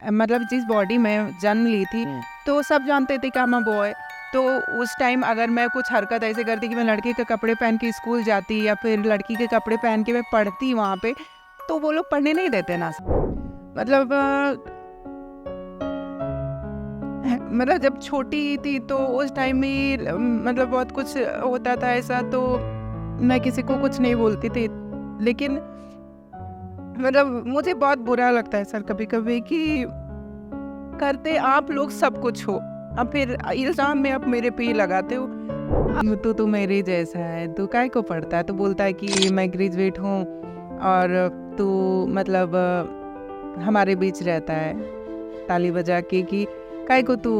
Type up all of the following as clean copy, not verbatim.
मतलब जिस बॉडी में जन्म ली थी तो सब जानते थे कि I'm a बॉय। तो उस टाइम अगर मैं कुछ हरकत ऐसे करती कि मैं लड़के के कपड़े पहन के स्कूल जाती या फिर लड़की के कपड़े पहन के मैं पढ़ती वहाँ पे, तो वो लोग पढ़ने नहीं देते ना। मतलब मतलब जब छोटी थी तो उस टाइम में मतलब बहुत कुछ होता था ऐसा, तो मैं किसी को कुछ नहीं बोलती थी। लेकिन मतलब मुझे बहुत बुरा लगता है सर कभी कभी कि करते आप लोग सब कुछ हो, अब फिर इल्जाम में आप मेरे पे ही लगाते हो। अब तो मेरे जैसा है, तू काय को पढ़ता है? तो बोलता है कि मैं ग्रेजुएट हूँ और तू मतलब हमारे बीच रहता है ताली बजा के कि काय को तू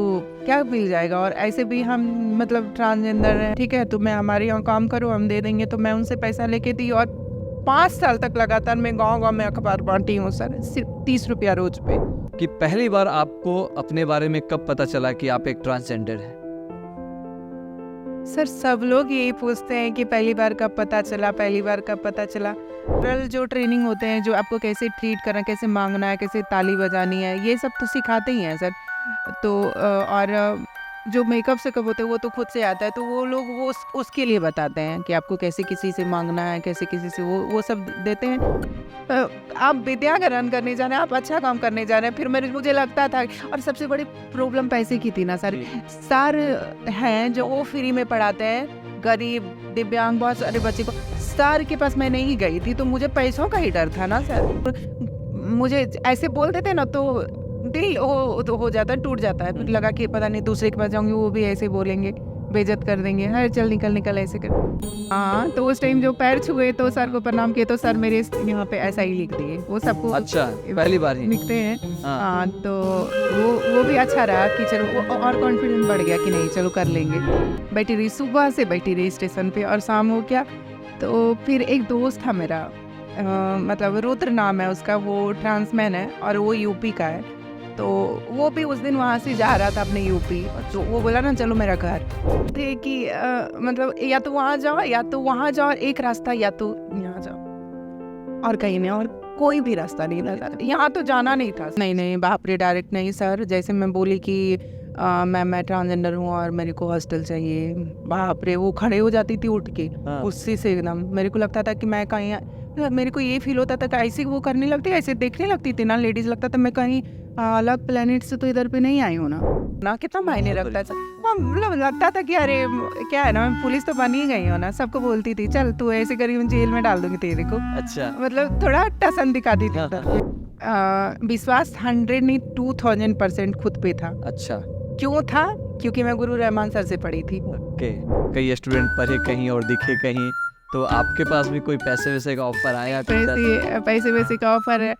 क्या मिल जाएगा। और ऐसे भी हम मतलब ट्रांसजेंडर हैं, ठीक है, तो मैं हमारे यहाँ काम करो हम दे देंगे। तो मैं उनसे पैसा लेके दी और 5 साल तक लगातार मैं गांव में अखबार बांटी हूँ सर, सिर्फ 30 रुपया रोज पे। कि पहली बार आपको अपने बारे में कब पता चला कि आप एक ट्रांसजेंडर हैं? सर सब लोग यही पूछते हैं कि पहली बार कब पता चला, पहली बार कब पता चला। जो ट्रेनिंग होते हैं, जो आपको कैसे ट्रीट करना, कैसे मांगना है, कैसे ताली बजानी है, ये सब तो सिखाते ही हैं सर। तो और जो मेकअप से कब होते हैं वो तो खुद से आता है, तो वो लोग वो उसके लिए बताते हैं कि आपको कैसे किसी से मांगना है, कैसे किसी से वो सब देते हैं। आप विद्या ग्रहण करने जा रहे हैं, आप अच्छा काम करने जा रहे हैं। फिर मुझे लगता था, और सबसे बड़ी प्रॉब्लम पैसे की थी ना सर। सर हैं जो वो फ्री में पढ़ाते हैं, गरीब दिव्यांग बहुत सारे बच्चे को। सर के पास मैं नहीं गई थी तो मुझे पैसों का ही डर था ना सर। मुझे ऐसे बोल देते ना तो दिल हो जाता है, टूट जाता है। फिर लगा कि पता नहीं दूसरे के पास जाऊंगी वो भी ऐसे बोलेंगे, बेइज्जत कर देंगे, अरे चल निकल ऐसे कर। हाँ, तो उस टाइम जो पैर छुए तो सर को प्रणाम किए तो सर मेरे यहाँ पे ऐसा ही लिख दिए। वो सबको अच्छा, पहली बार ही लिखते हैं। हाँ, तो वो भी अच्छा रहा कि चलो और कॉन्फिडेंस बढ़ गया कि नहीं चलो कर लेंगे। बैठी रही, सुबह से बैठी रही स्टेशन पे और शाम हो गया तो फिर एक दोस्त था मेरा, मतलब रुद्र नाम है उसका, वो ट्रांसमैन है और वो यूपी का है। तो वो भी उस दिन वहाँ से जा रहा था अपने यूपी, तो वो बोला ना चलो मेरा घर थे कि मतलब या तो वहाँ जाओ या तो वहाँ जाओ, एक रास्ता या तो यहाँ जाओ और कहीं नहीं, और कोई भी रास्ता नहीं था सर। यहाँ तो जाना नहीं था। नहीं बाप रे, डायरेक्ट नहीं सर। जैसे मैं बोली कि मैं ट्रांसजेंडर हूँ और मेरे को हॉस्टल चाहिए, बाप रे वो खड़े हो जाती थी उठ के उससे से एकदम। मेरे को लगता था कि मैं कहीं, मेरे को ये फील होता था कि ऐसे वो करने लगती, ऐसे देखने लगती थी ना लेडीज, लगता था मैं कहीं अलग प्लेनेट से तो इधर पे नहीं आई हूँ ना। कितना मायने रखता है सर। मतलब लगता था कि अरे क्या है ना, मैं पुलिस तो बन ही गई हूँ ना। सबको बोलती थी चल तू ऐसे करी जेल में डाल दूंगी तेरे को। अच्छा, मतलब थोड़ा टसन दिखाती थी। विश्वास 100 नहीं 2000% खुद पे था। अच्छा, क्यों था? क्योंकि मैं गुरु रहमान सर से पढ़ी थी। ओके। कई स्टूडेंट पढ़े कहीं और दिखे कहीं, तो आपके पास भी कोई पैसे वैसे का ऑफर आया? पैसे वैसे का ऑफर है।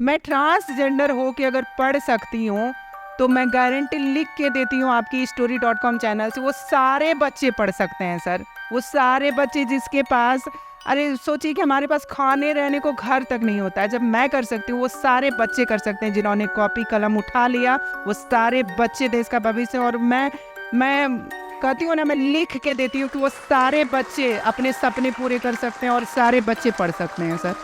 मैं ट्रांसजेंडर हो के अगर पढ़ सकती हूँ तो मैं गारंटी लिख के देती हूँ आपकी story.com चैनल से, वो सारे बच्चे पढ़ सकते हैं सर। वो सारे बच्चे जिसके पास, अरे सोचिए कि हमारे पास खाने रहने को घर तक नहीं होता है, जब मैं कर सकती हूँ वो सारे बच्चे कर सकते हैं। जिन्होंने कॉपी कलम उठा लिया वो सारे बच्चे देश का भविष्य। और मैं कहती हूँ ना, मैं लिख के देती हूँ कि वो सारे बच्चे अपने सपने पूरे कर सकते हैं और सारे बच्चे पढ़ सकते हैं सर।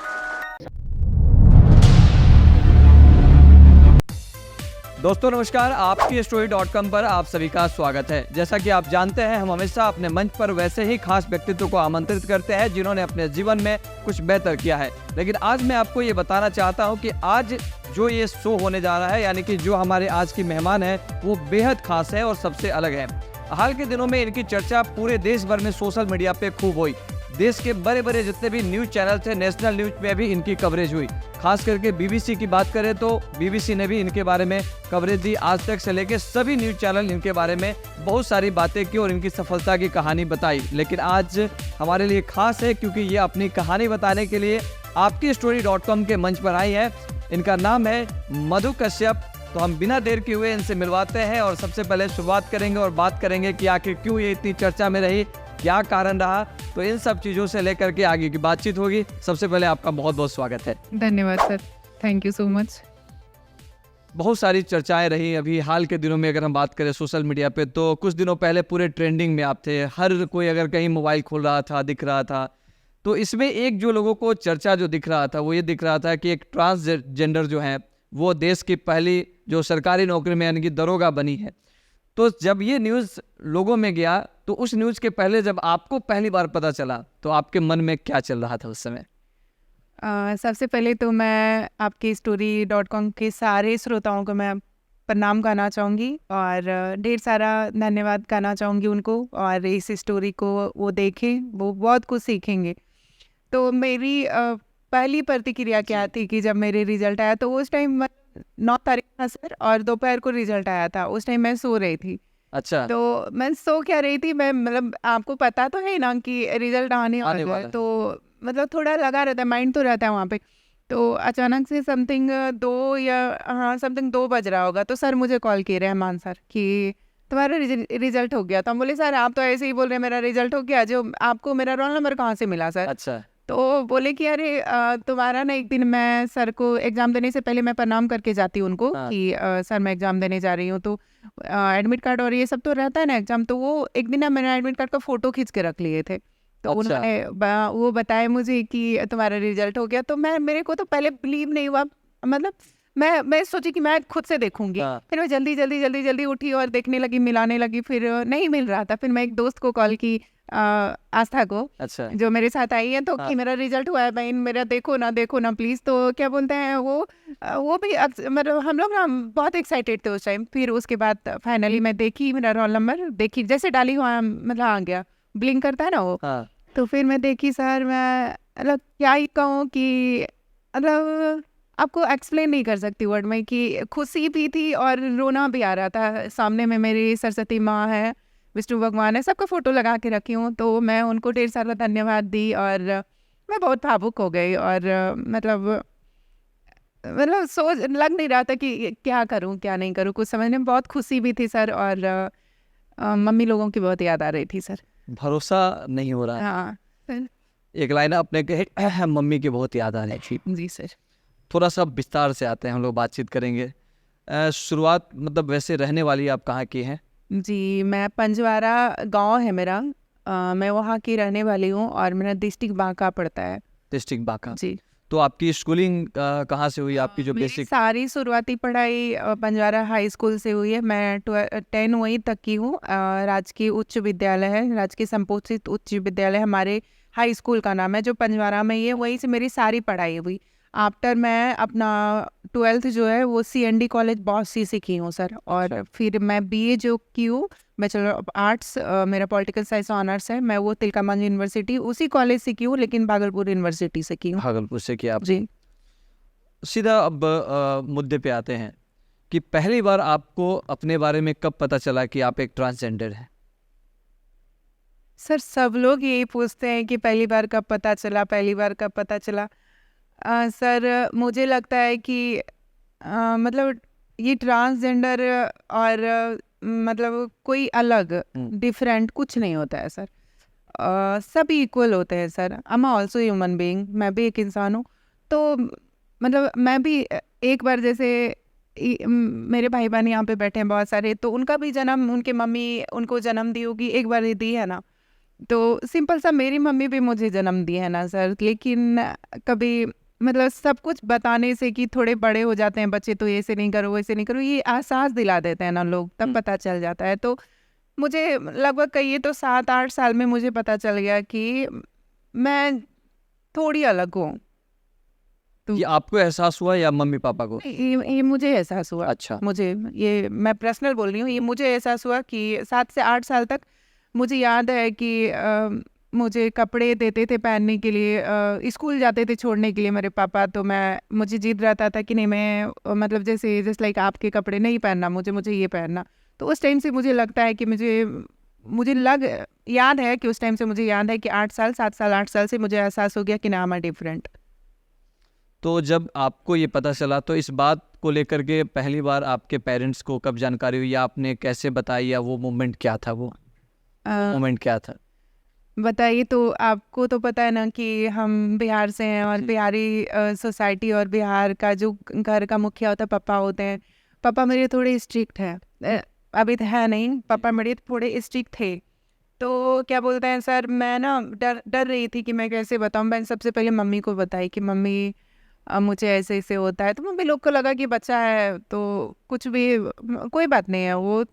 दोस्तों नमस्कार, आपकी story.com पर आप सभी का स्वागत है। जैसा कि आप जानते हैं, हम हमेशा अपने मंच पर वैसे ही खास व्यक्तित्व को आमंत्रित करते हैं जिन्होंने अपने जीवन में कुछ बेहतर किया है। लेकिन आज मैं आपको ये बताना चाहता हूँ कि आज जो ये शो होने जा रहा है, यानी कि जो हमारे आज की मेहमान है, वो बेहद खास है और सबसे अलग है। हाल के दिनों में इनकी चर्चा पूरे देश भर में सोशल मीडिया पे खूब हुई। देश के बड़े बड़े जितने भी न्यूज चैनल थे, नेशनल न्यूज में भी इनकी कवरेज हुई। खास करके बीबीसी की बात करें तो बीबीसी ने भी इनके बारे में कवरेज दी। आज तक से लेकर सभी न्यूज चैनल इनके बारे में बहुत सारी बातें की और इनकी सफलता की कहानी बताई। लेकिन आज हमारे लिए खास है क्योंकि ये अपनी कहानी बताने के लिए आपकी story.com के मंच पर आई है। इनका नाम है मधु कश्यप। तो हम बिना देर किए हुए इनसे मिलवाते हैं और सबसे पहले शुरुआत करेंगे और बात करेंगे कि आखिर क्यों ये इतनी चर्चा में रही, क्या कारण रहा। तो इन सब चीज़ों से लेकर के आगे की बातचीत होगी। सबसे पहले आपका बहुत बहुत स्वागत है। धन्यवाद sir, thank you so much. बहुत सारी चर्चाएं रही अभी हाल के दिनों में। अगर हम बात करें सोशल मीडिया पे, तो कुछ दिनों पहले पूरे ट्रेंडिंग में आप थे। हर कोई अगर कहीं मोबाइल खोल रहा था दिख रहा था। तो इसमें एक जो लोगों को चर्चा जो दिख रहा था वो ये दिख रहा था कि एक ट्रांसजेंडर जो है वो देश की पहली जो सरकारी नौकरी में यानी कि दरोगा बनी है। तो जब ये न्यूज़ लोगों में गया तो उस न्यूज़ के पहले जब आपको पहली बार पता चला तो आपके मन में क्या चल रहा था उस समय? सबसे पहले तो मैं आपकी story.com के सारे श्रोताओं को मैं प्रणाम करना चाहूँगी और ढेर सारा धन्यवाद करना चाहूँगी उनको, और इस स्टोरी को वो देखें, वो बहुत कुछ सीखेंगे। तो मेरी पहली प्रतिक्रिया क्या थी कि जब मेरे रिजल्ट आया तो उस टाइम 9 तारीख था सर, और दोपहर को रिजल्ट आया था। उस टाइम मैं सो रही थी। अच्छा। तो मैं सो क्या रही थी, मैं मतलब आपको पता तो है ना कि रिजल्ट आने वाला वाला है, है। तो मतलब थोड़ा लगा रहता है, माइंड तो रहता है वहाँ पे। तो अचानक से समथिंग 2 बज रहा होगा, तो सर मुझे कॉल किए रहमान सर कि तुम्हारा रिजल्ट हो गया। तो हम बोले सर आप तो ऐसे ही बोल रहे हैं मेरा रिजल्ट हो गया, जो आपको मेरा रोल नंबर कहाँ से मिला सर? अच्छा। तो बोले कि अरे तुम्हारा ना एक दिन मैं सर को एग्ज़ाम देने से पहले मैं प्रणाम करके जाती हूँ उनको हाँ। कि सर मैं एग्ज़ाम देने जा रही हूँ, तो एडमिट कार्ड और ये सब तो रहता है ना एग्ज़ाम, तो वो एक दिन ना मैंने एडमिट कार्ड का फ़ोटो खींच के रख लिए थे। तो अच्छा। उन्होंने वो बताया मुझे कि तुम्हारा रिजल्ट हो गया। तो मेरे को तो पहले बिलीव नहीं हुआ, मतलब मैं सोची कि मैं खुद से देखूंगी। हाँ। फिर मैं जल्दी उठी और देखने लगी, मिलाने लगी, फिर नहीं मिल रहा था। फिर मैं एक दोस्त को कॉल की, आस्था को, अच्छा। जो मेरे साथ आई है, तो हाँ। कि मेरा रिजल्ट हुआ है बहन, मेरा देखो ना प्लीज़। तो क्या बोलते हैं वो भी मतलब हम लोग ना बहुत एक्साइटेड थे उस टाइम। फिर उसके बाद फाइनली मैं देखी, मेरा रोल नंबर देखी, जैसे डाली हुआ मतलब आ गया, ब्लिंक करता है ना वो। हाँ। तो फिर मैं देखी सर, मैं मतलब क्या ही कहूँ कि मतलब आपको एक्सप्लेन नहीं कर सकती वर्ड में, कि खुशी भी थी और रोना भी आ रहा था। सामने में मेरी सरस्वती माँ है, विष्णु भगवान है, सबका फ़ोटो लगा के रखी हूँ। तो मैं उनको ढेर सारा धन्यवाद दी और मैं बहुत भावुक हो गई। और मतलब सोच लग नहीं रहा था कि क्या करूँ क्या नहीं करूँ, कुछ समझने में बहुत खुशी भी थी सर। और मम्मी लोगों की बहुत याद आ रही थी सर। भरोसा नहीं हो रहा है। हाँ सर। एक लाइन आपने कही मम्मी की बहुत याद आ रही थी। जी सर। थोड़ा सा विस्तार से आते हैं, हम लोग बातचीत करेंगे। शुरुआत मतलब वैसे रहने वाली आप कहाँ की हैं? जी, मैं पंजवारा गांव है मेरा, मैं वहाँ की रहने वाली हूँ और मेरा डिस्ट्रिक्ट बांका पड़ता है। डिस्ट्रिक्ट बांका। जी। तो आपकी स्कूलिंग कहाँ से हुई, आपकी जो मेरी बेसिक? सारी शुरुआती पढ़ाई पंजवारा हाई स्कूल से हुई है। मैं 10 वहीं तक की हूँ। राजकीय उच्च विद्यालय है, राजकीय संपोषित उच्च विद्यालय हमारे हाई स्कूल का नाम है, जो पंजवारा में ही है। वहीं से मेरी सारी पढ़ाई हुई। आफ्टर मैं अपना 12th जो है वो CND कॉलेज बॉसी से की हूँ सर। और अच्छा। फिर मैं BA जो की हूँ, बैचलर ऑफ आर्ट्स, मेरा पॉलिटिकल साइंस ऑनर्स है, मैं वो तिलका मंच यूनिवर्सिटी उसी कॉलेज से की हूँ, लेकिन भागलपुर यूनिवर्सिटी से की हूँ। भागलपुर से किया आप। जी सीधा अब मुद्दे पे आते हैं कि पहली बार आपको अपने बारे में कब पता चला कि आप एक ट्रांसजेंडर हैं? सर, सब लोग यही पूछते हैं कि पहली बार कब पता चला, पहली बार कब पता चला। सर मुझे लगता है कि मतलब ये ट्रांसजेंडर और मतलब कोई अलग डिफरेंट कुछ नहीं होता है सर। सब इक्वल होते हैं sir. I am also human being, मैं भी एक इंसान हूँ। तो मतलब मैं भी एक बार जैसे मेरे भाई बहन यहाँ पे बैठे हैं बहुत सारे, तो उनका भी जन्म उनके मम्मी उनको जन्म दी होगी, एक बार ही दी है ना। तो सिंपल सा मेरी मम्मी भी मुझे जन्म दी है ना सर। लेकिन कभी मतलब सब कुछ बताने से कि थोड़े बड़े हो जाते हैं बच्चे, तो ऐसे नहीं करो वैसे नहीं करो, ये एहसास दिला देते हैं ना लोग, तब पता चल जाता है। तो मुझे लगभग कहिए तो 7-8 साल में मुझे पता चल गया कि मैं थोड़ी अलग हूँ। तो ये आपको एहसास हुआ या मम्मी पापा को? ये मुझे एहसास हुआ। अच्छा। मुझे, ये मैं पर्सनल बोल रही हूँ, ये मुझे एहसास हुआ कि 7 से 8 साल तक मुझे याद है कि मुझे कपड़े देते थे पहनने के लिए, स्कूल जाते थे छोड़ने के लिए मेरे पापा। तो मुझे जिद रहता था कि नहीं, मैं मतलब जैसे लाइक आपके कपड़े नहीं पहनना, मुझे ये पहनना। तो उस टाइम से मुझे लगता है कि याद है कि उस टाइम से मुझे याद है कि 7 साल 8 साल से मुझे एहसास हो गया कि ना, आई एम डिफरेंट। तो जब आपको ये पता चला तो इस बात को लेकर के पहली बार आपके पेरेंट्स को कब जानकारी हुई, या आपने कैसे बताई, या वो मोमेंट क्या था? वो मोमेंट क्या था? बताइए। तो आपको तो पता है ना कि हम बिहार से हैं, और बिहारी सोसाइटी और बिहार का जो घर का मुखिया होता है पापा होते हैं। पापा मेरे थोड़े स्ट्रिक्ट हैं, अभी तो है नहीं, पापा मेरे थोड़े स्ट्रिक्ट थे। तो क्या बोलते हैं सर, मैं ना डर रही थी कि मैं कैसे बताऊं। मैंने सबसे पहले मम्मी को बताई कि मम्मी मुझे ऐसे ऐसे होता है। तो मम्मी लोग को लगा कि बच्चा है तो कुछ भी कोई बात नहीं है, वो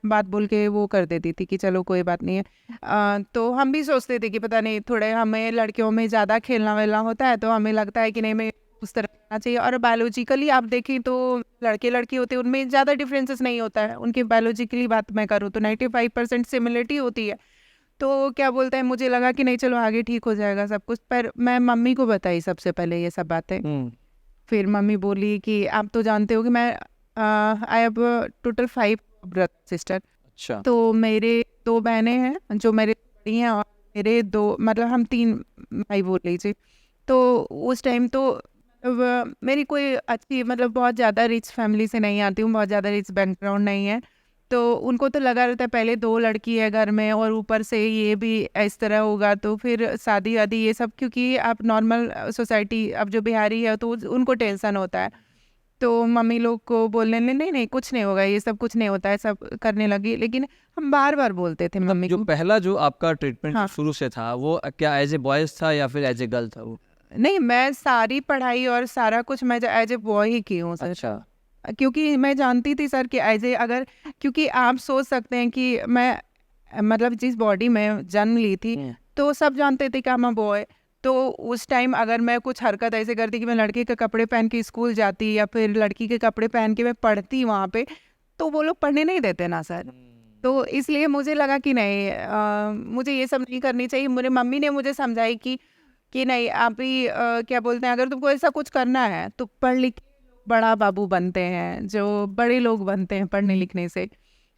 बात बोल के वो कर देती थी कि चलो कोई बात नहीं है। तो हम भी सोचते थे कि पता नहीं, थोड़े हमें लड़कियों में ज़्यादा खेलना वेलना होता है तो हमें लगता है कि नहीं, मैं उस तरह करना चाहिए। और बायोलॉजिकली आप देखें तो लड़के लड़की होते हैं उनमें ज़्यादा डिफरेंसेस नहीं होता है। उनकी बायोलॉजिकली बात मैं करूँ तो 95% सिमिलरिटी होती है। तो क्या बोलते हैं, मुझे लगा कि नहीं चलो आगे ठीक हो जाएगा सब कुछ। पर मैं मम्मी को बताई सबसे पहले ये सब बातें। फिर मम्मी बोली कि आप तो जानते हो कि मैं I have total 5 brother sister. अच्छा। तो मेरे 2 बहनें हैं जो मेरे बड़ी हैं, और मेरे 2 मतलब हम 3 भाई बोल लीजिए। तो उस टाइम तो मेरी कोई अच्छी मतलब बहुत ज़्यादा रिच फैमिली से नहीं आती हूँ, बहुत ज़्यादा रिच बैकग्राउंड नहीं है। तो उनको तो लगा रहता है पहले 2 लड़की है घर में और ऊपर से ये भी इस तरह होगा तो फिर शादी वादी ये सब, क्योंकि आप नॉर्मल सोसाइटी अब जो बिहारी है तो उनको टेंशन होता है। तो मम्मी लोग को बोलने नहीं नहीं नहीं कुछ नहीं होगा, ये सब कुछ नहीं होता है, सब करने लगी। लेकिन हम बार बार बोलते थे मम्मी जो को। पहला जो आपका ट्रीटमेंट हाँ। शुरू से था वो क्या एज ए बॉयज था या फिर एज ए गर्ल था वो? नहीं, मैं सारी पढ़ाई और सारा कुछ मैं एज ए बॉय ही की हूँ सर। अच्छा। क्योंकि मैं जानती थी सर कि एज ए अगर, क्योंकि आप सोच सकते हैं कि मैं मतलब जिस बॉडी में जन्म ली थी तो सब जानते थे कि I'm a बॉय। तो उस टाइम अगर मैं कुछ हरकत ऐसे करती कि मैं लड़के के कपड़े पहन के स्कूल जाती या फिर लड़की के कपड़े पहन के मैं पढ़ती वहाँ पे, तो वो लोग पढ़ने नहीं देते ना सर। तो इसलिए मुझे लगा कि नहीं, मुझे ये सब नहीं करनी चाहिए। मेरे मम्मी ने मुझे समझाई कि नहीं, आप ही क्या बोलते हैं, अगर तुमको ऐसा कुछ करना है तो पढ़ लिख के बड़ा बाबू बनते हैं, जो बड़े लोग बनते हैं पढ़ने लिखने से।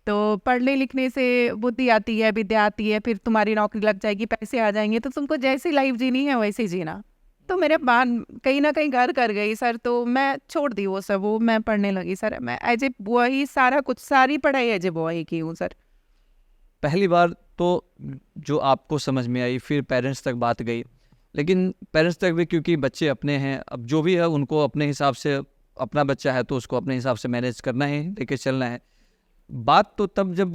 तो पढ़ने लिखने से बुद्धि आती है, विद्या आती है, फिर तुम्हारी नौकरी लग जाएगी, पैसे आ जाएंगे, तो तुमको जैसी लाइफ जीनी है वैसे जीना। तो मेरे बात कहीं ना कहीं घर कर गई सर। तो मैं छोड़ दी वो सब, वो मैं पढ़ने लगी सर। मैं एज ए बॉय ही सारा कुछ, सारी पढ़ाई एज ए बॉय ही की हूँ सर। पहली बार तो जो आपको समझ में आई, फिर पेरेंट्स तक बात गई, लेकिन पेरेंट्स तक भी क्योंकि बच्चे अपने हैं, अब जो भी है उनको अपने हिसाब से, अपना बच्चा है तो उसको अपने हिसाब से मैनेज करना है, लेके चलना है। बात तो तब जब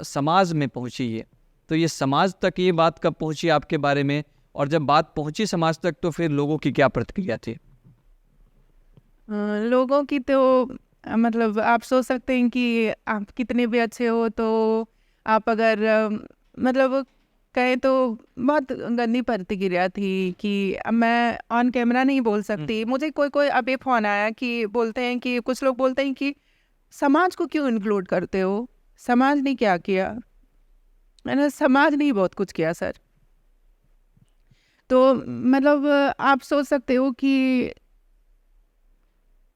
समाज में पहुंची ये, तो ये समाज तक ये बात कब पहुंची आपके बारे में, और जब बात पहुंची समाज तक तो फिर लोगों की क्या प्रतिक्रिया थी? लोगों की तो मतलब आप सोच सकते हैं कि आप कितने भी अच्छे हो तो आप अगर मतलब कहें तो बहुत गंदी प्रतिक्रिया थी कि अब मैं ऑन कैमरा नहीं बोल सकती। मुझे कोई कोई अभी फ़ोन आया कि बोलते हैं कि कुछ लोग बोलते हैं कि समाज को क्यों इंक्लूड करते हो, समाज ने क्या किया। मैंने समाज ने बहुत कुछ किया सर। तो मतलब आप सोच सकते हो कि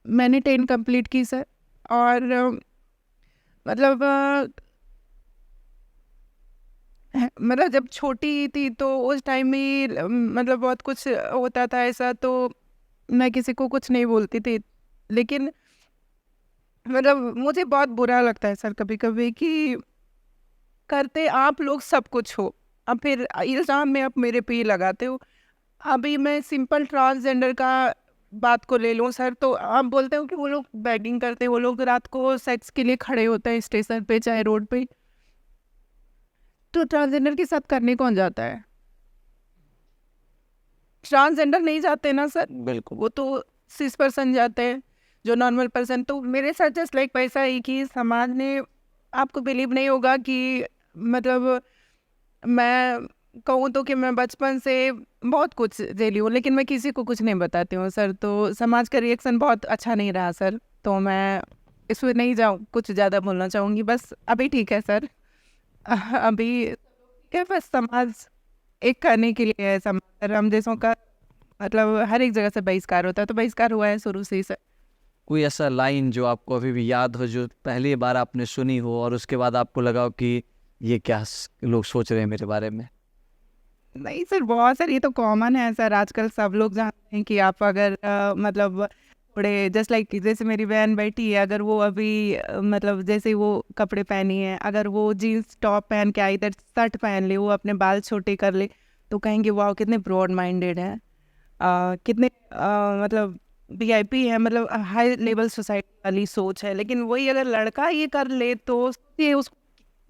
मैंने 10 कंप्लीट की सर। और मतलब मतलब जब छोटी थी तो उस टाइम में मतलब बहुत कुछ होता था ऐसा, तो मैं किसी को कुछ नहीं बोलती थी। लेकिन मतलब मुझे बहुत बुरा लगता है सर कभी कभी कि करते आप लोग सब कुछ हो, अब फिर इल्ज़ाम में आप मेरे पे ही लगाते हो। अभी मैं सिंपल ट्रांसजेंडर का बात को ले लूँ सर, तो आप बोलते हो कि वो लोग बैगिंग करते हैं, वो लोग रात को सेक्स के लिए खड़े होते हैं स्टेशन पे चाहे रोड पे। तो ट्रांसजेंडर के साथ करने कौन जाता है? ट्रांसजेंडर नहीं जाते ना सर, बिल्कुल। वो तो सिस पर्सन जाते हैं, जो नॉर्मल पर्सन। तो मेरे साथ जस्ट लाइक वैसा ही कि समाज ने, आपको बिलीव नहीं होगा कि मतलब मैं कहूँ तो कि मैं बचपन से बहुत कुछ झेली हूँ, लेकिन मैं किसी को कुछ नहीं बताती हूँ सर। तो समाज का रिएक्शन बहुत अच्छा नहीं रहा सर। तो मैं इसमें नहीं जाऊँ कुछ ज़्यादा बोलना चाहूँगी, बस अभी ठीक है सर। अभी क्या, बस समाज एक करने के लिए है। समाज हम जैसों का मतलब हर एक जगह से बहिष्कार होता है, तो बहिष्कार हुआ है शुरू से ही सर। कोई ऐसा लाइन जो आपको अभी भी याद हो, जो पहली बार आपने सुनी हो और उसके बाद आपको लगा हो कि ये क्या लोग सोच रहे हैं मेरे बारे में? नहीं सर, बहुत सर, ये तो कॉमन है सर। आजकल सब लोग जानते हैं कि आप अगर मतलब थोड़े जस्ट लाइक जैसे मेरी बहन बैठी है, अगर वो अभी मतलब जैसे वो कपड़े पहनी है, अगर वो जीन्स टॉप पहन के आई, इधर शर्ट पहन ले, वो अपने बाल छोटे कर ले, तो कहेंगे वाह कितने ब्रॉड माइंडेड है, कितने मतलब वीआईपी है, मतलब हाई लेवल सोसाइटी वाली सोच है। लेकिन वही अगर लड़का ये कर ले तो ये उस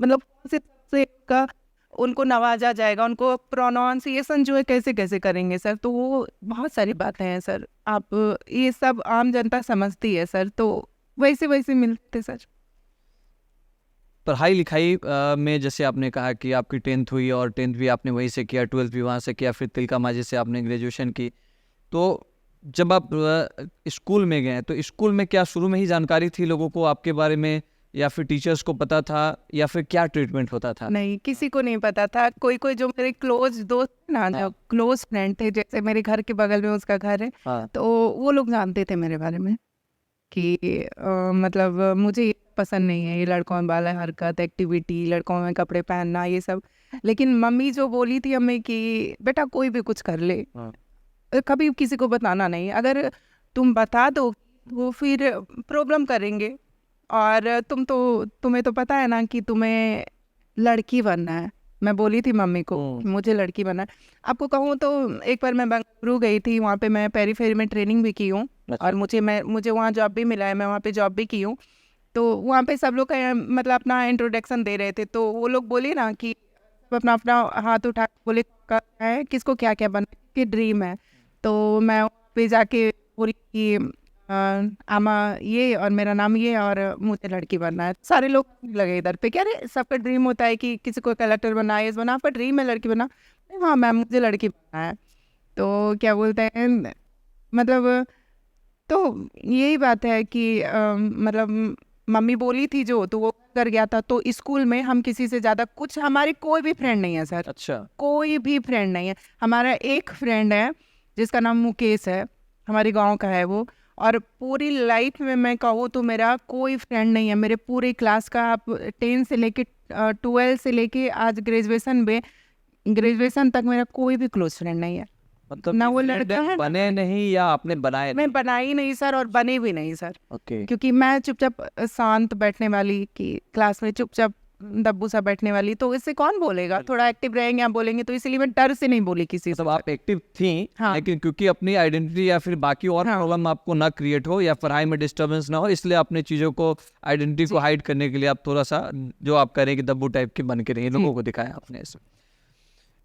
मतलब कौन से से का उनको नवाजा जाएगा, उनको प्रोनाउंसिएशन जो है कैसे कैसे करेंगे सर। तो वो बहुत सारी बातें हैं सर। आप ये सब आम जनता समझती है सर, तो वैसे वैसे मिलते सर। पढ़ाई लिखाई में जैसे आपने कहा कि आपकी 10th हुई और 10th भी आपने वहीं से किया, 12th भी वहाँ से किया, फिर तिलका मांझी से आपने ग्रेजुएशन की। तो जब आप स्कूल में गए तो स्कूल में क्या शुरू में ही जानकारी थी लोगों को आपके बारे में, या फिर टीचर्स को पता था, या फिर क्या ट्रीटमेंट होता था? नहीं, किसी को नहीं पता था। कोई कोई जो मेरे क्लोज दोस्त ना, जो क्लोज फ्रेंड थे, जैसे मेरे घर के बगल में उसका घर है, हाँ। तो वो लोग जानते थे मेरे बारे में कि मतलब मुझे ये पसंद नहीं है, ये लड़कों वाला हरकत, एक्टिविटी, लड़कों में कपड़े पहनना, ये सब। लेकिन मम्मी जो बोली थी हमें कि बेटा कोई भी कुछ कर ले, हाँ। कभी किसी को बताना नहीं, अगर तुम बता दो वो फिर प्रॉब्लम करेंगे, और तुम्हें तो पता है ना कि तुम्हें लड़की बनना है। मैं बोली थी मम्मी को कि मुझे लड़की बनना है। आपको कहूँ तो एक बार मैं बेंगलुरु गई थी, वहाँ पे मैं पेरीफेरी में ट्रेनिंग भी की हूँ, और मुझे वहाँ जॉब भी मिला है, मैं वहाँ पे जॉब भी की हूँ। तो वहाँ पे सब लोग का मतलब अपना इंट्रोडक्शन दे रहे थे, तो वो लोग बोले ना कि सब अपना अपना हाथ उठा के बोले है किसको क्या क्या बनना की ड्रीम है। तो मैं वहाँ पे जाके बोली कि आमा ये और मेरा नाम ये और मुझे लड़की बनना है। सारे लोग लगे इधर पे, क्या रे सबका ड्रीम होता है कि किसी को कलेक्टर बनना है, बना, आपका ड्रीम है लड़की बनना? हाँ मैम मुझे लड़की बनना है। तो क्या बोलते हैं, मतलब तो यही बात है कि मतलब मम्मी बोली थी जो, तो वो कर गया था। तो स्कूल में हम किसी से ज़्यादा कुछ, हमारे कोई भी फ्रेंड नहीं है सर। अच्छा। कोई भी फ्रेंड नहीं है। हमारा एक फ्रेंड है जिसका नाम मुकेश है, हमारे गांव का है वो। और पूरी लाइफ में मैं कहूँ तो मेरा कोई फ्रेंड नहीं है। मेरे पूरे क्लास का, आप 10 से लेके 12 से लेके आज ग्रेजुएशन तक मेरा कोई भी क्लोज फ्रेंड नहीं है। मतलब ना वो friend लड़का है, बने नहीं या आपने बनाए? मैं बनाई नहीं सर, और बने भी नहीं सर। ओके। क्योंकि मैं चुपचाप शांत बैठने वाली, कि क्लास में चुपचाप दब्बू सा बैठने वाली, तो इससे कौन बोलेगा? थोड़ा एक्टिव रहेंगे आप बोलेंगे, तो इसीलिए मैं डर से नहीं बोली किसी से। मतलब आप एक्टिव थी, हाँ। लेकिन क्योंकि अपनी आइडेंटिटी या फिर बाकी और हाँ। प्रॉब्लम आपको ना क्रिएट हो या पढ़ाई में डिस्टरबेंस ना हो, इसलिए अपने चीज़ों को, आइडेंटिटी को हाइड करने के लिए आप थोड़ा सा, जो आप करें कि दब्बू टाइप के बन के रहिए, लोगों को दिखाया आपने इसमें।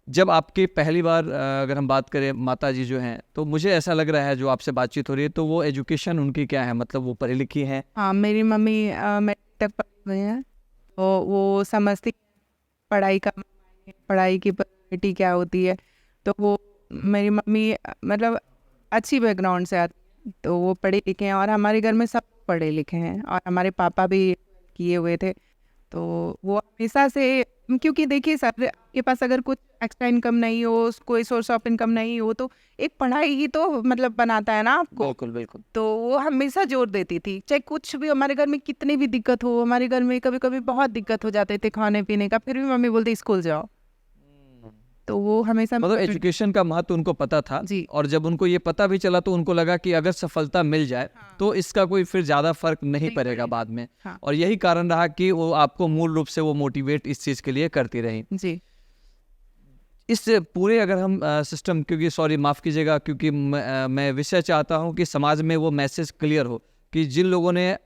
जब आपकी पहली बार अगर हम बात करें माता जी जो हैं, तो मुझे ऐसा लग रहा है जो आपसे बातचीत हो रही है, तो वो एजुकेशन उनकी क्या है, मतलब वो पढ़ी लिखी हैं? हाँ, मेरी मम्मी मैट्रिक तक पढ़ी हुई हैं, तो वो समझती पढ़ाई की प्रायोरिटी क्या होती है। तो वो मेरी मम्मी मतलब अच्छी बैकग्राउंड से आती है, तो वो पढ़े लिखे हैं, और हमारे घर में सब पढ़े लिखे हैं, और हमारे पापा भी किए हुए थे। तो वो हमेशा से, क्योंकि देखिए सर, आपके पास अगर कुछ एक्स्ट्रा इनकम नहीं हो, कोई सोर्स ऑफ इनकम नहीं हो, तो एक पढ़ाई ही तो मतलब बनाता है ना आपको। बिल्कुल बिल्कुल। तो वो हमेशा जोर देती थी, चाहे कुछ भी हमारे घर में कितनी भी दिक्कत हो। हमारे घर में कभी कभी बहुत दिक्कत हो जाते थे खाने पीने का, फिर भी मम्मी बोलती स्कूल जाओ। तो वो हमेशा मतलब एजुकेशन का महत्व उनको पता था जी। और जब उनको ये पता भी चला तो उनको लगा कि अगर सफलता मिल जाए तो इसका कोई फिर ज़्यादा फर्क नहीं पड़ेगा बाद में। हाँ। और यही कारण रहा कि वो आपको मूल रूप से वो मोटिवेट इस चीज़ के लिए करती रही। जी। इस पूरे अगर हम सिस्टम, क्योंकि सॉरी माफ़ कीजिएगा, क्योंकि मैं विषय चाहता हूँ कि समाज में वो मैसेज क्लियर हो कि जिन लोगों ने,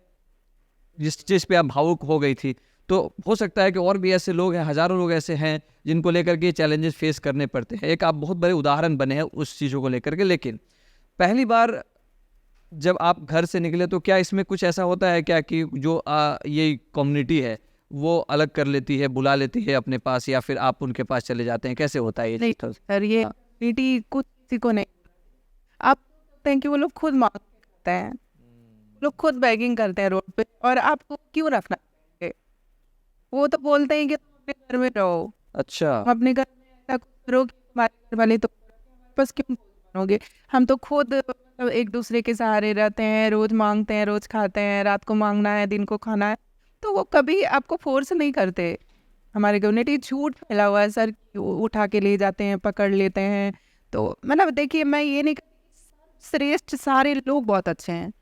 जिस चीज़ पे आप भावुक हो गई थी, तो हो सकता है कि और भी ऐसे लोग हैं, हज़ारों लोग ऐसे हैं जिनको लेकर के चैलेंजेस फेस करने पड़ते हैं। एक आप बहुत बड़े उदाहरण बने हैं उस चीज़ों को लेकर के। लेकिन पहली बार जब आप घर से निकले तो क्या इसमें कुछ ऐसा होता है क्या कि जो ये कम्युनिटी है वो अलग कर लेती है, बुला लेती है अपने पास, या फिर आप उनके पास चले जाते हैं, कैसे होता है ये नहीं चीज़? सर, ये बेटी कुछ किसी को नहीं, आप कहते हैं कि वो लोग खुद मांगते हैं, लोग खुद बैगिंग करते हैं रोड पे, और आपको क्यों रखना है? वो तो बोलते हैं कि तुम अपने घर में रहो। अच्छा। तुम अपने घर में ऐसा कुछ करो कि हमारे घर वाले तो बस क्यों बनोगे? हम तो खुद मतलब एक दूसरे के सहारे रहते हैं, रोज मांगते हैं, रोज खाते हैं, रात को मांगना है, दिन को खाना है, तो वो कभी आपको फोर्स नहीं करते। हमारे कम्युनिटी झूठ फैला हुआ है सर, कि उठा के ले जाते हैं, पकड़ लेते हैं। तो मतलब देखिए, मैं ये नहीं, श्रेष्ठ सारे लोग बहुत अच्छे हैं,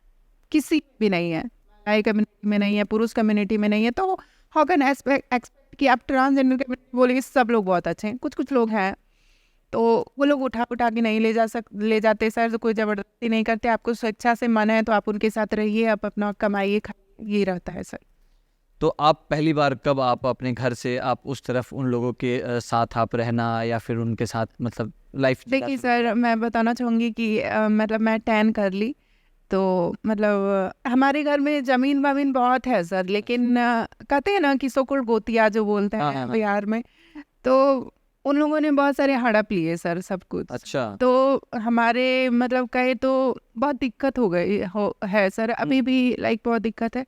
किसी भी नहीं है, नाई कम्युनिटी में नहीं है, पुरुष कम्युनिटी में नहीं है, तो हाउ कैन एक्सपेक्ट कि आप ट्रांसजेंडर कम्युनिटी बोलेंगे सब लोग बहुत अच्छे हैं? कुछ कुछ लोग हैं, तो वो लोग उठा के नहीं ले जाते सर, तो कोई ज़बरदस्ती नहीं करते। आपको स्वेच्छा से मन है तो आप उनके साथ रहिए, आप अपना कमाइए, खाइए, ये रहता है सर। तो आप पहली बार कब आप अपने घर से आप उस तरफ उन लोगों के साथ आप रहना या फिर उनके साथ मतलब लाइफ? देखिए सर, मैं बताना चाहूँगी कि मतलब मैं 10 कर ली, तो मतलब हमारे घर में ज़मीन वमीन बहुत है सर, लेकिन कहते हैं ना कि सोकुल गोतिया जो बोलते हाँ, हैं हाँ, हाँ। बिहार में, तो उन लोगों ने बहुत सारे हड़प लिए सर सब कुछ। अच्छा। तो हमारे मतलब कहे तो बहुत दिक्कत हो गई है सर, अभी भी लाइक बहुत दिक्कत है।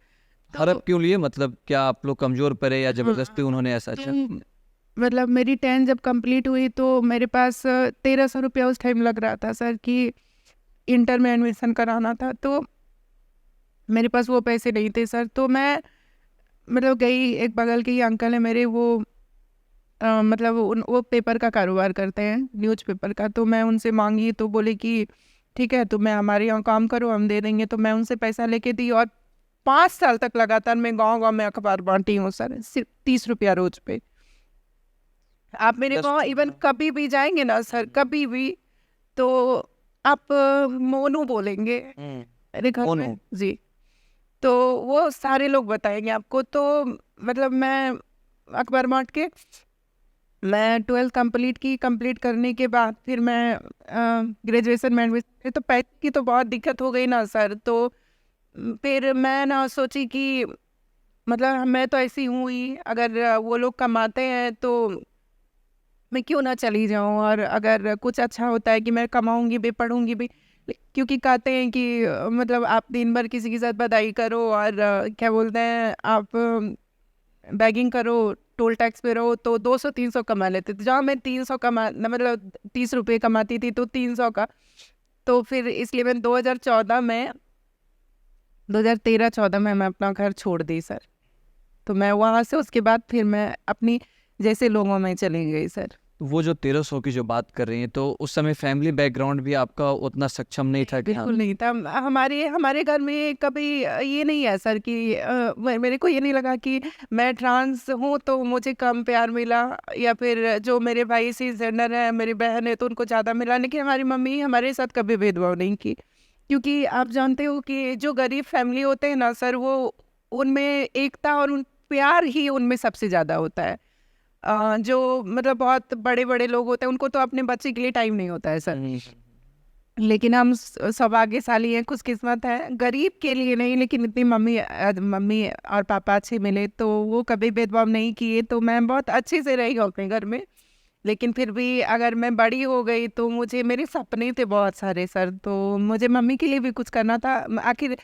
तो हड़प क्यों लिए? मतलब क्या आप लोग कमजोर पड़े या जबरदस्ती उन्होंने ऐसा? अच्छा। तो मतलब मेरी 10 जब कंप्लीट हुई तो मेरे पास 1300 रुपया उस टाइम लग रहा था सर कि इंटर में एडमिशन कराना था, तो मेरे पास वो पैसे नहीं थे सर। तो मैं मतलब गई, एक बगल के ही अंकल है मेरे, वो मतलब वो पेपर का कारोबार करते हैं, न्यूज़पेपर का। तो मैं उनसे मांगी तो बोले कि ठीक है, तो मैं हमारे यहाँ काम करो, हम दे देंगे। तो मैं उनसे पैसा लेके दी और 5 साल तक लगातार मैं गांव-गांव में अखबार बांटी हूँ सर, सिर्फ 30 रुपया रोज पे। आप मेरे दस- गाँव इवन कभी भी जाएंगे ना सर, कभी भी, तो आप मोनू बोलेंगे मेरे घर मोनू? में जी, तो वो सारे लोग बताएंगे आपको। तो मतलब मैं अखबार बांट के मैं 12th कंप्लीट करने के बाद फिर मैं ग्रेजुएशन में एडमिशन, तो पैसे की तो बहुत दिक्कत हो गई ना सर। तो फिर मैं ना सोची कि मतलब मैं तो ऐसी हूँ ही, अगर वो लोग कमाते हैं तो मैं क्यों ना चली जाऊँ, और अगर कुछ अच्छा होता है कि मैं कमाऊँगी भी पढ़ूँगी भी। क्योंकि कहते हैं कि मतलब आप दिन भर किसी के साथ बधाई करो और क्या बोलते हैं आप बैगिंग करो, टोल टैक्स पे रहो, तो 200-300 कमा लेते थे, जहाँ मैं 300 कमा मतलब 30 रुपये कमाती थी, तो 300 का। तो फिर इसलिए मैं 2013-14 में मैं अपना घर छोड़ दी सर। तो मैं वहाँ से उसके बाद फिर मैं अपनी जैसे लोगों में चली गई सर। वो जो 1300 की जो बात कर रही हैं, तो उस समय फैमिली बैकग्राउंड भी आपका उतना सक्षम नहीं था कि हाँ? बिल्कुल नहीं था। हमारे हमारे घर में कभी ये नहीं है सर कि मेरे को ये नहीं लगा कि मैं ट्रांस हूँ तो मुझे कम प्यार मिला, या फिर जो मेरे भाई सी जेंडर है, मेरी बहन है, तो उनको ज़्यादा मिला। लेकिन हमारी मम्मी हमारे साथ कभी भेदभाव नहीं की, क्योंकि आप जानते हो कि जो गरीब फैमिली होते हैं ना सर, वो उनमें एकता और उन प्यार ही उनमें सबसे ज़्यादा होता है। जो मतलब बहुत बड़े बड़े लोग होते हैं, उनको तो अपने बच्चे के लिए टाइम नहीं होता है सर। लेकिन हम सौभाग्यशाली हैं, खुशकिस्मत है, गरीब के लिए नहीं, लेकिन इतनी मम्मी और पापा अच्छे मिले, तो वो कभी भेदभाव नहीं किए। तो मैं बहुत अच्छे से रही हूँ अपने घर में। लेकिन फिर भी अगर मैं बड़ी हो गई तो मुझे मेरे सपने थे बहुत सारे सर, तो मुझे मम्मी के लिए भी कुछ करना था। आखिर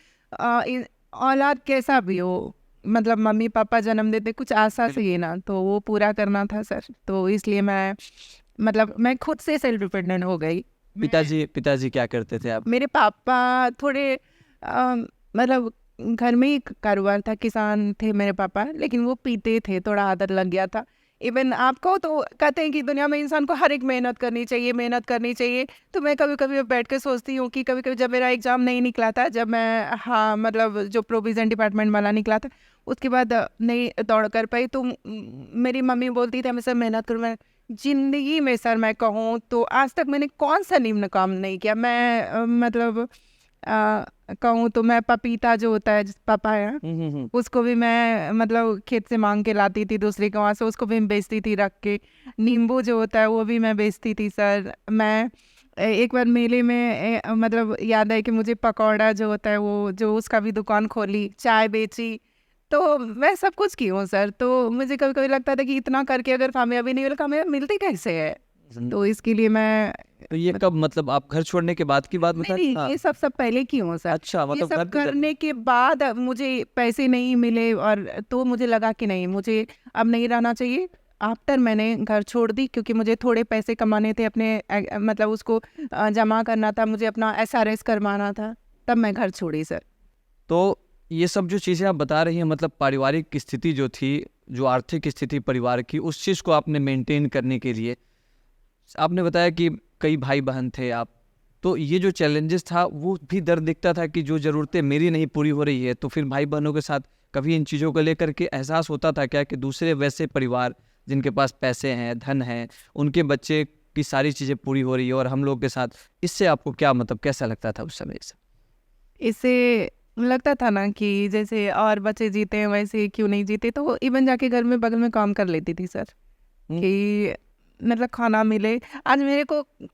औलाद कैसा भी हो, मतलब मम्मी पापा जन्म देते कुछ आशा से ही ना, तो वो पूरा करना था सर। तो इसलिए मैं खुद से सेल्फ डिपेंडेंट हो गई। पिताजी क्या करते थे आप? मेरे पापा थोड़े मतलब घर में ही कारोबार था, किसान थे मेरे पापा, लेकिन वो पीते थे, थोड़ा आदत लग गया था। इवन आपको तो कहते हैं कि दुनिया में इंसान को हर एक मेहनत करनी चाहिए। तो मैं कभी कभी बैठ के सोचती हूँ कि कभी कभी जब मेरा एग्ज़ाम नहीं निकला था, जब मैं हाँ मतलब जो प्रोविज़न डिपार्टमेंट वाला निकला था, उसके बाद नहीं दौड़ कर पाई, तो मेरी मम्मी बोलती थी हमेशा मेहनत करूँ। मैं जिंदगी में सर मैं कहूँ तो आज तक मैंने कौन सा निम्न काम नहीं किया। मैं कहूँ तो मैं पपीता जो होता है, पापा है, उसको भी मैं मतलब खेत से मांग के लाती थी दूसरे के वहाँ से, उसको भी मैं बेचती थी रख के। नींबू जो होता है वो भी मैं बेचती थी सर। मैं एक बार मेले में मतलब याद है कि मुझे पकौड़ा जो होता है वो, जो उसका भी दुकान खोली, चाय बेची, तो मैं सब कुछ की हूँ सर। तो मुझे कभी कभी लगता था कि इतना करके अगर कामयाबी नहीं मिले, कामयाबी मिलती कैसे है। तो इसके लिए मैं तो ये कब, मतलब आप घर छोड़ने के बाद की बात बता रही? नहीं, ये सब पहले की हूँ सर। अच्छा, ये मतलब घर सब पे करने के बाद अब मुझे पैसे नहीं मिले, और तो मुझे लगा कि नहीं, मुझे अब नहीं रहना चाहिए। आफ्टर मैंने घर छोड़ दी, क्योंकि मुझे थोड़े पैसे कमाने थे अपने मतलब उसको जमा करना था, मुझे अपना SRS करवाना था, तब मैं घर छोड़ी सर। तो ये सब जो चीज़ें आप बता रही हैं, मतलब पारिवारिक स्थिति जो थी, जो आर्थिक स्थिति परिवार की, उस चीज़ को आपने मेंटेन करने के लिए, आपने बताया कि कई भाई बहन थे आप, तो ये जो चैलेंजेस था वो भी दर्द दिखता था कि जो ज़रूरतें मेरी नहीं पूरी हो रही है, तो फिर भाई बहनों के साथ कभी इन चीज़ों को लेकर के एहसास होता था क्या कि दूसरे वैसे परिवार जिनके पास पैसे हैं, धन है, उनके बच्चे की सारी चीज़ें पूरी हो रही है और हम लोग के साथ, इससे आपको क्या मतलब कैसा लगता था उस समय से? इससे लगता था ना कि जैसे और बच्चे जीते हैं वैसे क्यों नहीं जीते, तो इवन जाके घर में बगल में काम कर लेती थी सर, हम्म। कि मतलब खाना मिले। आज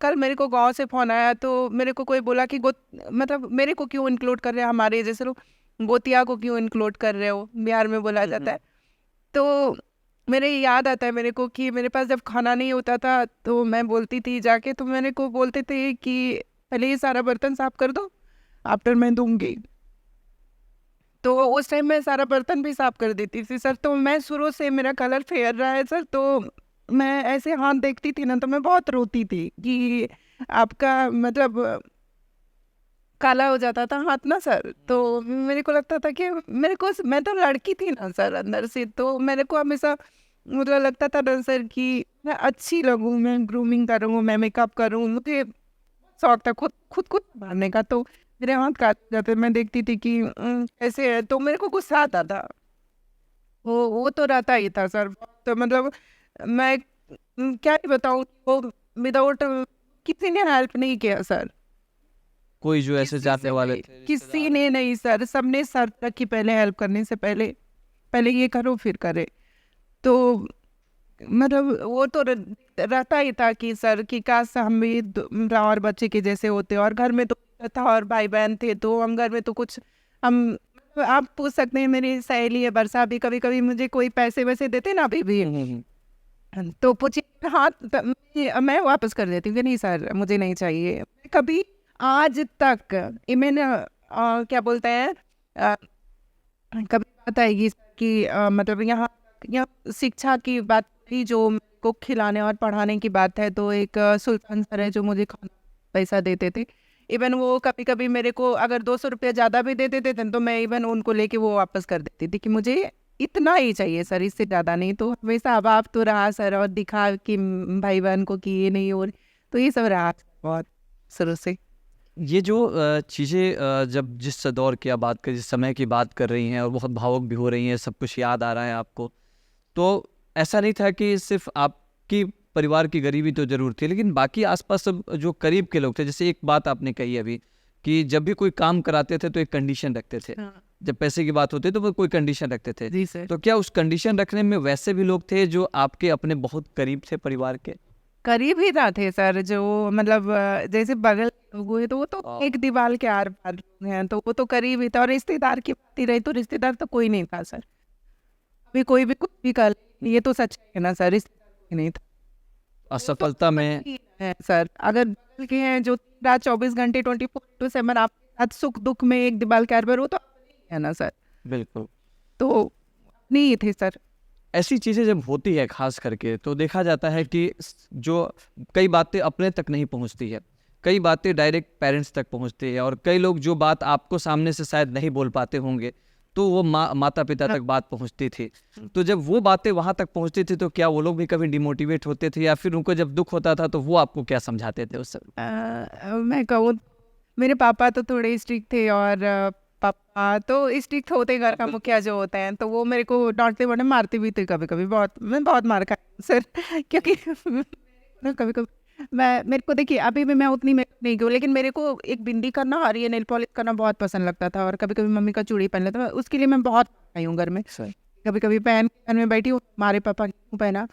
कल मेरे को गांव से फोन आया, तो मेरे को कोई बोला कि मतलब मेरे को क्यों इंक्लूड कर रहे हैं, हमारे जैसे लोग गोतिया को क्यों इंक्लूड कर रहे हो, बिहार में बोला जाता है। तो मेरे याद आता है मेरे को कि मेरे पास जब खाना नहीं होता था तो मैं बोलती थी जाके, तो मेरे को बोलते थे कि पहले ये सारा बर्तन साफ कर दो, आफ्टर मैं दूंगी। तो उस टाइम मैं सारा बर्तन भी साफ कर देती थी सर। तो मैं शुरू से मेरा कलर फेयर रहा है सर, तो मैं ऐसे हाथ देखती थी ना तो मैं बहुत रोती थी कि आपका मतलब काला हो जाता था हाथ ना सर। तो मेरे को लगता था कि मैं तो लड़की थी ना सर अंदर से, तो मेरे को हमेशा मतलब लगता था ना सर कि मैं अच्छी लगूं, मैं ग्रूमिंग करूं, मैं मेकअप करूं, मुझे शौक था खुद खुद को संभालने का। तो मेरे हाथ काट जाते, मैं देखती थी कि कैसे है, तो मेरे को गुस्सा आता था। वो तो रहता ही था सर। तो मतलब मैं क्या ही बताऊं, वो विदाउट किसी ने हेल्प नहीं किया सर, कोई जो ऐसे जानने वाले थे, किसी ने नहीं सर। सबने सर तक की पहले हेल्प करने से पहले पहले ये करो फिर करे। तो मतलब वो तो रहता ही था कि सर कि काश हम भी और बच्चे के जैसे होते, और घर में तो था और भाई बहन थे, तो हम घर में तो कुछ हम आप पूछ सकते हैं, मेरी सहेली है वर्षा भी कभी कभी मुझे कोई पैसे वैसे देते ना अभी भी, तो पूछिए हाँ मैं वापस कर देती हूँ कि नहीं सर मुझे नहीं चाहिए। कभी आज तक मैंने क्या बोलते हैं कभी बात आएगी कि मतलब यहाँ शिक्षा की बात थी, जो को खिलाने और पढ़ाने की बात है, तो एक सुल्तान सर है जो मुझे खाना पैसा देते थे। इवन वो कभी कभी मेरे को अगर 200 रुपया ज़्यादा भी दे देते थे तो मैं इवन उनको लेके वो वापस कर देती थी कि मुझे इतना ही चाहिए सर, इससे ज़्यादा नहीं। तो हमेशा अभाव तो रहा सर, और दिखा कि भाई बहन को कि ये नहीं हो रही, तो ये सब रहा बहुत शुरू से। ये जो चीज़ें जब जिस दौर की आप बात कर, जिस समय की बात कर रही हैं और बहुत भावुक भी हो रही हैं, सब कुछ याद आ रहा है आपको, तो ऐसा नहीं था कि सिर्फ आपकी परिवार की गरीबी तो जरूर थी, लेकिन बाकी आसपास सब जो करीब के लोग थे, जैसे एक बात आपने कही अभी कि जब भी कोई काम कराते थे तो एक कंडीशन रखते थे। हाँ। जब पैसे की बात होती तो वो कोई कंडीशन रखते थे। जी सर। तो क्या उस कंडीशन रखने में वैसे भी लोग थे जो आपके अपने बहुत करीब थे परिवार के? करीब ही ना थे सर, जो मतलब जैसे बगल के लोग हुए तो वो तो एक दीवार के आर पार लोग हैं, तो वो तो करीब ही था। और रिश्तेदार की बात ही रही तो रिश्तेदार तो कोई नहीं था सर। अभी कोई भी कुछ भी कर ले, ये तो सच है ना सर, रिश्तेदार कोई नहीं था। असफलता में है सर, अगर बगल के हैं जो रात 24 घंटे 24/7 आप साथ सुख दुख में एक दीवार के आर पार, वो तो है ना सर। बिल्कुल। तो नहीं थे सर। ऐसी चीज़ें जब होती है खास करके, तो देखा जाता है कि जो कई बातें अपने तक नहीं पहुंचती है, कई बातें डायरेक्ट पेरेंट्स तक पहुंचती है, और कई लोग जो बात आपको सामने से शायद नहीं बोल पाते होंगे तो वो माता पिता तक बात पहुंचती थी। तो जब वो बातें वहां तक पहुंचती थी तो क्या वो लोग भी कभी डिमोटिवेट होते थे, या फिर उनको जब दुख होता था तो वो आपको क्या समझाते थे उस समय? मैं कहूँ मेरे पापा तो थोड़े स्ट्रिक्ट थे, और पापा तो स्ट्रिक्ट होते घर का मुखिया जो होते हैं, तो वो मेरे को डांटते बड़े मारते भी थे कभी कभी, मैं बहुत मार खाई सर क्योंकि कभी कभी मेरे को देखिए अभी भी मैं उतनी मेकअप नहीं की हूँ, लेकिन मेरे को एक बिंदी करना और ये नेल पॉलिश करना बहुत पसंद लगता था, और कभी कभी मम्मी का चूड़ी पहन लेता, उसके लिए मैं बहुत आई हूँ घर में। कभी कभी पहन घर में बैठी हूँ, हमारे पापा क्यों पहना,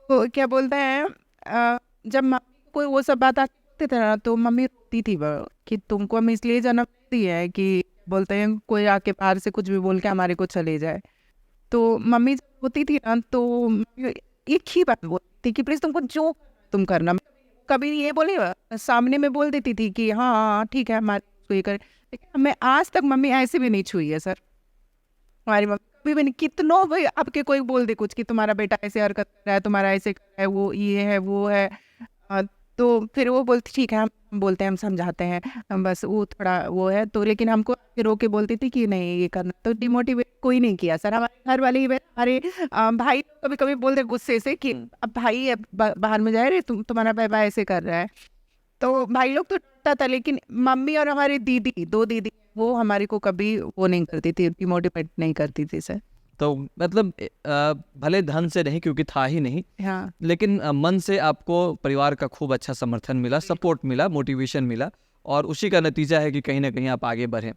तो क्या बोलते हैं जब मम्मी को कोई वो सब बात आती थी ना तो मम्मी रोती थी कि तुमको हम इसलिए जन्म दिया है कि बोलते हैं कोई आके बाहर से कुछ भी बोल के हमारे को चले जाए। तो मम्मी जब होती थी ना तो एक ही बात बोलती थी कि प्लीज तुमको जो तुम करना। कभी ये बोले सामने में बोल देती थी कि हाँ हाँ ठीक है हमारे को ये करे, लेकिन मैं आज तक मम्मी ऐसे भी नहीं छुई है सर। हमारी मम्मी कभी भी नहीं, कितनों भाई आपके कोई बोल दे कुछ कि तुम्हारा बेटा ऐसे हरकत कर रहा है, तुम्हारा ऐसे कर रहा है, वो ये है वो है, तो फिर वो बोलती ठीक है हम बोलते हैं हम समझाते हैं, हम बस वो थोड़ा वो है तो, लेकिन हमको फिर रो के बोलती थी कि नहीं ये करना। तो डिमोटिवेट कोई नहीं किया सर, हमारे घर वाले ही हमारे भाई कभी कभी बोलते गुस्से से कि अब भाई अब बाहर में जाए रे तुम्हारा भाई ऐसे कर रहा है, तो भाई लोग तो डरता था, लेकिन मम्मी और हमारी दीदी 2 दीदी वो हमारे को कभी वो नहीं करती थी, डिमोटिवेट नहीं करती थी सर। तो मतलब भले धन से नहीं क्योंकि था ही नहीं, हाँ लेकिन मन से आपको परिवार का खूब अच्छा समर्थन मिला, सपोर्ट मिला, मोटिवेशन मिला, और उसी का नतीजा है कि कहीं ना कहीं आप आगे बढ़े।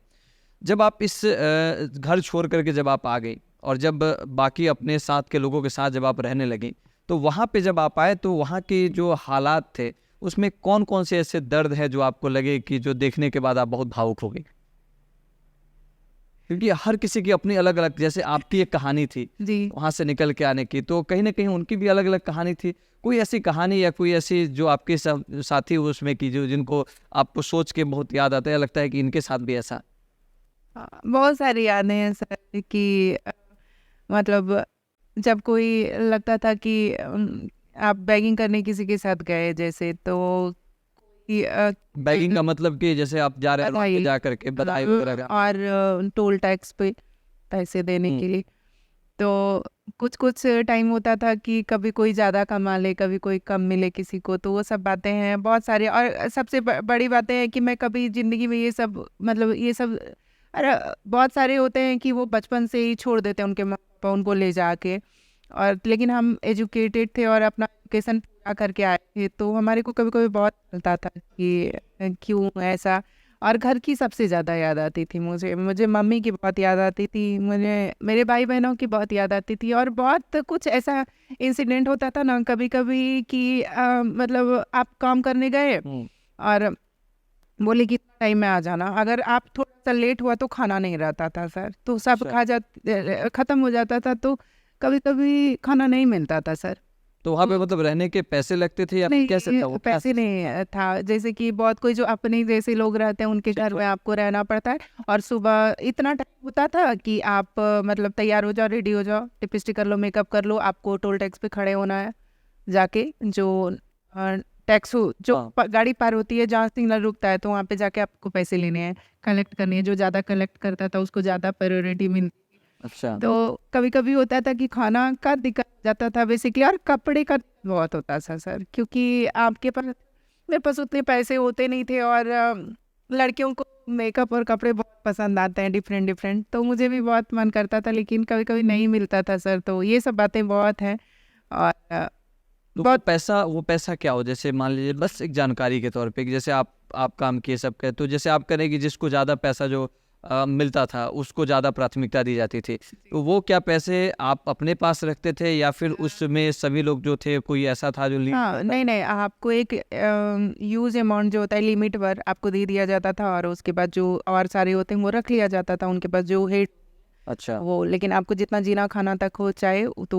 जब आप इस घर छोड़ करके जब आप आ गई और जब बाकी अपने साथ के लोगों के साथ जब आप रहने लगी, तो वहाँ पे जब आप आए तो वहाँ के जो हालात थे उसमें कौन कौन से ऐसे दर्द है जो आपको लगे कि जो देखने के बाद आप बहुत भावुक हो गई? क्योंकि हर किसी की अपनी अलग अलग, जैसे आपकी एक कहानी थी जी। वहाँ से निकल के आने की, तो कहीं ना कहीं उनकी भी अलग अलग कहानी थी। कोई ऐसी कहानी या कोई ऐसी जो आपके साथी हो उसमें की जो जिनको आपको सोच के बहुत याद आता है, लगता है कि इनके साथ भी ऐसा? बहुत सारी यादें हैं सर कि मतलब जब कोई लगता था कि आप बैगिंग करने किसी के साथ गए जैसे, तो कि बैगिंग का मतलब कि जैसे आप जा रहे हैं वहाँ पे बधाई जा करके बधाई वगैरह का? और टोल टैक्स पे पैसे देने के लिए। तो कुछ कुछ टाइम होता था कि कभी कोई ज़्यादा कमा ले, कभी कोई कम मिले किसी को, तो वो सब बातें हैं बहुत सारी। और सबसे बड़ी बातें हैं कि मैं कभी ज़िंदगी में ये सब मतलब ये सब, अरे बहुत सारे होते हैं कि वो बचपन से ही छोड़ देते हैं उनके माँ पापा उनको ले जाके, और लेकिन हम एजुकेटेड थे और अपना एजुकेशन पूरा करके आए थे, तो हमारे को कभी कभी बहुत मिलता था कि क्यों ऐसा। और घर की सबसे ज़्यादा याद आती थी मुझे मुझे मम्मी की बहुत याद आती थी, मुझे मेरे भाई बहनों की बहुत याद आती थी। और बहुत कुछ ऐसा इंसिडेंट होता था ना कभी कभी कि मतलब आप काम करने गए और बोले कि टाइम में आ जाना, अगर आप थोड़ा सा लेट हुआ तो खाना नहीं रहता था सर, तो सब खत्म हो जाता था, तो कभी कभी खाना नहीं मिलता था सर। तो वहाँ पे मतलब रहने के पैसे लगते थे या नहीं, कैसे था वो? पैसे नहीं था, जैसे कि बहुत कोई जो अपने जैसे लोग रहते हैं उनके घर में आपको रहना पड़ता है। और सुबह इतना टाइम होता था कि आप मतलब तैयार हो जाओ, रेडी हो जाओ, लिपस्टिक कर लो, मेकअप कर लो, आपको टोल टैक्स पे खड़े होना है जाके, जो टैक्स जो गाड़ी पार होती है जहाँ सिग्नल रुकता है, तो वहाँ पे जाके आपको पैसे लेने हैं, कलेक्ट करनी है। जो ज़्यादा कलेक्ट करता था उसको ज़्यादा प्रायोरिटी मिलती। अच्छा। तो कभी कभी होता था कि खाना का दिक्कत हो जाता था बेसिकली, और कपड़े का बहुत होता था सर, क्योंकि आपके पास मेरे पास उतने पैसे होते नहीं थे। और लड़कियों को मेकअप और कपड़े बहुत पसंद आते हैं डिफरेंट डिफरेंट, तो मुझे भी बहुत मन करता था, लेकिन कभी कभी नहीं मिलता था सर। तो ये सब बातें बहुत हैं। और तो वो पैसा क्या हो, जैसे मान लीजिए बस एक जानकारी के तौर पे कि जैसे आप काम किए सब के, तो जैसे आप करें कि जिसको ज़्यादा पैसा जो मिलता था उसको ज़्यादा प्राथमिकता दी जाती थी, तो वो क्या पैसे आप अपने पास रखते थे या फिर उसमें सभी लोग जो थे कोई ऐसा था जो हाँ, नहीं नहीं, आपको एक यूज अमाउंट जो होता है लिमिट पर आपको दे दिया जाता था, और उसके बाद जो और सारे होते हैं वो रख लिया जाता था उनके पास जो है अच्छा वो। लेकिन आपको जितना जीना खाना तक हो चाहे तो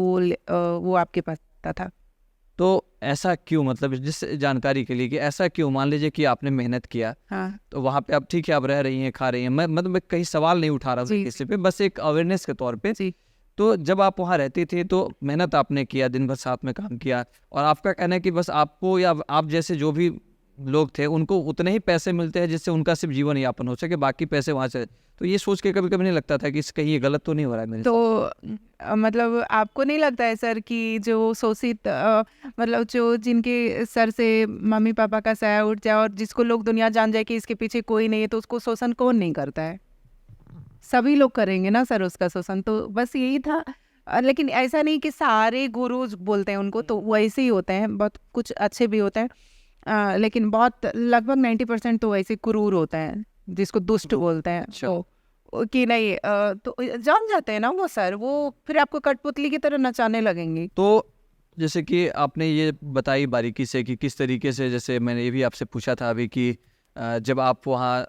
वो आपके पास आता था। तो ऐसा क्यों, मतलब जिस जानकारी के लिए कि ऐसा क्यों, मान लीजिए कि आपने मेहनत किया हाँ तो वहाँ पे आप ठीक है आप रह रही हैं खा रही हैं, मैं मतलब मैं कहीं सवाल नहीं उठा रहा हूँ किसी पे, बस एक अवेयरनेस के तौर पे। जी। तो जब आप वहाँ रहती थी तो मेहनत आपने किया, दिन भर साथ में काम किया, और आपका कहना है कि बस आपको या आप जैसे जो भी लोग थे उनको उतने ही पैसे मिलते हैं जिससे उनका सिर्फ जीवन यापन हो सके, बाकी पैसे वहाँ से। तो ये सोच के कभी कभी नहीं लगता था कि कहीं ये गलत तो नहीं हो रहा है मेरे तो मतलब आपको नहीं लगता है सर कि जो शोषित मतलब जो जिनके सर से मम्मी पापा का साया उठ जाए और जिसको लोग दुनिया जान जाए कि इसके पीछे कोई नहीं है, तो उसको शोषण कौन नहीं करता है? सभी लोग करेंगे ना सर उसका शोषण। तो बस यही था। लेकिन ऐसा नहीं कि सारे गुरुज बोलते हैं उनको, तो वैसे ही होते हैं, बहुत कुछ अच्छे भी होते हैं। लेकिन बहुत लगभग 90% तो वैसे क्रूर होते हैं जिसको दुष्ट बोलते हैं। कि नहीं तो जान जाते हैं ना वो सर, वो फिर आपको कठपुतली की तरह नचाने लगेंगे। तो जैसे कि आपने ये बताई बारीकी से कि किस तरीके से, जैसे मैंने ये भी आपसे पूछा था अभी कि जब आप वहाँ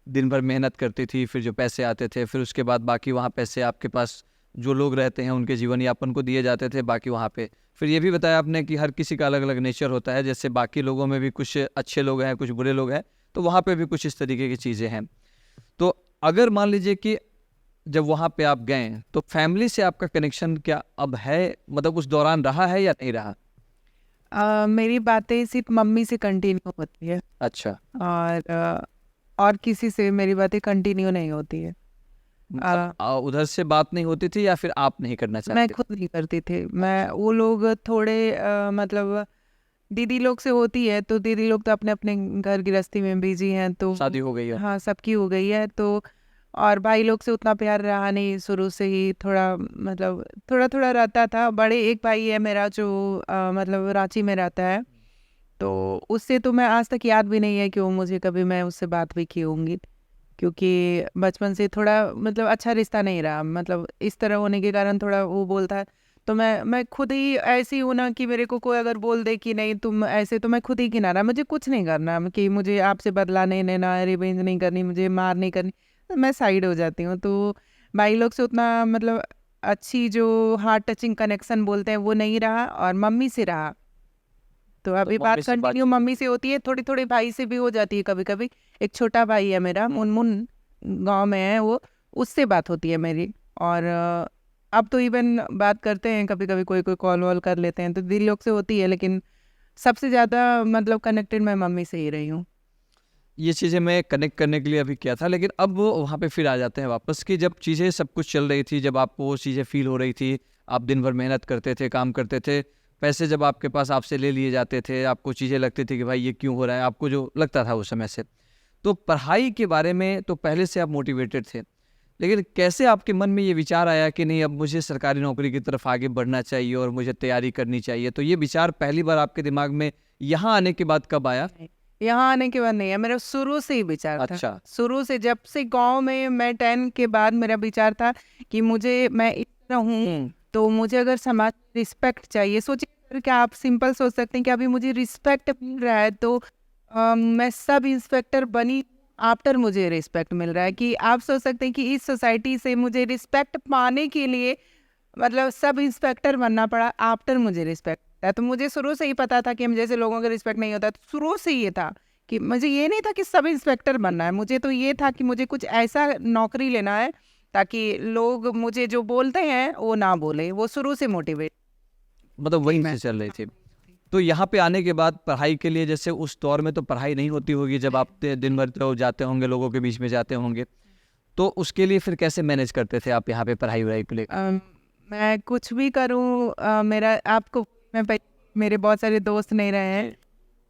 दिन भर मेहनत करती थी, फिर जो पैसे आते थे, फिर उसके बाद बाकी वहाँ पैसे आपके पास जो लोग रहते हैं उनके जीवन यापन को दिए जाते थे बाकी वहाँ पे। फिर ये भी बताया आपने कि हर किसी का अलग अलग नेचर होता है, जैसे बाकी लोगों में भी कुछ अच्छे लोग हैं कुछ बुरे लोग हैं, तो वहाँ पे भी कुछ इस तरीके की चीज़ें हैं। तो अगर मान लीजिए कि जब वहाँ पे आप गए तो फैमिली से आपका कनेक्शन क्या अब है, मतलब उस दौरान रहा है या नहीं रहा? मेरी बातें सिर्फ मम्मी से कंटिन्यू होती है। अच्छा। और किसी से मेरी बातें कंटिन्यू नहीं होती है। उधर से बात नहीं होती थी या फिर आप नहीं करना चाहते? मैं खुद नहीं करती थी। मैं वो लोग थोड़े मतलब दीदी लोग से होती है, तो दीदी लोग तो अपने अपने घर गृहस्थी में बिजी हैं, तो शादी हो गई है? हाँ सबकी हो गई है। तो और भाई लोग से उतना प्यार रहा नहीं शुरू से ही, थोड़ा मतलब थोड़ा थोड़ा रहता था। बड़े एक भाई है मेरा जो मतलब रांची में रहता है, तो उससे तो मैं आज तक याद भी नहीं है कि वो मुझे कभी मैं उससे बात भी की होंगी। क्योंकि बचपन से थोड़ा मतलब अच्छा रिश्ता नहीं रहा, मतलब इस तरह होने के कारण थोड़ा वो बोलता है। तो मैं खुद ही ऐसी हूँ ना कि मेरे को कोई अगर बोल दे कि नहीं तुम ऐसे, तो मैं खुद ही किनारा, मुझे कुछ नहीं करना कि मुझे आपसे बदला नहीं लेना, रिवेंज नहीं करनी, मुझे मार नहीं करनी, तो मैं साइड हो जाती हूँ। तो भाई लोग से उतना मतलब अच्छी जो हार्ट टचिंग कनेक्शन बोलते हैं वो नहीं रहा, और मम्मी से रहा। तो तो अभी मम्मी बात से कंटिन्यू बातचीत मम्मी से होती है, थोड़ी थोड़ी भाई से भी हो जाती है कभी कभी। एक छोटा भाई है मेरा, मुनमुन गांव में है वो, उससे बात होती है मेरी। और अब तो इवन बात करते हैं कभी कभी, कोई कोई कॉल वॉल कर लेते हैं, तो दिल लोग से होती है, लेकिन सबसे ज़्यादा मतलब कनेक्टेड मैं मम्मी से ही रही हूँ। ये चीज़ें मैं कनेक्ट करने के लिए अभी किया था, लेकिन अब वो वहाँ पे फिर आ जाते हैं वापस कि जब चीज़ें सब कुछ चल रही थी, जब आपको वो चीज़ें फील हो रही थी, आप दिन भर मेहनत करते थे, काम करते थे, पैसे जब आपके पास आपसे ले लिए जाते थे, आपको चीज़ें लगती थी कि भाई ये क्यों हो रहा है, आपको जो लगता था उस समय से, तो पढ़ाई के बारे में तो पहले से आप मोटिवेटेड थे, लेकिन कैसे आपके मन में ये विचार आया कि नहीं अब मुझे सरकारी नौकरी की तरफ आगे बढ़ना चाहिए और मुझे तैयारी करनी चाहिए? तो ये विचार पहली बार आपके दिमाग में यहाँ आने के बाद कब आया? यहाँ आने के बाद नहीं है, मेरा शुरू से ही विचार था। अच्छा। शुरू से, जब से गांव में मैं 10 के बाद मेरा विचार था कि मुझे, मैं इस तरह हूँ तो मुझे अगर समाज में रिस्पेक्ट चाहिए। सोचिए सर, क्या आप सिंपल सोच सकते हैं कि अभी मुझे रिस्पेक्ट मिल रहा है तो मैं सब इंस्पेक्टर बनी आफ्टर मुझे रिस्पेक्ट मिल रहा है, कि आप सोच सकते हैं कि इस सोसाइटी से मुझे रिस्पेक्ट पाने के लिए मतलब सब इंस्पेक्टर बनना पड़ा आफ्टर मुझे रिस्पेक्ट है। तो मुझे शुरू से ही पता था कि हम जैसे लोगों का रिस्पेक्ट नहीं होता, तो शुरू से ये था कि मुझे ये नहीं था कि सब इंस्पेक्टर बनना है, मुझे तो ये था कि मुझे कुछ ऐसा नौकरी लेना है ताकि लोग मुझे जो बोलते हैं वो ना बोले। वो शुरू से मोटिवेट मतलब वहीं मैं। से चल रही थी। तो यहाँ पे आने के बाद पढ़ाई के लिए, जैसे उस दौर में तो पढ़ाई नहीं होती होगी, जब आप दिन भर तो जाते होंगे, लोगों के बीच में जाते होंगे, तो उसके लिए फिर कैसे मैनेज करते थे आप यहाँ पे पढ़ाई वढ़ाई को लेकर? मैं कुछ भी करूँ, मेरा आपको मेरे बहुत सारे दोस्त नहीं रहे हैं,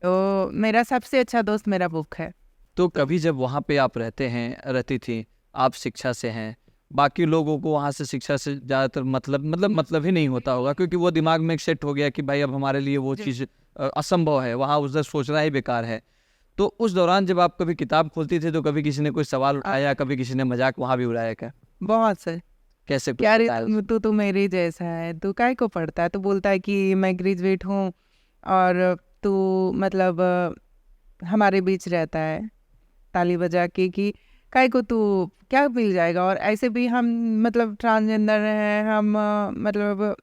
तो मेरा सबसे अच्छा दोस्त मेरा बुक है। तो कभी जब वहाँ पे आप रहती थी, आप शिक्षा से हैं, बाकी लोगों को वहाँ से शिक्षा से ज़्यादातर मतलब ही नहीं होता होगा, क्योंकि वो दिमाग में सेट हो गया कि भाई अब हमारे लिए वो चीज़ असंभव है, वहाँ उधर सोचना ही बेकार है। तो उस दौरान जब आप कभी किताब खोलती थी तो कभी किसी ने कोई सवाल उठाया, कभी किसी ने मजाक वहाँ भी उड़ाया क्या? बहुत सर। कैसे कुछ क्या रे, बताया उसमें? तू तो मेरे जैसा है, तू काय को पढ़ता है? तो बोलता है कि मैं ग्रेजुएट हूँ और तू मतलब हमारे बीच रहता है ताली बजा के कि काय को तू क्या मिल जाएगा। और ऐसे भी हम मतलब ट्रांसजेंडर हैं, हम मतलब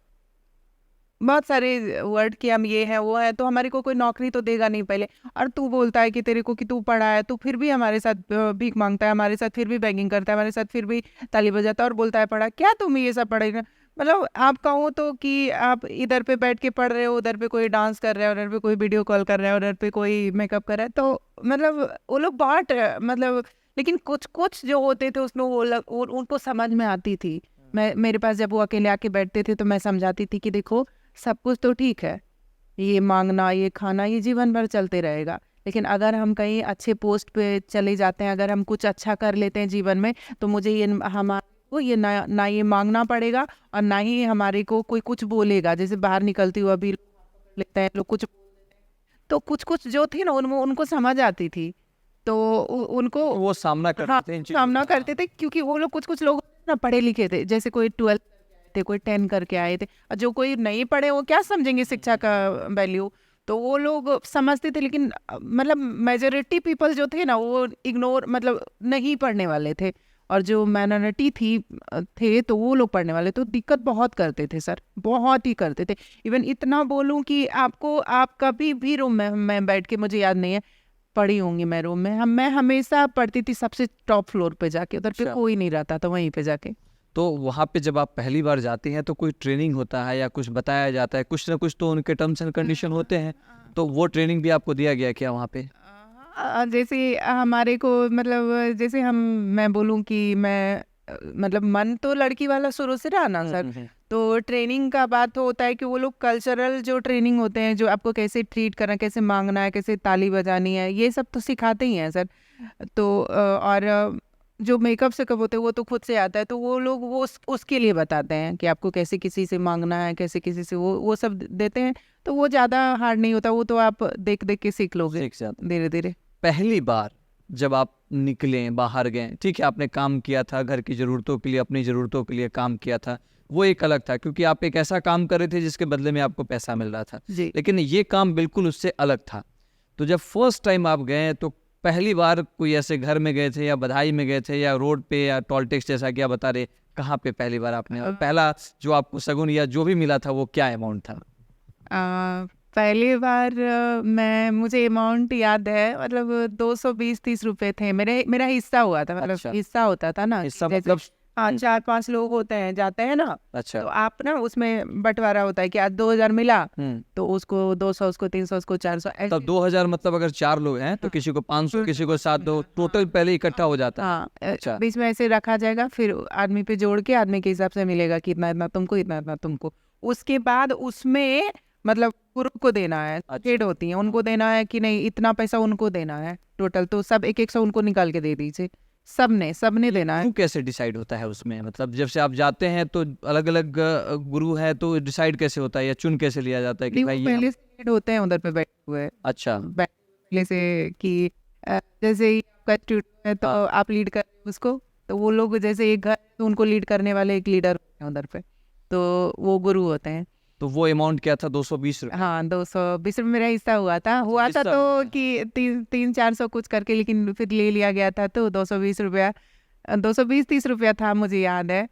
बहुत सारे वर्ड कि हम ये है वो है, तो हमारे को कोई नौकरी तो देगा नहीं पहले। और तू बोलता है कि तेरे को कि तू पढ़ा है, तू फिर भी हमारे साथ भीख मांगता है, हमारे साथ फिर भी बेगिंग करता है, हमारे साथ फिर भी ताली बजाता है और बोलता है पढ़ा। क्या तुम ये सब पढ़े? मतलब आप कहो तो कि आप इधर पे बैठ के पढ़ रहे हो, उधर पे कोई डांस कर रहा है, उधर पे कोई वीडियो कॉल कर रहा है, उधर पे कोई मेकअप कर रहा है, तो मतलब वो लोग बहुत मतलब, लेकिन कुछ कुछ जो होते थे उसमें उनको समझ में आती थी। मैं, मेरे पास जब वो अकेले आके बैठते थे तो मैं समझाती थी कि देखो सब कुछ तो ठीक है, ये मांगना ये खाना ये जीवन भर चलते रहेगा, लेकिन अगर हम कहीं अच्छे पोस्ट पे चले जाते हैं, अगर हम कुछ अच्छा कर लेते हैं जीवन में, तो मुझे ये हमारे को ये ना ये मांगना पड़ेगा और ना ही हमारे को कोई कुछ बोलेगा। जैसे बाहर निकलती हुआ भी लेते हैं लोग कुछ, तो कुछ कुछ जो थी ना उनको समझ आती थी, तो उनको वो सामना करते हाँ थे इन चीज़ों सामना का। करते थे, क्योंकि वो लोग कुछ कुछ लोग ना पढ़े लिखे थे, जैसे कोई 12 थे, कोई 10 करके आए थे, और जो कोई नहीं पढ़े वो क्या समझेंगे शिक्षा का वैल्यू। तो वो लोग समझते थे, लेकिन मतलब मेजोरिटी पीपल जो थे ना वो इग्नोर मतलब नहीं पढ़ने वाले थे, और जो माइनॉरिटी थे तो वो लोग पढ़ने वाले, तो दिक्कत बहुत करते थे सर, बहुत ही करते थे। इवन इतना बोलूं कि आपको, आप कभी भी रूम में मैं बैठ के, मुझे याद नहीं है, पढ़ी होंगी मैं रूम में, मैं हमेशा पढ़ती थी सबसे टॉप फ्लोर पे जाके, उधर पे अच्छा। कोई नहीं रहता था, वहीं पे जाके। तो वहाँ पे जब आप पहली बार जाते हैं तो कोई ट्रेनिंग होता है या कुछ बताया जाता है, कुछ ना कुछ तो उनके टर्म्स एंड कंडीशन होते हैं, तो वो ट्रेनिंग भी आपको दिया गया क्या वहाँ पे? जैसे हमारे को मतलब, जैसे मैं बोलूं कि मैं मतलब मन तो लड़की वाला शुरू से रहा ना सर, तो ट्रेनिंग का बात होता है कि वो लोग कल्चरल जो ट्रेनिंग होते हैं, जो आपको कैसे ट्रीट करना, कैसे मांगना है, कैसे ताली बजानी है, ये सब तो सिखाते ही हैं सर। तो और जो मेकअप से कब होते हैं वो तो खुद से आता है, तो वो लोग वो उसके लिए बताते हैं कि आपको कैसे किसी से मांगना है, कैसे किसी से, वो सब देते हैं। तो वो ज़्यादा हार्ड नहीं होता, वो तो आप देख देख के सीख लोगे सीख जाते। धीरे धीरे। पहली बार जब आप निकले बाहर गए, ठीक है, आपने काम किया था घर की ज़रूरतों के लिए, अपनी ज़रूरतों के लिए काम किया था, वो एक अलग था क्योंकि आप एक ऐसा काम कर रहे थे जिसके बदले में आपको पैसा मिल रहा था। जी। लेकिन ये काम बिल्कुल उससे अलग था। तो जब फर्स्ट टाइम आप गए तो पहली बार कोई ऐसे घर में गए थे या बधाई में गए थे या रोड पे या टोल टैक्स जैसा कि आप बता रहे, कहाँ पे पहली बार आपने, और पहला जो आपको शगुन या जो भी मिला था वो क्या अमाउंट था? पहली बार मुझे अमाउंट याद है, मतलब 220-30 रुपए थे। मेरा हिस्सा हुआ था, मतलब अच्छा। हिस्सा होता था ना, हिस्सा जैसे मतलब? 4-5 लोग होते हैं, जाते हैं ना, अच्छा। तो आप ना उसमें बंटवारा होता है कि आज 2000 मिला हम्म। तो उसको 200, उसको 300, उसको 400 ऐसे। तब 2000 मतलब अगर 4 लोग हैं तो किसी को 500, किसी को 700, टोटल पहले इकट्ठा हो जाता है। हाँ, अच्छा। बीच में ऐसे रखा जाएगा, फिर आदमी पे जोड़ के आदमी के हिसाब से मिलेगा कि इतना इतना तुमको, इतना इतना तुमको। उसके बाद उसमें मतलब गुरु को देना है, अच्छा। हेड होती है, उनको देना है कि नहीं इतना पैसा उनको देना है टोटल, तो सब एक एक सौ उनको निकाल के दे दीजिए, सबने देना है। गुरु कैसे डिसाइड होता है उसमें? मतलब जब से आप जाते हैं तो अलग अलग गुरु है, तो डिसाइड कैसे होता है या चुन कैसे लिया जाता है कि नहीं, भाई वो ये पहले से हेड होते हैं उधर पे बैठे हुए, अच्छा। पहले से कि जैसे ही आपका स्टूडियो है तो हाँ। आप लीड कर रहे हो उसको, तो वो लोग जैसे एक घर है, तो उनको लीड करने वाले एक लीडर होते हैं उधर पे, तो वो गुरु होते हैं। तो वो अमाउंट क्या था? 220 रुपये? हाँ, 220 रुपये मेरा हिस्सा हुआ था हिस्सा तो हुआ था। कि 300-400 कुछ करके, लेकिन फिर ले लिया गया था, तो 220 रुपया, 220-30 रुपया था, मुझे याद है।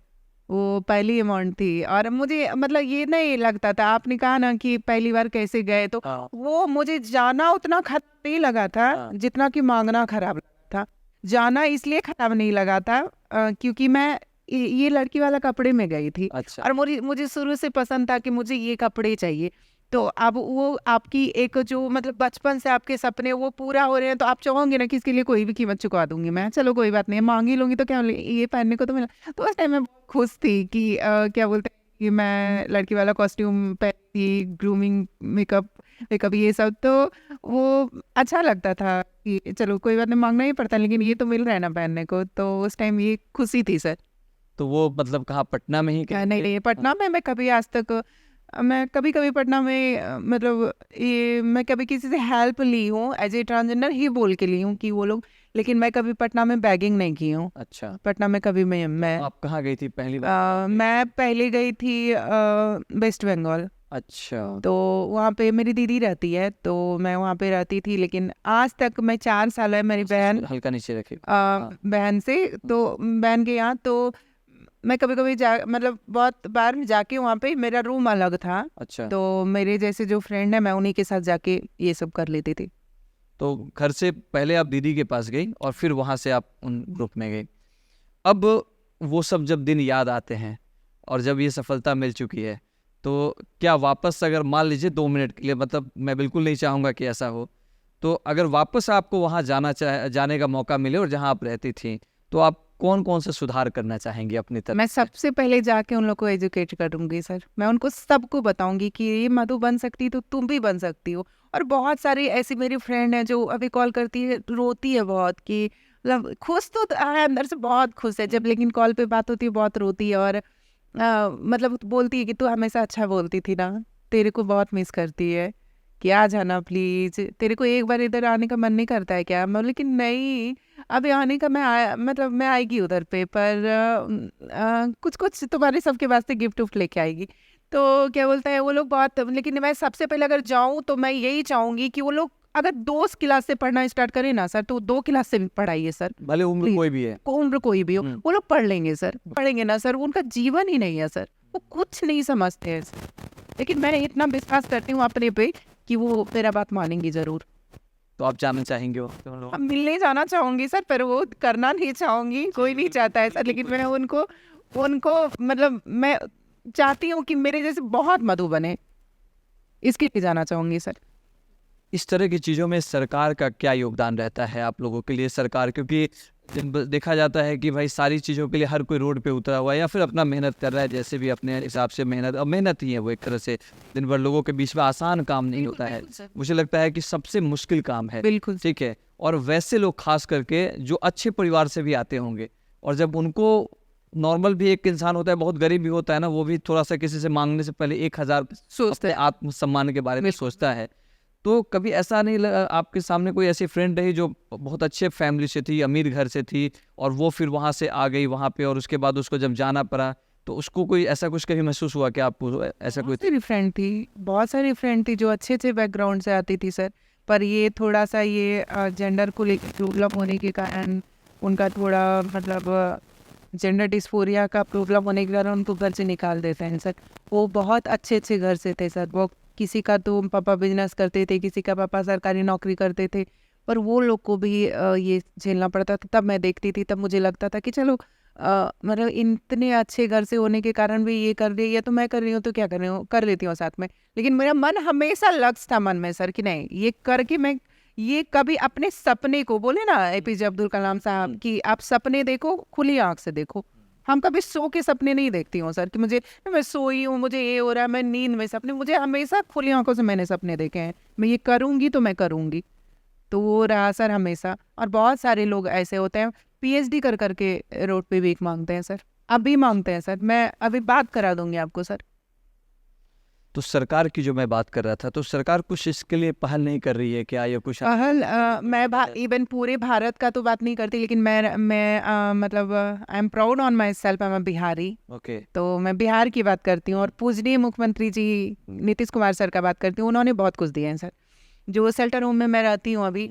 वो पहली अमाउंट थी, और मुझे मतलब ये नहीं लगता था, आपने कहा ना कि पहली बार कैसे गए, तो हाँ। वो मुझे जाना उतना खराब नहीं लगा था हाँ। जितना कि मांगना खराब लगा था। जाना इसलिए खराब नहीं लगा था क्योंकि मैं ये लड़की वाला कपड़े में गई थी, अच्छा। और मुझे शुरू से पसंद था कि मुझे ये कपड़े चाहिए। तो अब वो आपकी एक जो मतलब बचपन से आपके सपने वो पूरा हो रहे हैं, तो आप चाहोगे ना कि इसके लिए कोई भी कीमत चुका दूंगी मैं, चलो कोई बात नहीं, मांग ही लूंगी तो क्या, ये पहनने को तो मिला। तो उस टाइम मैं बहुत खुश थी कि क्या बोलते हैं कि मैं लड़की वाला कॉस्ट्यूम पहनती, ग्रूमिंग, मेकअप ये सब, तो वो अच्छा लगता था कि चलो कोई बात नहीं, मांगना ही पड़ता है, लेकिन ये तो मिल रहा है ना पहनने को, तो उस टाइम ये खुशी थी सर। तो वो मतलब कहाँ, पटना में ही नहीं, पटना में मैं कभी आज तक, मैं कभी कभी पटना में मतलब ये मैं कभी किसी से हेल्प ली हूँ, एज ए ट्रांसजेंडर ही बोल के ली हूँ कि वो लोग, लेकिन मैं कभी पटना में बैगिंग नहीं की हूँ। अच्छा। पटना में कभी मैं आप कहाँ गई थी पहली बार? मैं पहले गई थी वेस्ट बंगाल। अच्छा। तो वहाँ पे मेरी दीदी रहती है, तो मैं वहाँ पे रहती थी, लेकिन आज तक मैं 4 साल है मेरी बहन हल्का नीचे रखे। बहन से, तो बहन के यहाँ, तो मैं कभी कभी मतलब बहुत बार जाके वहाँ पे, मेरा रूम अलग था, अच्छा। तो मेरे जैसे जो फ्रेंड है मैं उन्हीं के साथ जाके ये सब कर लेती थी। तो घर से पहले आप दीदी के पास गई और फिर वहाँ से आप उन ग्रुप में गई। अब वो सब जब दिन याद आते हैं और जब ये सफलता मिल चुकी है, तो क्या वापस, अगर मान लीजिए 2 मिनट के लिए, मतलब मैं बिल्कुल नहीं चाहूँगा कि ऐसा हो, तो अगर वापस आपको वहाँ जाने का मौका मिले और जहाँ आप रहती थी, तो आप कौन कौन सा सुधार करना चाहेंगी अपनी तरफ? मैं सबसे पहले जाके उन लोग को एजुकेट करूंगी सर, मैं उनको सबको बताऊंगी कि ये मधु बन सकती तो तुम भी बन सकती हो। और बहुत सारी ऐसी मेरी फ्रेंड है जो अभी कॉल करती है, रोती है बहुत, कि मतलब खुश तो है अंदर से, बहुत खुश है जब, लेकिन कॉल पे बात होती है बहुत रोती है, और मतलब बोलती है कि तू हमेशा अच्छा बोलती थी ना, तेरे को बहुत मिस करती है, कि आ जाना प्लीज, तेरे को एक बार इधर आने का मन नहीं करता है क्या? मैं, लेकिन नहीं, अभी आने का मतलब मैं आएगी उधर पे, पर कुछ कुछ तुम्हारे सबके वास्ते गिफ्ट उफ्ट लेके आएगी। तो क्या बोलता है वो लोग बहुत, लेकिन मैं सबसे पहले अगर जाऊं तो मैं यही चाहूंगी कि वो लोग अगर 2 क्लास से पढ़ना स्टार्ट करें ना सर, तो 2 क्लास से भी पढ़ाइए सर, भले उम्र Please. कोई भी है। उम्र कोई भी हो, वो लोग पढ़ लेंगे सर, पढ़ेंगे ना सर, उनका जीवन ही नहीं है सर, वो कुछ नहीं समझते हैं सर। लेकिन मैं इतना विश्वास करती हूँ अपने पे कि वो मेरा बात मानेंगी जरूर। तो आप जाना चाहेंगे वो? अब मिलने जाना चाहूंगी सर, पर वो करना नहीं चाहूंगी, कोई नहीं चाहता है सर, लेकिन मैं उनको मतलब मैं चाहती हूँ कि मेरे जैसे बहुत मधु बने, इसके लिए जाना चाहूंगी सर। इस तरह की चीज़ों में सरकार का क्या योगदान रहता है आप लोगों के लिए? सरकार, क्योंकि देखा जाता है कि भाई सारी चीज़ों के लिए हर कोई रोड पे उतरा हुआ है या फिर अपना मेहनत कर रहा है, जैसे भी अपने हिसाब से मेहनत ही है वो एक तरह से। दिन भर लोगों के बीच में आसान काम नहीं होता है, मुझे लगता है कि सबसे मुश्किल काम है। बिल्कुल ठीक है। और वैसे लोग खास करके जो अच्छे परिवार से भी आते होंगे, और जब उनको, नॉर्मल भी एक इंसान होता है, बहुत गरीब भी होता है ना, वो भी थोड़ा सा किसी से मांगने से पहले 1000 सोचते अपने आत्मसम्मान के बारे में बिल्कुल। सोचता है। तो कभी ऐसा नहीं लगा आपके सामने कोई ऐसी फ्रेंड रही जो बहुत अच्छे फैमिली से थी, अमीर घर से थी, और वो फिर वहाँ से आ गई वहाँ पे, और उसके बाद उसको जब जाना पड़ा तो उसको कोई ऐसा कुछ कभी महसूस हुआ कि आपको ऐसा कोई बहुत सारी फ्रेंड थी, बहुत सारी फ्रेंड थी जो अच्छे अच्छे बैकग्राउंड से आती थी सर, पर ये थोड़ा सा ये जेंडर को लेकर प्रॉब्लम होने के कारण उनका थोड़ा मतलब जेंडर डिस्फोरिया का प्रॉब्लम होने के कारण उनको घर से निकाल देते हैं सर। वो बहुत अच्छे अच्छे घर से थे सर, वो किसी का तो पापा बिजनेस करते थे, किसी का पापा सरकारी नौकरी करते थे, पर वो लोग को भी ये झेलना पड़ता था। तब मैं देखती थी, तब मुझे लगता था कि चलो मतलब इतने अच्छे घर से होने के कारण भी ये कर रही है, या तो मैं कर रही हूँ तो क्या कर रही हूँ, कर लेती हूँ साथ में। लेकिन मेरा मन हमेशा लक्ष्य था मन में सर कि नहीं, ये करके मैं ये कभी अपने सपने को, बोले ना एपीजे अब्दुल कलाम साहब कि आप सपने देखो, खुली आंख से देखो। हम कभी सो के सपने नहीं देखती हूँ सर कि मुझे मैं सोई हूँ, मुझे ये हो रहा है, मैं नींद में सपने, मुझे हमेशा खुली आंखों से मैंने सपने देखे हैं, मैं ये करूँगी तो मैं करूँगी। तो वो रहा सर हमेशा। और बहुत सारे लोग ऐसे होते हैं पीएचडी कर करके रोड पे भीख मांगते हैं सर, अभी मांगते हैं सर, मैं अभी बात करा दूंगी आपको सर। तो सरकार की जो मैं बात कर रहा था, तो सरकार कुछ इसके लिए पहल नहीं कर रही है क्या, या कुछ पहल मैं इवन पूरे भारत का तो बात नहीं करती, लेकिन मैं मतलब I am proud on my self, I am Bihari. Okay. तो मैं बिहार की बात करती हूँ और पूजनीय मुख्यमंत्री जी नीतीश कुमार सर का बात करती हूँ। उन्होंने बहुत कुछ दिया है सर। जो शेल्टर होम में मैं रहती हूँ अभी,